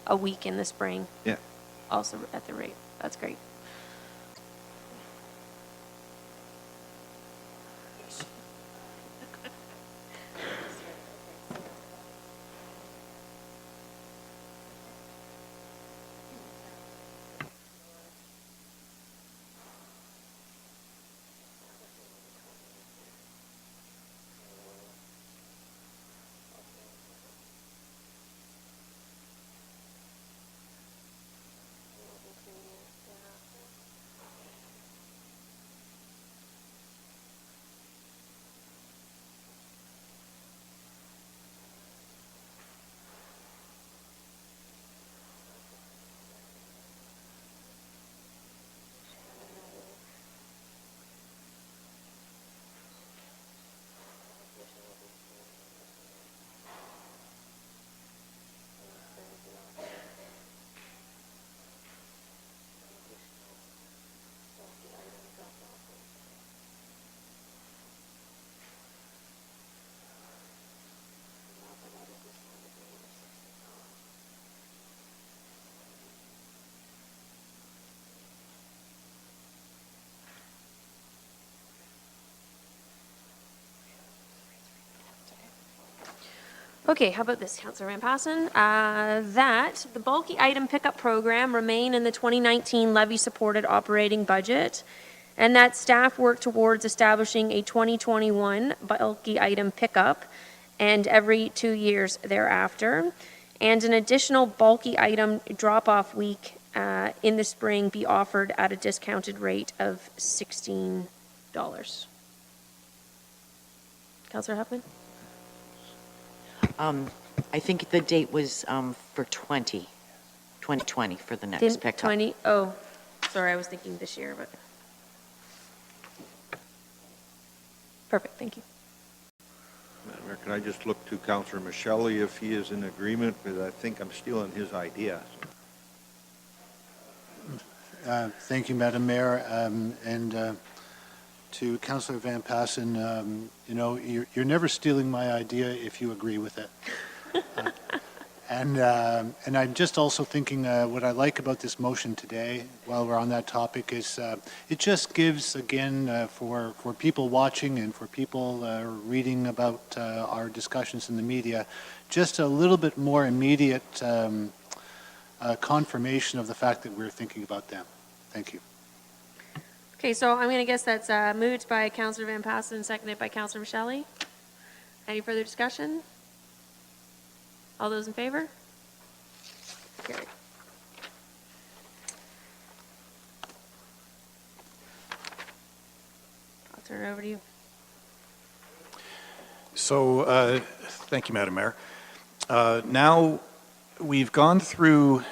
a week in the spring? Yeah. Also at the rate. That's great. Okay, how about this, Councillor Van Passen? That the bulky item pickup program remain in the 2019 levy-supported operating budget, and that staff work towards establishing a 2021 bulky item pickup and every 2 years thereafter, and an additional bulky item drop-off week in the spring be offered at a discounted rate of $16. Councillor Huffman? I think the date was for 2020 for the next Didn't pickup. 20, oh, sorry, I was thinking this year, but. Perfect, thank you. Madam Mayor, can I just look to Councillor Michelli if he is in agreement, because I think I'm stealing his idea. Thank you, Madam Mayor. And to Councillor Van Passen, you know, you're never stealing my idea if you agree with it. And I'm just also thinking what I like about this motion today, while we're on that topic, is it just gives, again, for people watching and for people reading about our discussions in the media, just a little bit more immediate confirmation of the fact that we're thinking about them. Thank you. Okay, so I'm going to guess that's moved by Councillor Van Passen and seconded by Councillor Michelli. Any further discussion? All those in favor? Carried. I'll turn it over to you. So, thank you, Madam Mayor. Now, we've gone through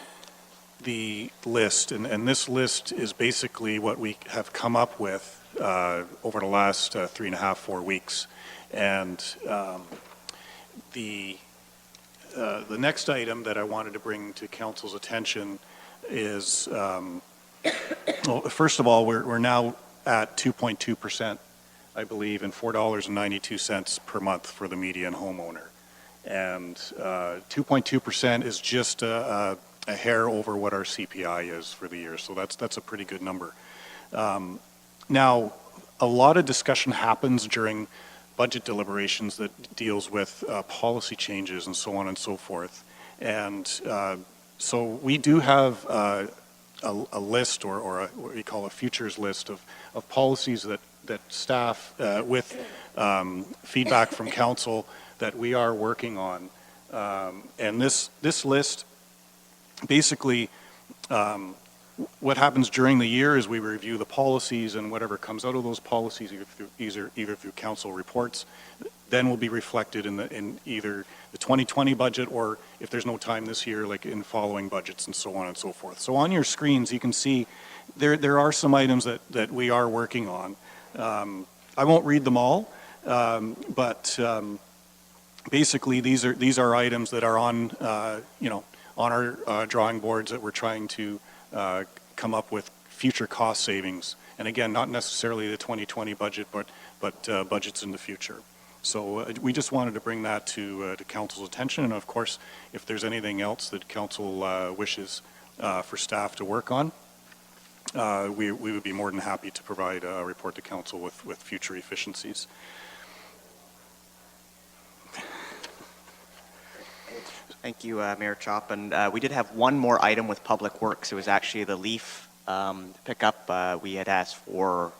the list, and this list is basically what we have come up with over the last 3.5, 4 weeks. And the next item that I wanted to bring to council's attention is, well, first of all, we're now at 2.2%, I believe, and $4.92 per month for the median homeowner. And 2.2% is just a hair over what our CPI is for the year, so that's a pretty good number. Now, a lot of discussion happens during budget deliberations that deals with policy changes and so on and so forth. And so we do have a list or what we call a futures list of policies that staff with feedback from council that we are working on. And this list basically what happens during the year is we review the policies, and whatever comes out of those policies, either through council reports, then will be reflected in either the 2020 budget, or if there's no time this year, like in following budgets and so on and so forth. So on your screens, you can see there are some items that we are working on. I won't read them all, but basically these are items that are on on our drawing boards that we're trying to come up with future cost savings. And again, not necessarily the 2020 budget, but budgets in the future. So we just wanted to bring that to council's attention. And of course, if there's anything else that council wishes for staff to work on, we would be more than happy to provide a report to council with future efficiencies. Thank you, Mayor Chop. And we did have one more item with Public Works. It was actually the leaf pickup. We had asked for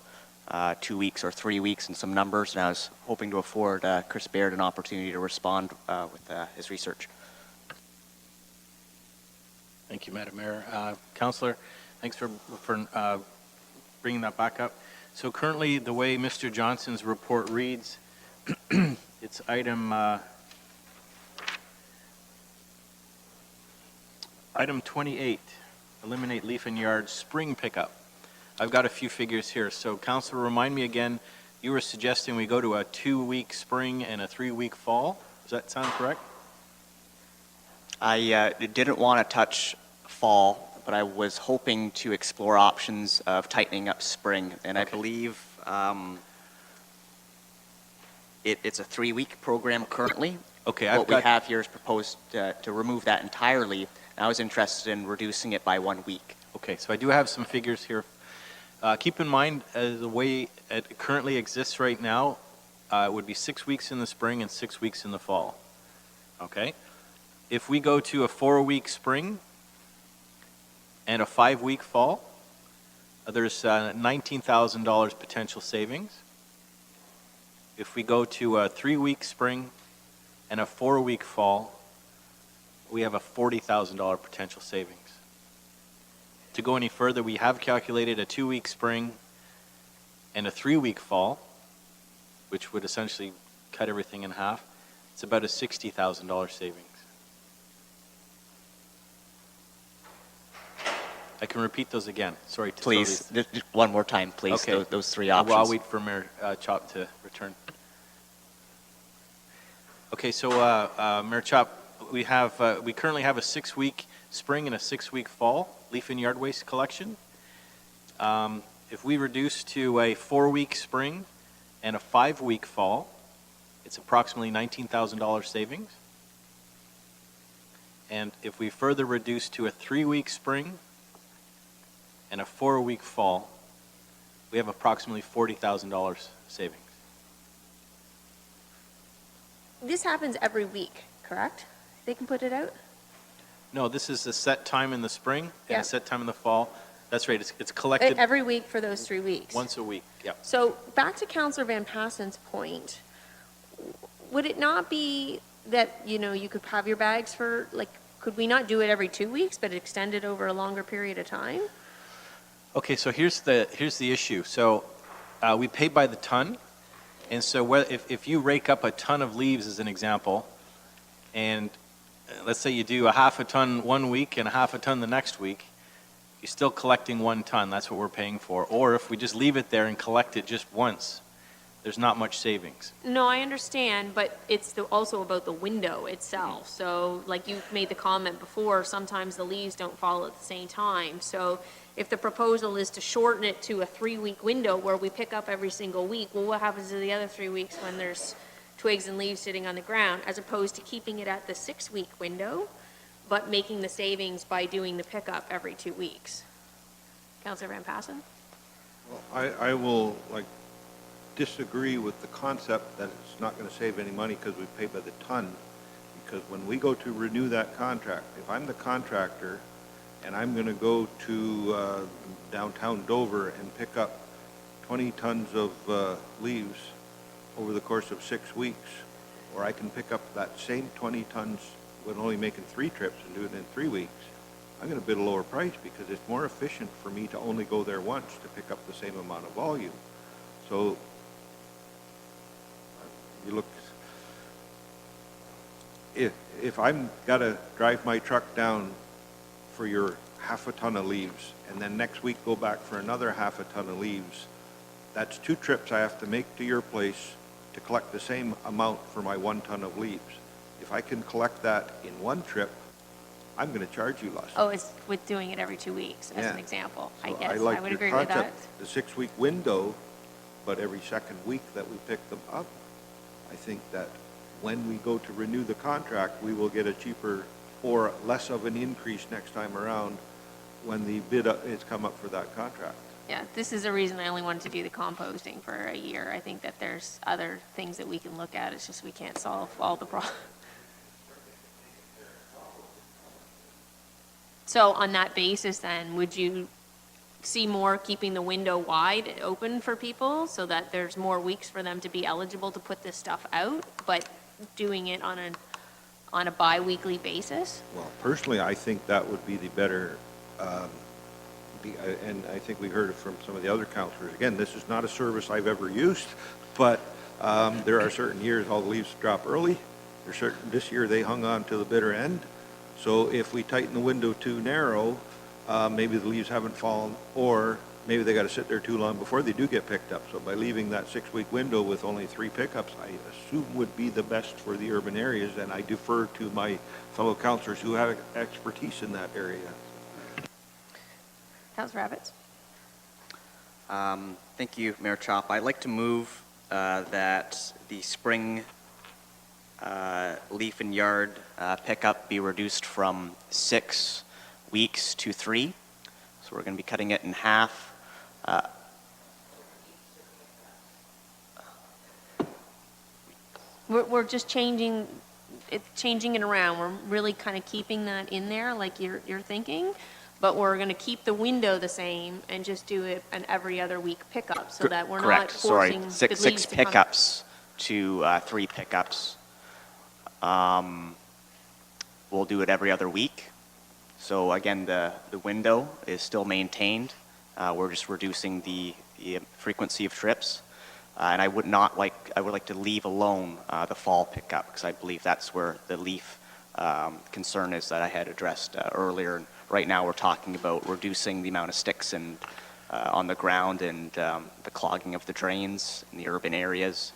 2 weeks or 3 weeks and some numbers, and I was hoping to afford Chris Baird an opportunity to respond with his research. Thank you, Madam Mayor. Councillor, thanks for bringing that back up. So currently, the way Mr. Johnson's report reads, it's Item 28, eliminate leaf and yard spring pickup. I've got a few figures here. So Councilor, remind me again, you were suggesting we go to a 2-week spring and a 3-week fall. Does that sound correct? I didn't want to touch fall, but I was hoping to explore options of tightening up spring. And okay. I believe it's a 3-week program currently. Okay, what we have here is proposed to remove that entirely. I was interested in reducing it by 1 week. Okay, so I do have some figures here. Keep in mind, the way it currently exists right now, it would be 6 weeks in the spring and 6 weeks in the fall. Okay? If we go to a 4-week spring and a 5-week fall, there's $19,000 potential savings. If we go to a 3-week spring and a 4-week fall, we have a $40,000 potential savings. To go any further, we have calculated a 2-week spring and a 3-week fall, which would essentially cut everything in half. It's about a $60,000 savings. I can repeat those again. Sorry. Please, just one more time, please, Okay. those three options. Well, I'll wait for Mayor Chop to return. Okay, so Mayor Chop, we currently have a 6-week spring and a 6-week fall leaf and yard waste collection. If we reduce to a 4-week spring and a 5-week fall, it's approximately $19,000 savings. And if we further reduce to a 3-week spring and a 4-week fall, we have approximately $40,000 savings. This happens every week, correct? They can put it out? No, this is a set time in the spring and Yeah. a set time in the fall. That's right, it's collected Every week for those 3 weeks? once a week, yeah. So back to Councillor Van Passen's point, would it not be that, you could have your bags for, could we not do it every 2 weeks, but extend it over a longer period of time? Okay, so here's the issue. So we pay by the ton, and so if you rake up a ton of leaves, as an example, and let's say you do a half a ton one week and a half a ton the next week, you're still collecting 1 ton. That's what we're paying for. Or if we just leave it there and collect it just once, there's not much savings. No, I understand, but it's also about the window itself. So, like you made the comment before, sometimes the leaves don't fall at the same time. So if the proposal is to shorten it to a 3-week window where we pick up every single week, well, what happens to the other 3 weeks when there's twigs and leaves sitting on the ground, as opposed to keeping it at the 6-week window, but making the savings by doing the pickup every 2 weeks? Councillor Van Passen? Well, I will, disagree with the concept that it's not going to save any money because we pay by the ton. Because when we go to renew that contract, if I'm the contractor and I'm going to go to downtown Dover and pick up 20 tons of leaves over the course of 6 weeks, or I can pick up that same 20 tons with only making 3 trips and do it in 3 weeks, I'm going to bid a lower price because it's more efficient for me to only go there once to pick up the same amount of volume. So you look, if I'm got to drive my truck down for your half a ton of leaves and then next week go back for another half a ton of leaves, that's 2 trips I have to make to your place to collect the same amount for my 1 ton of leaves. If I can collect that in 1 trip, I'm going to charge you less. Oh, it's with doing it every 2 weeks, as an example. So I guess, I like would your agree with that. concept, the 6-week window, but every second week that we pick them up. I think that when we go to renew the contract, we will get a cheaper or less of an increase next time around when the bid is come up for that contract. Yeah, this is the reason I only wanted to do the composting for a year. I think that there's other things that we can look at. It's just we can't solve all the problems. So on that basis, then, would you see more keeping the window wide open for people so that there's more weeks for them to be eligible to put this stuff out, but doing it on a bi-weekly basis? Well, personally, I think that would be the better, and I think we heard it from some of the other councillors. Again, this is not a service I've ever used, but there are certain years all the leaves drop early. This year they hung on to the bitter end. So if we tighten the window too narrow, maybe the leaves haven't fallen, or maybe they got to sit there too long before they do get picked up. So by leaving that 6-week window with only 3 pickups, I assume would be the best for the urban areas, and I defer to my fellow councillors who have expertise in that area. Councillor Rabbits? Thank you, Mayor Chop. I'd like to move that the spring leaf and yard pickup be reduced from 6 weeks to 3. So we're going to be cutting it in half. We're just changing changing it around. We're really kind of keeping that in there like you're thinking, but we're going to keep the window the same and just do it an every other week pickup so that we're not Correct, sorry. forcing the Six leaves to come. pickups to 3 pickups. We'll do it every other week. So again, the window is still maintained. We're just reducing the frequency of trips. And I would like to leave alone the fall pickup because I believe that's where the leaf concern is that I had addressed earlier. And right now we're talking about reducing the amount of sticks on the ground and the clogging of the drains in the urban areas.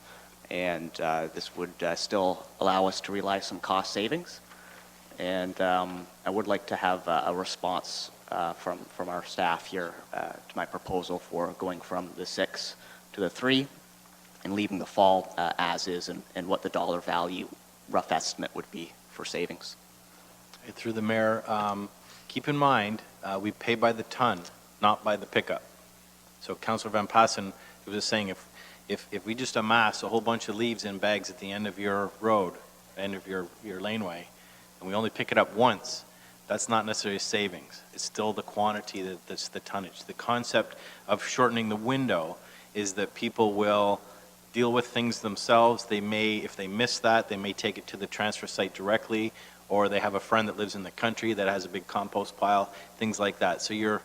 And this would still allow us to realize some cost savings. And I would like to have a response from our staff here to my proposal for going from the 6 to the 3 and leaving the fall as is, and what the dollar value rough estimate would be for savings. Through the mayor, keep in mind, we pay by the ton, not by the pickup. So Councillor Van Passen was just saying, if we just amass a whole bunch of leaves in bags at the end of your road, end of your laneway, and we only pick it up once, that's not necessarily a savings. It's still the quantity that's the tonnage. The concept of shortening the window is that people will deal with things themselves. They may, if they miss that, they may take it to the transfer site directly, or they have a friend that lives in the country that has a big compost pile, things like that. So you're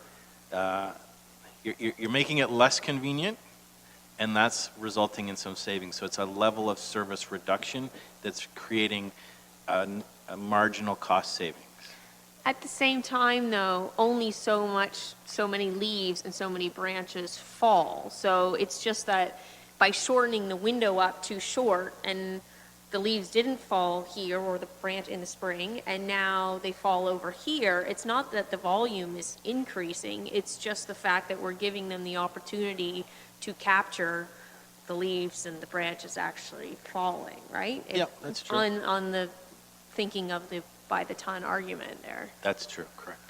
making it less convenient, and that's resulting in some savings. So it's a level of service reduction that's creating a marginal cost savings. At the same time, though, only so many leaves and so many branches fall. So it's just that by shortening the window up too short and the leaves didn't fall here or the branch in the spring and now they fall over here, it's not that the volume is increasing, it's just the fact that we're giving them the opportunity to capture the leaves and the branches actually falling, right? Yeah, that's true. On the thinking of the by the ton argument there. That's true, correct.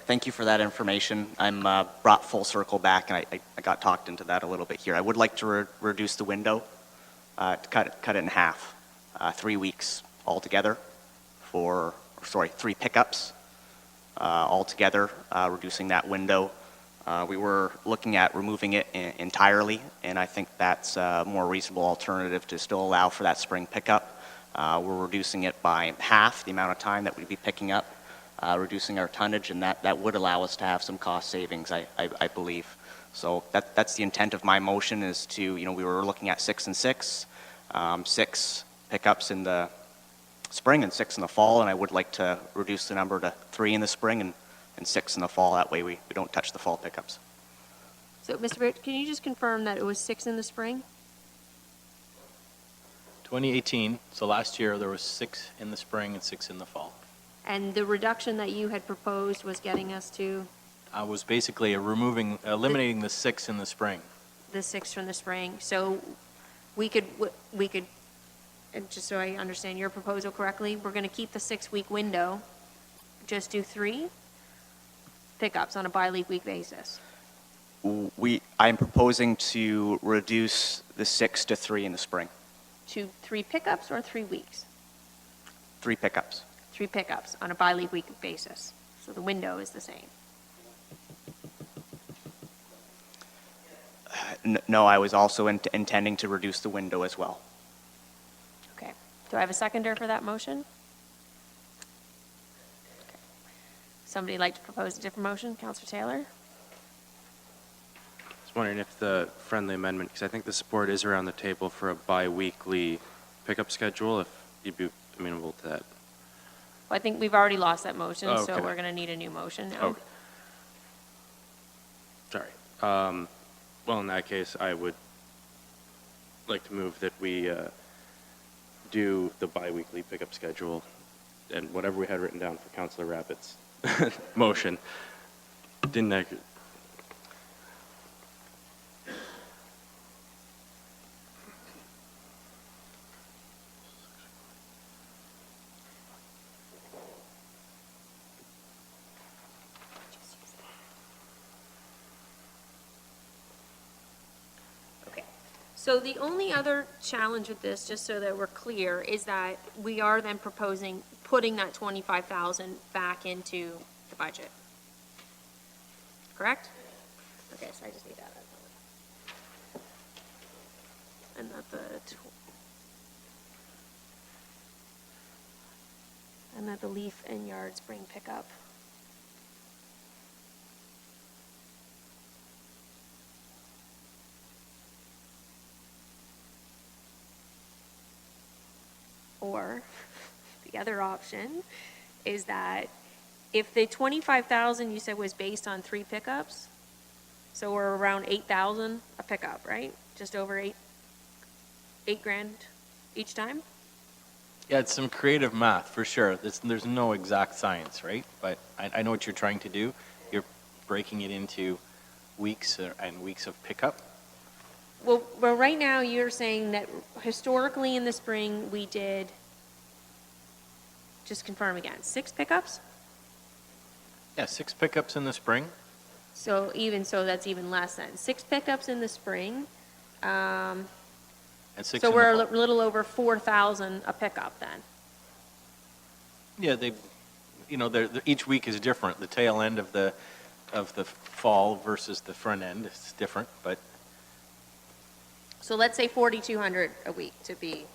Thank you for that information. I'm brought full circle back, and I got talked into that a little bit here. I would like to reduce the window, to cut it in half, 3 weeks altogether for, 3 pickups altogether, reducing that window. We were looking at removing it entirely, and I think that's a more reasonable alternative to still allow for that spring pickup. We're reducing it by half the amount of time that we'd be picking up, reducing our tonnage, and that would allow us to have some cost savings, I believe. So that's the intent of my motion is to, we were looking at 6 and 6, 6 pickups in the spring and 6 in the fall, and I would like to reduce the number to 3 in the spring and 6 in the fall. That way we don't touch the fall pickups. So, Mr. Barrett, can you just confirm that it was 6 in the spring? 2018, so last year, there was 6 in the spring and 6 in the fall. And the reduction that you had proposed was getting us to Was basically eliminating the 6 in the spring. the 6 from the spring. So we could, and just so I understand your proposal correctly, we're going to keep the 6-week window, just do 3 pickups on a bi-week basis. I'm proposing to reduce the 6 to 3 in the spring. To 3 pickups or 3 weeks? 3 pickups. 3 pickups on a bi-week basis. So the window is the same. No, I was also intending to reduce the window as well. Okay. Do I have a seconder for that motion? Okay. Somebody like to propose a different motion? Councillor Taylor? I was wondering if the friendly amendment, because I think the support is around the table for a bi-weekly pickup schedule, if you'd be amenable to that. Well, I think we've already lost that motion, Oh, so okay. we're going to need a new motion now. Oh. Sorry. Well, in that case, I would like to move that we do the bi-weekly pickup schedule and whatever we had written down for Councillor Rapid's motion. Didn't I? So the only other challenge with this, just so that we're clear, is that we are then proposing putting that 25,000 back into the budget. Correct? Okay, so I just need that. And that the leaf and yard spring pickup. Or the other option is that if the 25,000 you said was based on 3 pickups, so we're around 8,000 a pickup, right? Just over eight grand each time? Yeah, it's some creative math, for sure. There's no exact science, right? But I know what you're trying to do. You're breaking it into weeks and weeks of pickup. Well, right now you're saying that historically in the spring we did, just confirm again, 6 pickups? Yeah, 6 pickups in the spring. So that's even less than 6 pickups in the spring. And 6 So in we're the a fall. little over 4,000 a pickup then. Yeah, they're each week is different. The tail end of the fall versus the front end is different, but So let's say 4,200 a week to be,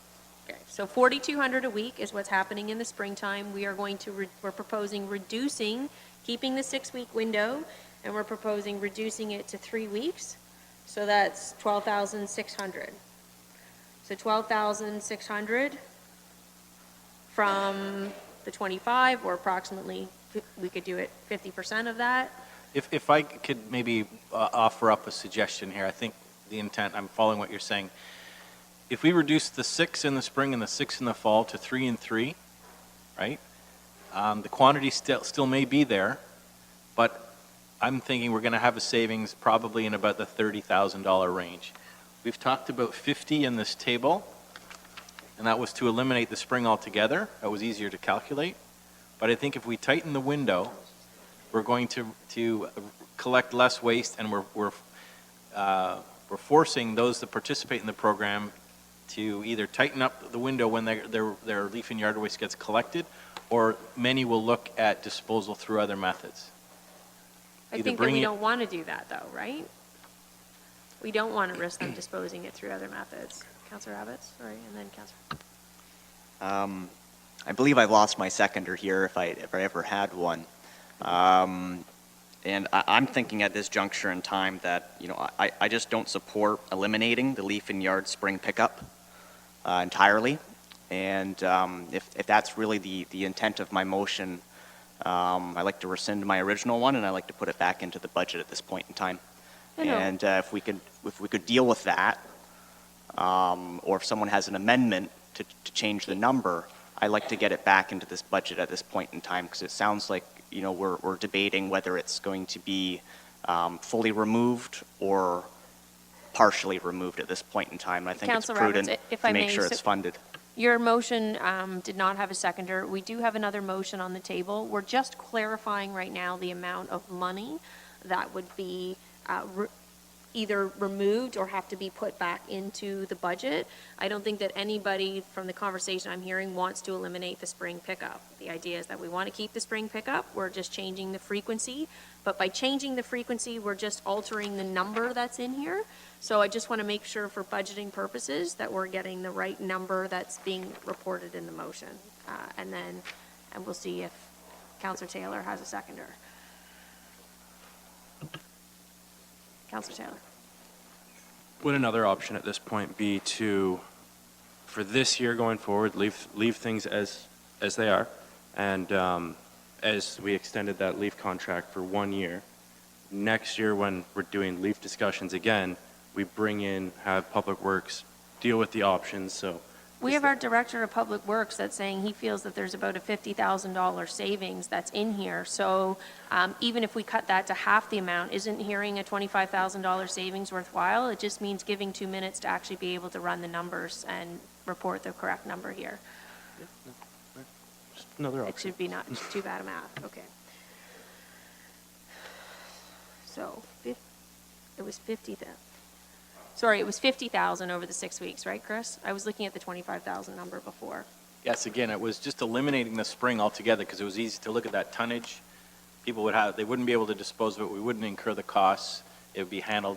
okay. So 4,200 a week is what's happening in the springtime. We are going to, we're proposing reducing, keeping the 6-week window, and we're proposing reducing it to 3 weeks. So that's 12,600. So 12,600 from the 25, or approximately, we could do it 50% of that. if I could maybe offer up a suggestion here, I think the intent, I'm following what you're saying. If we reduce the 6 in the spring and the 6 in the fall to 3 and 3, right? The quantity still may be there, but I'm thinking we're going to have a savings probably in about the $30,000 range. We've talked about 50 in this table, and that was to eliminate the spring altogether. That was easier to calculate. But I think if we tighten the window, we're going to collect less waste, and we're forcing those that participate in the program to either tighten up the window when their leaf and yard waste gets collected, or many will look at disposal through other methods. I think that we don't want to do that though, right? We don't want to risk them disposing it through other methods. Councillor Abbott, sorry, and then Councillor. I believe I've lost my seconder here if I ever had one. And I'm thinking at this juncture in time that, I just don't support eliminating the leaf and yard spring pickup entirely. And if that's really the intent of my motion, I'd like to rescind my original one, and I'd like to put it back into the budget at this point in time. And if we could deal with that, or if someone has an amendment to change the number, I'd like to get it back into this budget at this point in time, because it sounds like, we're debating whether it's going to be fully removed or partially removed at this point in time. I think Councillor it's prudent Roberts, if to I make may, sure so it's funded. Your motion did not have a seconder. We do have another motion on the table. We're just clarifying right now the amount of money that would be either removed or have to be put back into the budget. I don't think that anybody from the conversation I'm hearing wants to eliminate the spring pickup. The idea is that we want to keep the spring pickup. We're just changing the frequency. But by changing the frequency, we're just altering the number that's in here. So I just want to make sure for budgeting purposes that we're getting the right number that's being reported in the motion. And we'll see if Councillor Taylor has a seconder. Councillor Taylor. Would another option at this point be to, for this year going forward, leave things as they are, and as we extended that leaf contract for 1 year, next year when we're doing leaf discussions again, we have Public Works deal with the options, so. We have our Director of Public Works that's saying he feels that there's about a $50,000 savings that's in here. So even if we cut that to half the amount, isn't hearing a $25,000 savings worthwhile? It just means giving 2 minutes to actually be able to run the numbers and report the correct number here. Just another option. It should be not too bad a math, okay. So it was 50 then. sorry, it was 50,000 over the 6 weeks, right, Chris? I was looking at the 25,000 number before. Yes, again, it was just eliminating the spring altogether because it was easy to look at that tonnage. People they wouldn't be able to dispose of it. We wouldn't incur the costs. It would be handled.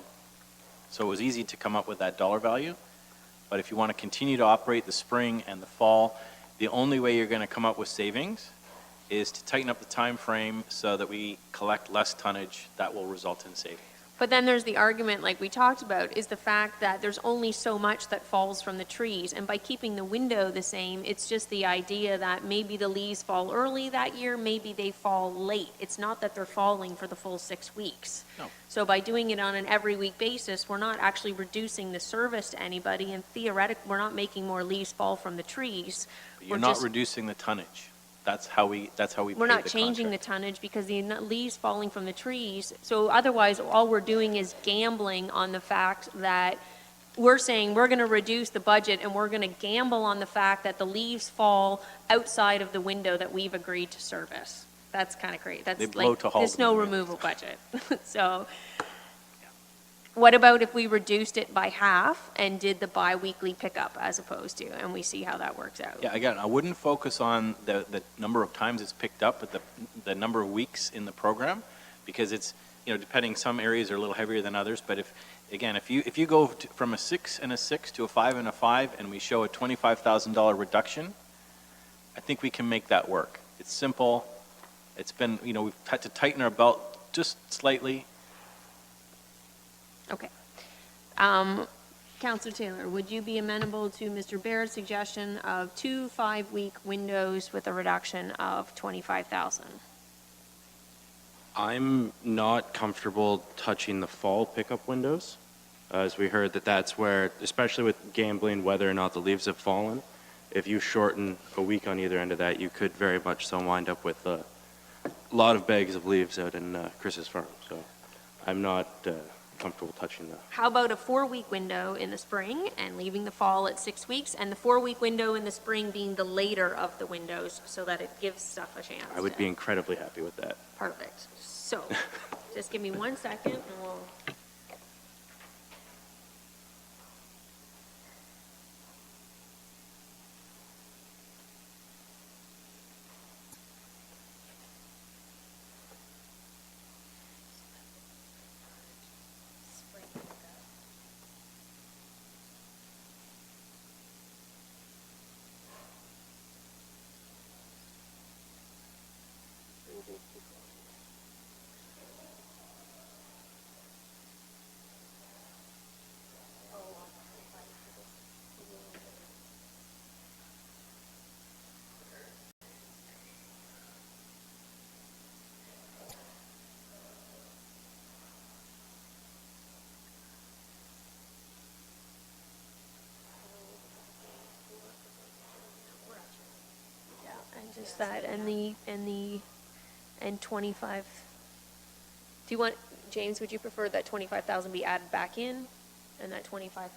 So it was easy to come up with that dollar value. But if you want to continue to operate the spring and the fall, the only way you're going to come up with savings is to tighten up the time frame so that we collect less tonnage. That will result in savings. But then there's the argument, like we talked about, is the fact that there's only so much that falls from the trees. And by keeping the window the same, it's just the idea that maybe the leaves fall early that year, maybe they fall late. It's not that they're falling for the full 6 weeks. No. So by doing it on an every week basis, we're not actually reducing the service to anybody. And theoretically, we're not making more leaves fall from the trees. But you're not reducing the tonnage. That's how we We're not changing the tonnage because the leaves falling from the trees. So otherwise, all we're doing is gambling on the fact that we're saying we're going to reduce the budget and we're going to gamble on the fact that the leaves fall outside of the window that we've agreed to service. That's kind of crazy. That's like the snow removal budget. So what about if we reduced it by half and did the bi-weekly pickup as opposed to, and we see how that works out? Yeah, again, I wouldn't focus on the number of times it's picked up, but the number of weeks in the program, because it's, depending, some areas are a little heavier than others, but if you go from a 6 and a 6 to a 5 and a 5, and we show a $25,000 reduction, I think we can make that work. It's simple. It's been, we've had to tighten our belt just slightly. Okay. Councillor Taylor, would you be amenable to Mr. Baird's suggestion of 2 5-week windows with a reduction of 25,000? I'm not comfortable touching the fall pickup windows, as we heard that's where, especially with gambling, whether or not the leaves have fallen, if you shorten a week on either end of that, you could very much so wind up with a lot of bags of leaves out in Chris's farm. So I'm not comfortable touching that. How about a 4-week window in the spring and leaving the fall at 6 weeks, and the 4-week window in the spring being the later of the windows so that it gives stuff a chance? I would be incredibly happy with that. Perfect. So, just give me 1 second and we'll... And just that, and 25. Do you want, James, would you prefer that 25,000 be added back in and that 25,000?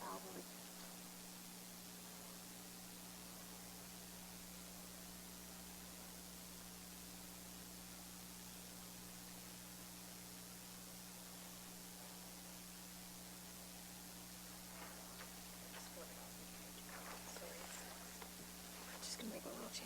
Just gonna make a little change.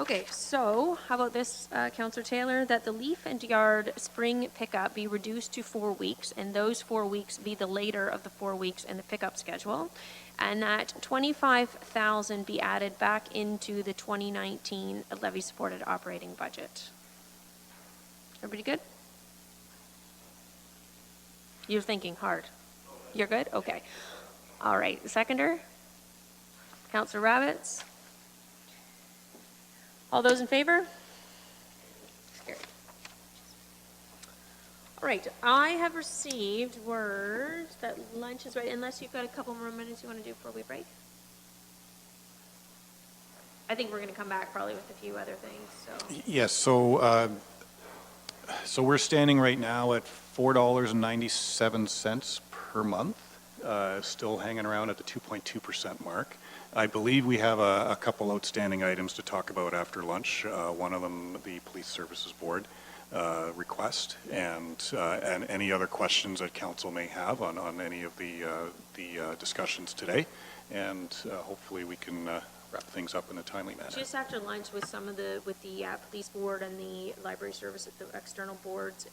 Okay, so how about this, Councillor Taylor, that the leaf and yard spring pickup be reduced to 4 weeks, and those 4 weeks be the later of the 4 weeks in the pickup schedule, and that 25,000 be added back into the 2019 levy-supported operating budget. Everybody good? You're thinking hard. You're good? Okay. All right, seconder? Councillor Rabbits? All those in favor? Carried. All right, I have received word that lunch is ready, unless you've got a couple more minutes you want to do before we break. I think we're going to come back probably with a few other things, so. Yes, so So we're standing right now at $4.97 per month, still hanging around at the 2.2% mark. I believe we have a couple outstanding items to talk about after lunch. One of them, the Police Services Board request, and any other questions that council may have on any of the discussions today. And hopefully we can wrap things up in a timely manner. Just after lunch with some of with the police board and the library service at the external boards,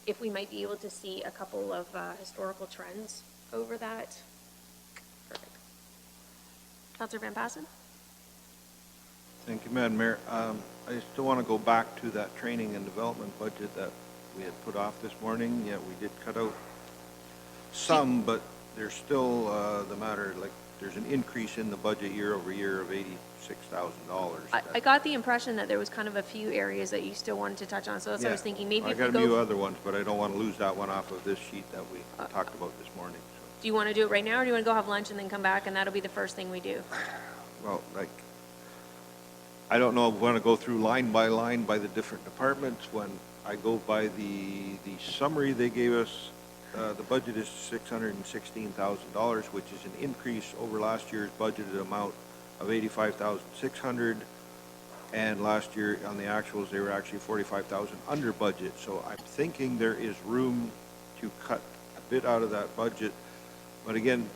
if we might be able to see a couple of historical trends over that. Perfect. Councillor Van Passen? Thank you, Madam Mayor. I still want to go back to that training and development budget that we had put off this morning. Yeah, we did cut out some, but there's still the matter, like, there's an increase in the budget year over year of $86,000. I got the impression that there was kind of a few areas that you still wanted to touch on, so that's what I was thinking. Maybe I if got we a few go, other ones, but I don't want to lose that one off of this sheet that we talked about this morning. So. do you want to do it right now, or do you want to go have lunch and then come back, and that'll be the first thing we do? Well, like, I don't know if we want to go through line by the different departments. When I go by the summary they gave us, the budget is $616,000, which is an increase over last year's budgeted amount of $85,600. And last year on the actuals, they were actually $45,000 under budget. So I'm thinking there is room to cut a bit out of that budget. But again,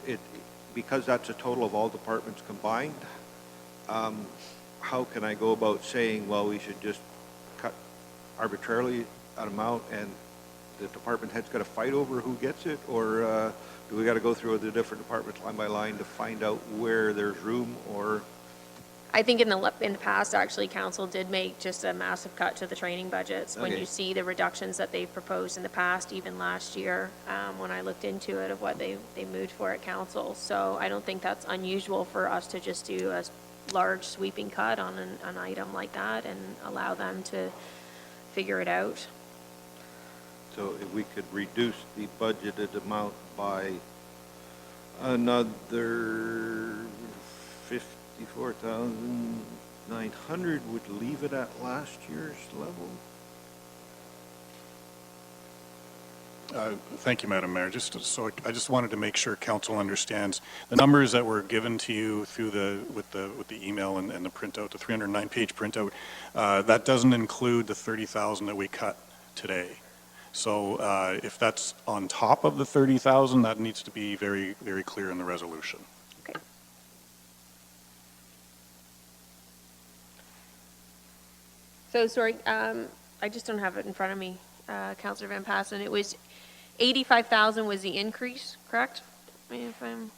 because that's a total of all departments combined, how can I go about saying, well, we should just cut arbitrarily an amount and the department head's got to fight over who gets it? Or do we got to go through the different departments line by line to find out where there's room? Or I think in the past, actually, council did make just a massive cut to the training budgets. When Okay. you see the reductions that they've proposed in the past, even last year, when I looked into it, of what they moved for at council. So I don't think that's unusual for us to just do a large sweeping cut on an item like that and allow them to figure it out. so if we could reduce the budgeted amount by another 54,900, would leave it at last year's level? Thank you, Madam Mayor. I just wanted to make sure council understands the numbers that were given to you through with the email and the printout, the 309-page printout. That doesn't include the 30,000 that we cut today. So if that's on top of the 30,000, that needs to be very, very clear in the resolution. Okay. So, sorry, I just don't have it in front of me, Councillor Van Passen. It was 85,000 was the increase, correct? If I'm...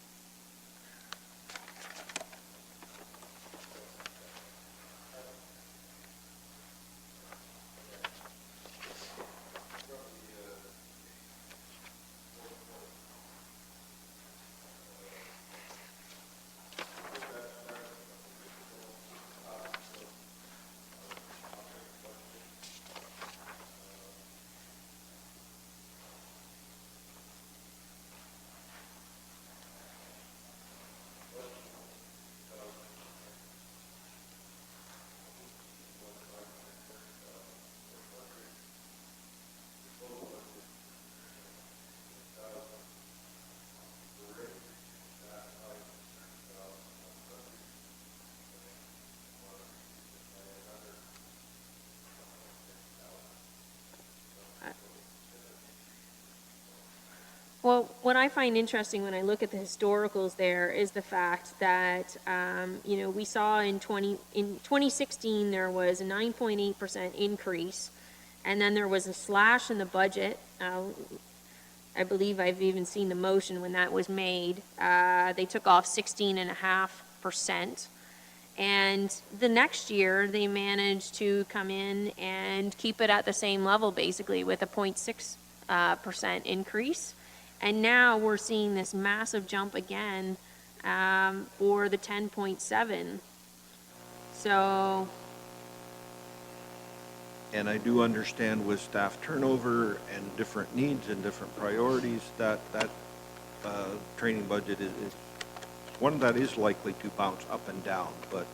Well, what I find interesting when I look at the historicals there is the fact that, we saw in 2016, there was a 9.8% increase, and then there was a slash in the budget. I believe I've even seen the motion when that was made. They took off 16.5%. And the next year, they managed to come in and keep it at the same level, basically, with a 0.6% increase. And now we're seeing this massive jump again for the 10.7. So. And I do understand with staff turnover and different needs and different priorities that training budget is one that is likely to bounce up and down. But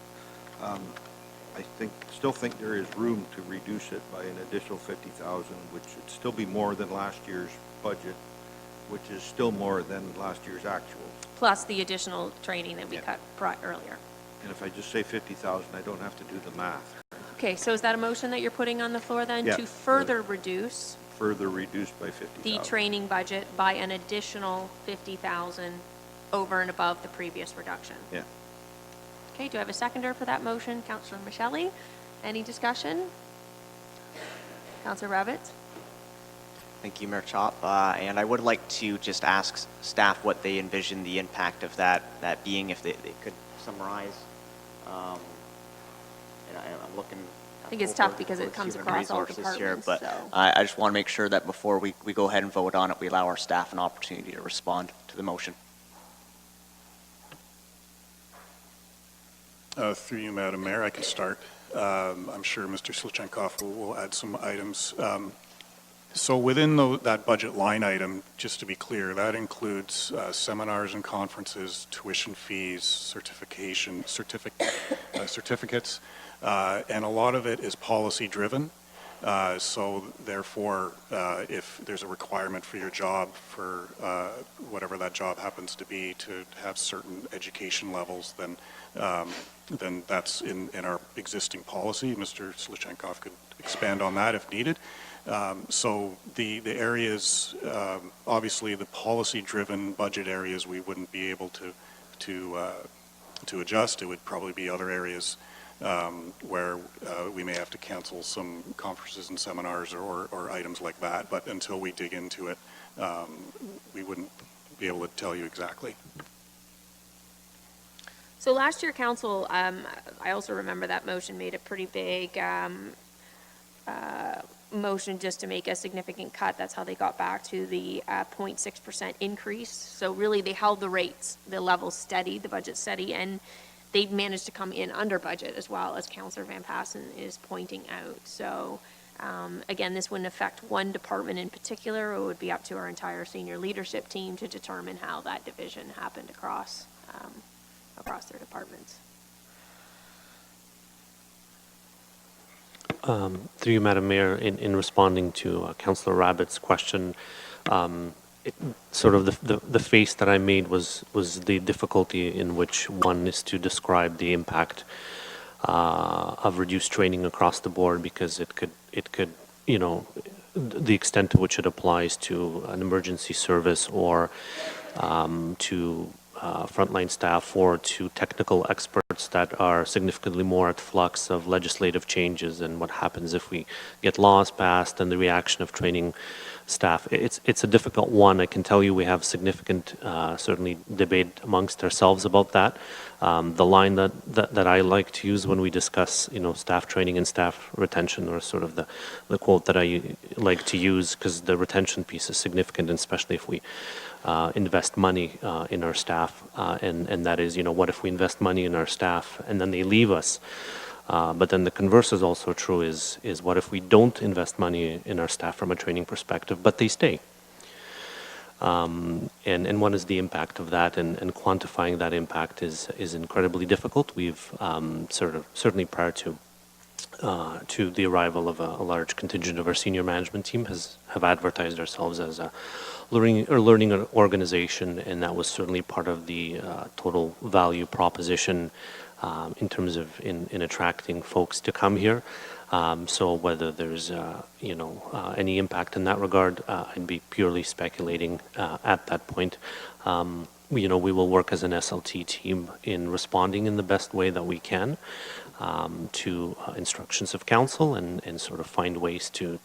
still think there is room to reduce it by an additional 50,000, which would still be more than last year's budget, which is still more than last year's actuals. Plus the additional training that we Yeah. cut earlier. And if I just say 50,000, I don't have to do the math. Okay, so is that a motion that you're putting on the floor then? Yeah. To further reduce Further reduced by 50,000. the training budget by an additional 50,000 over and above the previous reduction? Yeah. Okay, do I have a seconder for that motion? Councillor Michelli? Any discussion? Councillor Rabbit? Thank you, Mayor Chop. And I would like to just ask staff what they envision the impact of that being, if they could summarize. And I'm looking. I think it's tough because it comes across all departments, But so. I just want to make sure that before we go ahead and vote on it, we allow our staff an opportunity to respond to the motion. Through you, Madam Mayor, I can start. I'm sure Mr. Slichenkov will add some items. So within that budget line item, just to be clear, that includes seminars and conferences, tuition fees, certificates, and a lot of it is policy driven. So therefore, if there's a requirement for your job, for whatever that job happens to be, to have certain education levels, then that's in our existing policy. Mr. Slichenkov could expand on that if needed. So the areas, obviously the policy-driven budget areas, we wouldn't be able to adjust. It would probably be other areas where we may have to cancel some conferences and seminars or items like that. But until we dig into it, we wouldn't be able to tell you exactly. So last year, council, I also remember that motion made a pretty big motion just to make a significant cut. That's how they got back to the 0.6% increase. So really, they held the rates, the level steady, the budget steady, and they've managed to come in under budget as well, as Councillor Van Passen is pointing out. So again, this wouldn't affect one department in particular. It would be up to our entire senior leadership team to determine how that division happened across their departments. Through you, Madam Mayor, in responding to Councillor Rabbit's question, sort of the face that I made was the difficulty in which one is to describe the impact of reduced training across the board, because it could the extent to which it applies to an emergency service or to frontline staff or to technical experts that are significantly more at flux of legislative changes and what happens if we get laws passed and the reaction of training staff. It's a difficult one. I can tell you we have significant, certainly, debate amongst ourselves about that. The line that I like to use when we discuss, staff training and staff retention, or sort of the quote that I like to use, because the retention piece is significant, and especially if we invest money in our staff, and that is, what if we invest money in our staff and then they leave us? But then the converse is also true, is what if we don't invest money in our staff from a training perspective, but they stay? And what is the impact of that? And quantifying that impact is incredibly difficult. We've certainly prior to the arrival of a large contingent of our senior management team have advertised ourselves as a learning organization, and that was certainly part of the total value proposition in terms of in attracting folks to come here. So whether there's any impact in that regard, I'd be purely speculating at that point. We will work as an SLT team in responding in the best way that we can to instructions of council, and sort of find ways to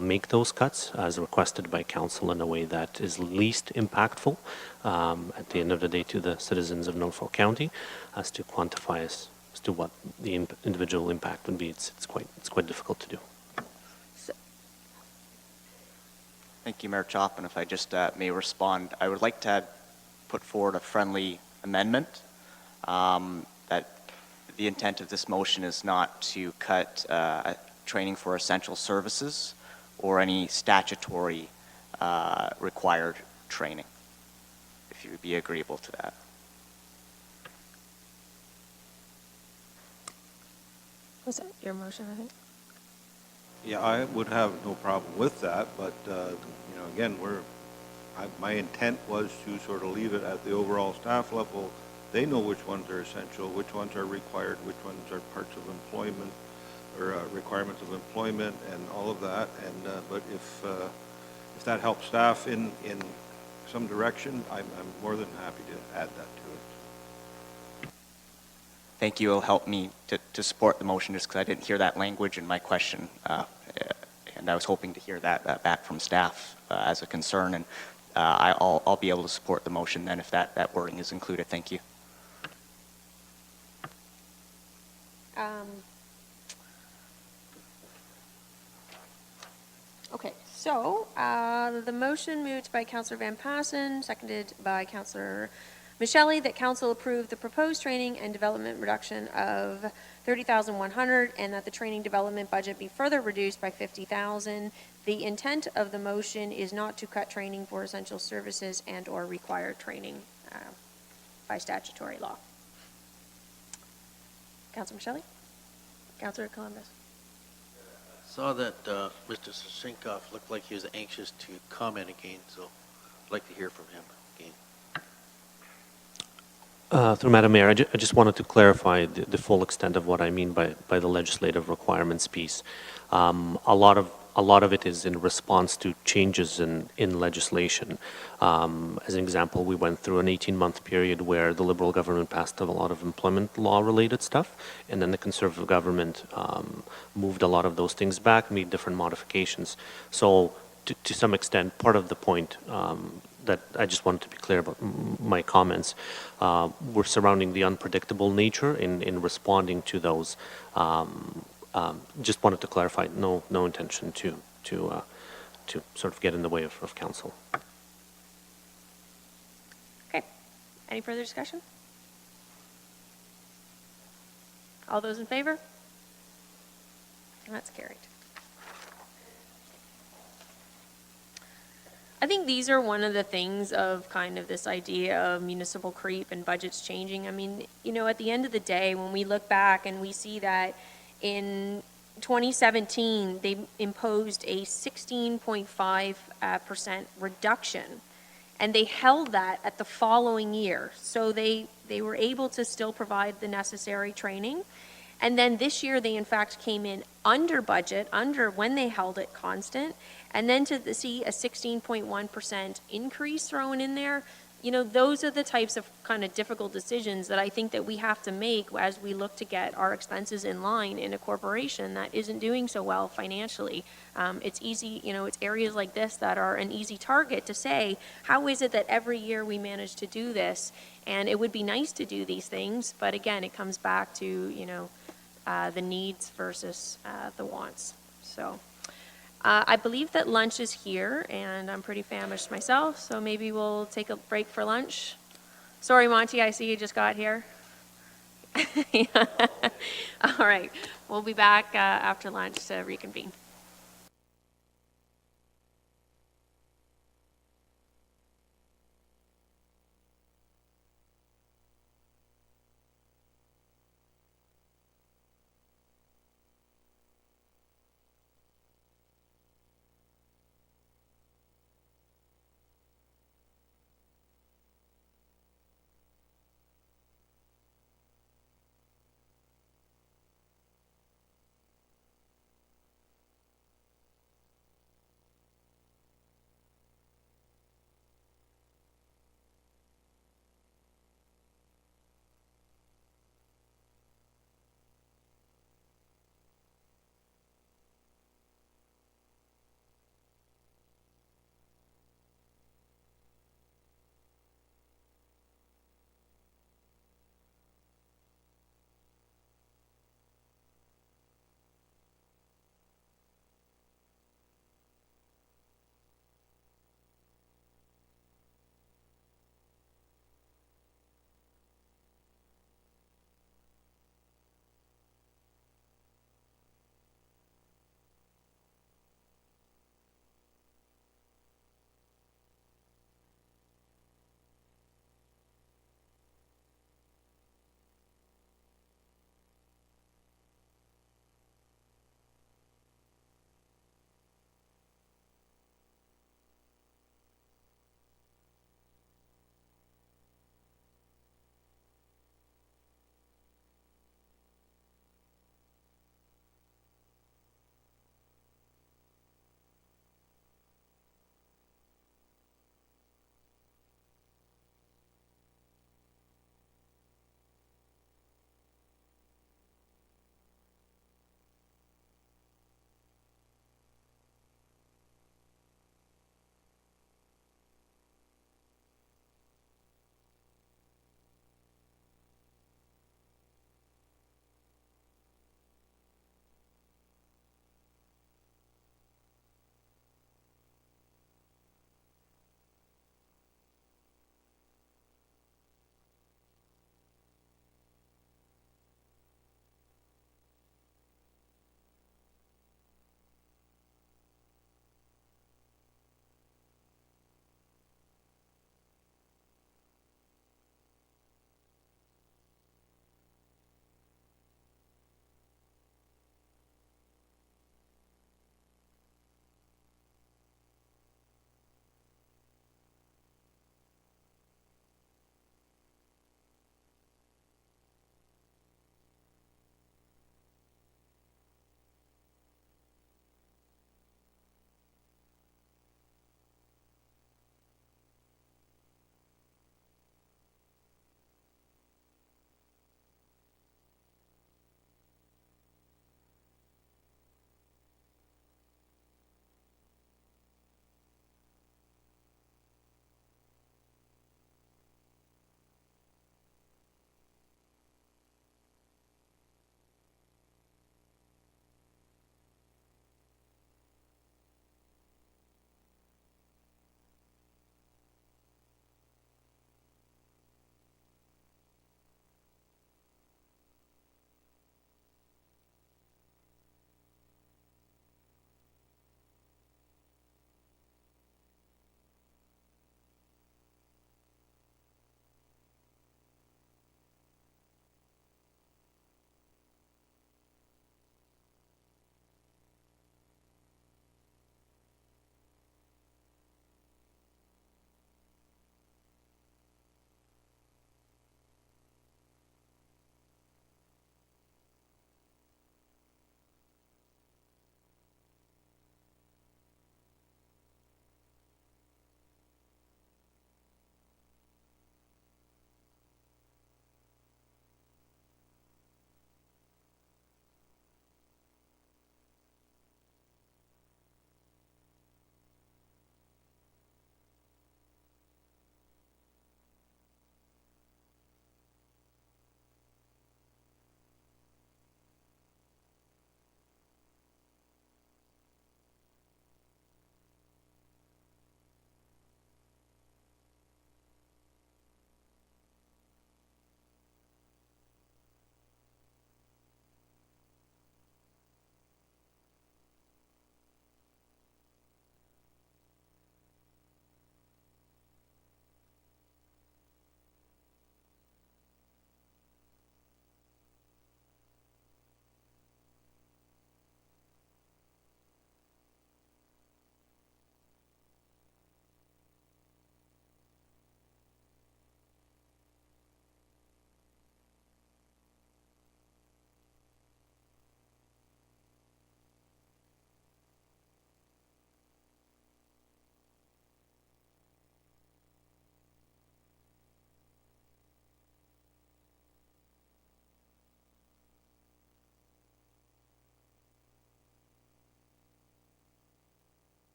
make those cuts as requested by council in a way that is least impactful at the end of the day to the citizens of Norfolk County. As to quantify as to what the individual impact would be, it's quite difficult to do. Thank you, Mayor Chop, and if I just may respond, I would like to put forward a friendly amendment that the intent of this motion is not to cut training for essential services or any statutory required training, if you would be agreeable to that. Was that your motion, I think? Yeah, I would have no problem with that, but, again, my intent was to sort of leave it at the overall staff level. They know which ones are essential, which ones are required, which ones are parts of employment, or requirements of employment and all of that. And, but if that helps staff in some direction, I'm more than happy to add that to it. Thank you. It'll help me to support the motion just because I didn't hear that language in my question. And I was hoping to hear that back from staff as a concern. And I'll be able to support the motion then if that wording is included. Thank you. Okay, so the motion moved by Councillor Van Passen, seconded by Councillor Michele, that council approve the proposed training and development reduction of $30,100 and that the training development budget be further reduced by $50,000. The intent of the motion is not to cut training for essential services and or required training by statutory law. Councillor Michele? Councillor Columbus? Saw that Mr. Sashinkoff looked like he was anxious to comment again, so I'd like to hear from him again. Through Madam Mayor, I just wanted to clarify the full extent of what I mean by the legislative requirements piece. A lot of it is in response to changes in legislation. As an example, we went through an 18-month period where the Liberal government passed a lot of employment law-related stuff, and then the Conservative government moved a lot of those things back, made different modifications. So to some extent, part of the point that I just wanted to be clear about my comments were surrounding the unpredictable nature in responding to those. Just wanted to clarify, no intention to sort of get in the way of council. Okay. Any further discussion? All those in favor? That's carried. I think these are one of the things of kind of this idea of municipal creep and budgets changing. I mean, at the end of the day, when we look back and we see that in 2017, they imposed a 16.5% reduction, and they held that at the following year. So they were able to still provide the necessary training. And then this year, they in fact came in under budget, under when they held it constant. And then to see a 16.1% increase thrown in there, those are the types of kind of difficult decisions that I think that we have to make as we look to get our expenses in line in a corporation that isn't doing so well financially. It's easy, it's areas like this that are an easy target to say, how is it that every year we manage to do this? And it would be nice to do these things, but again, it comes back to, the needs versus the wants. So I believe that lunch is here, and I'm pretty famished myself, so maybe we'll take a break for lunch. Sorry, Monty, I see you just got here. All right, we'll be back after lunch to reconvene.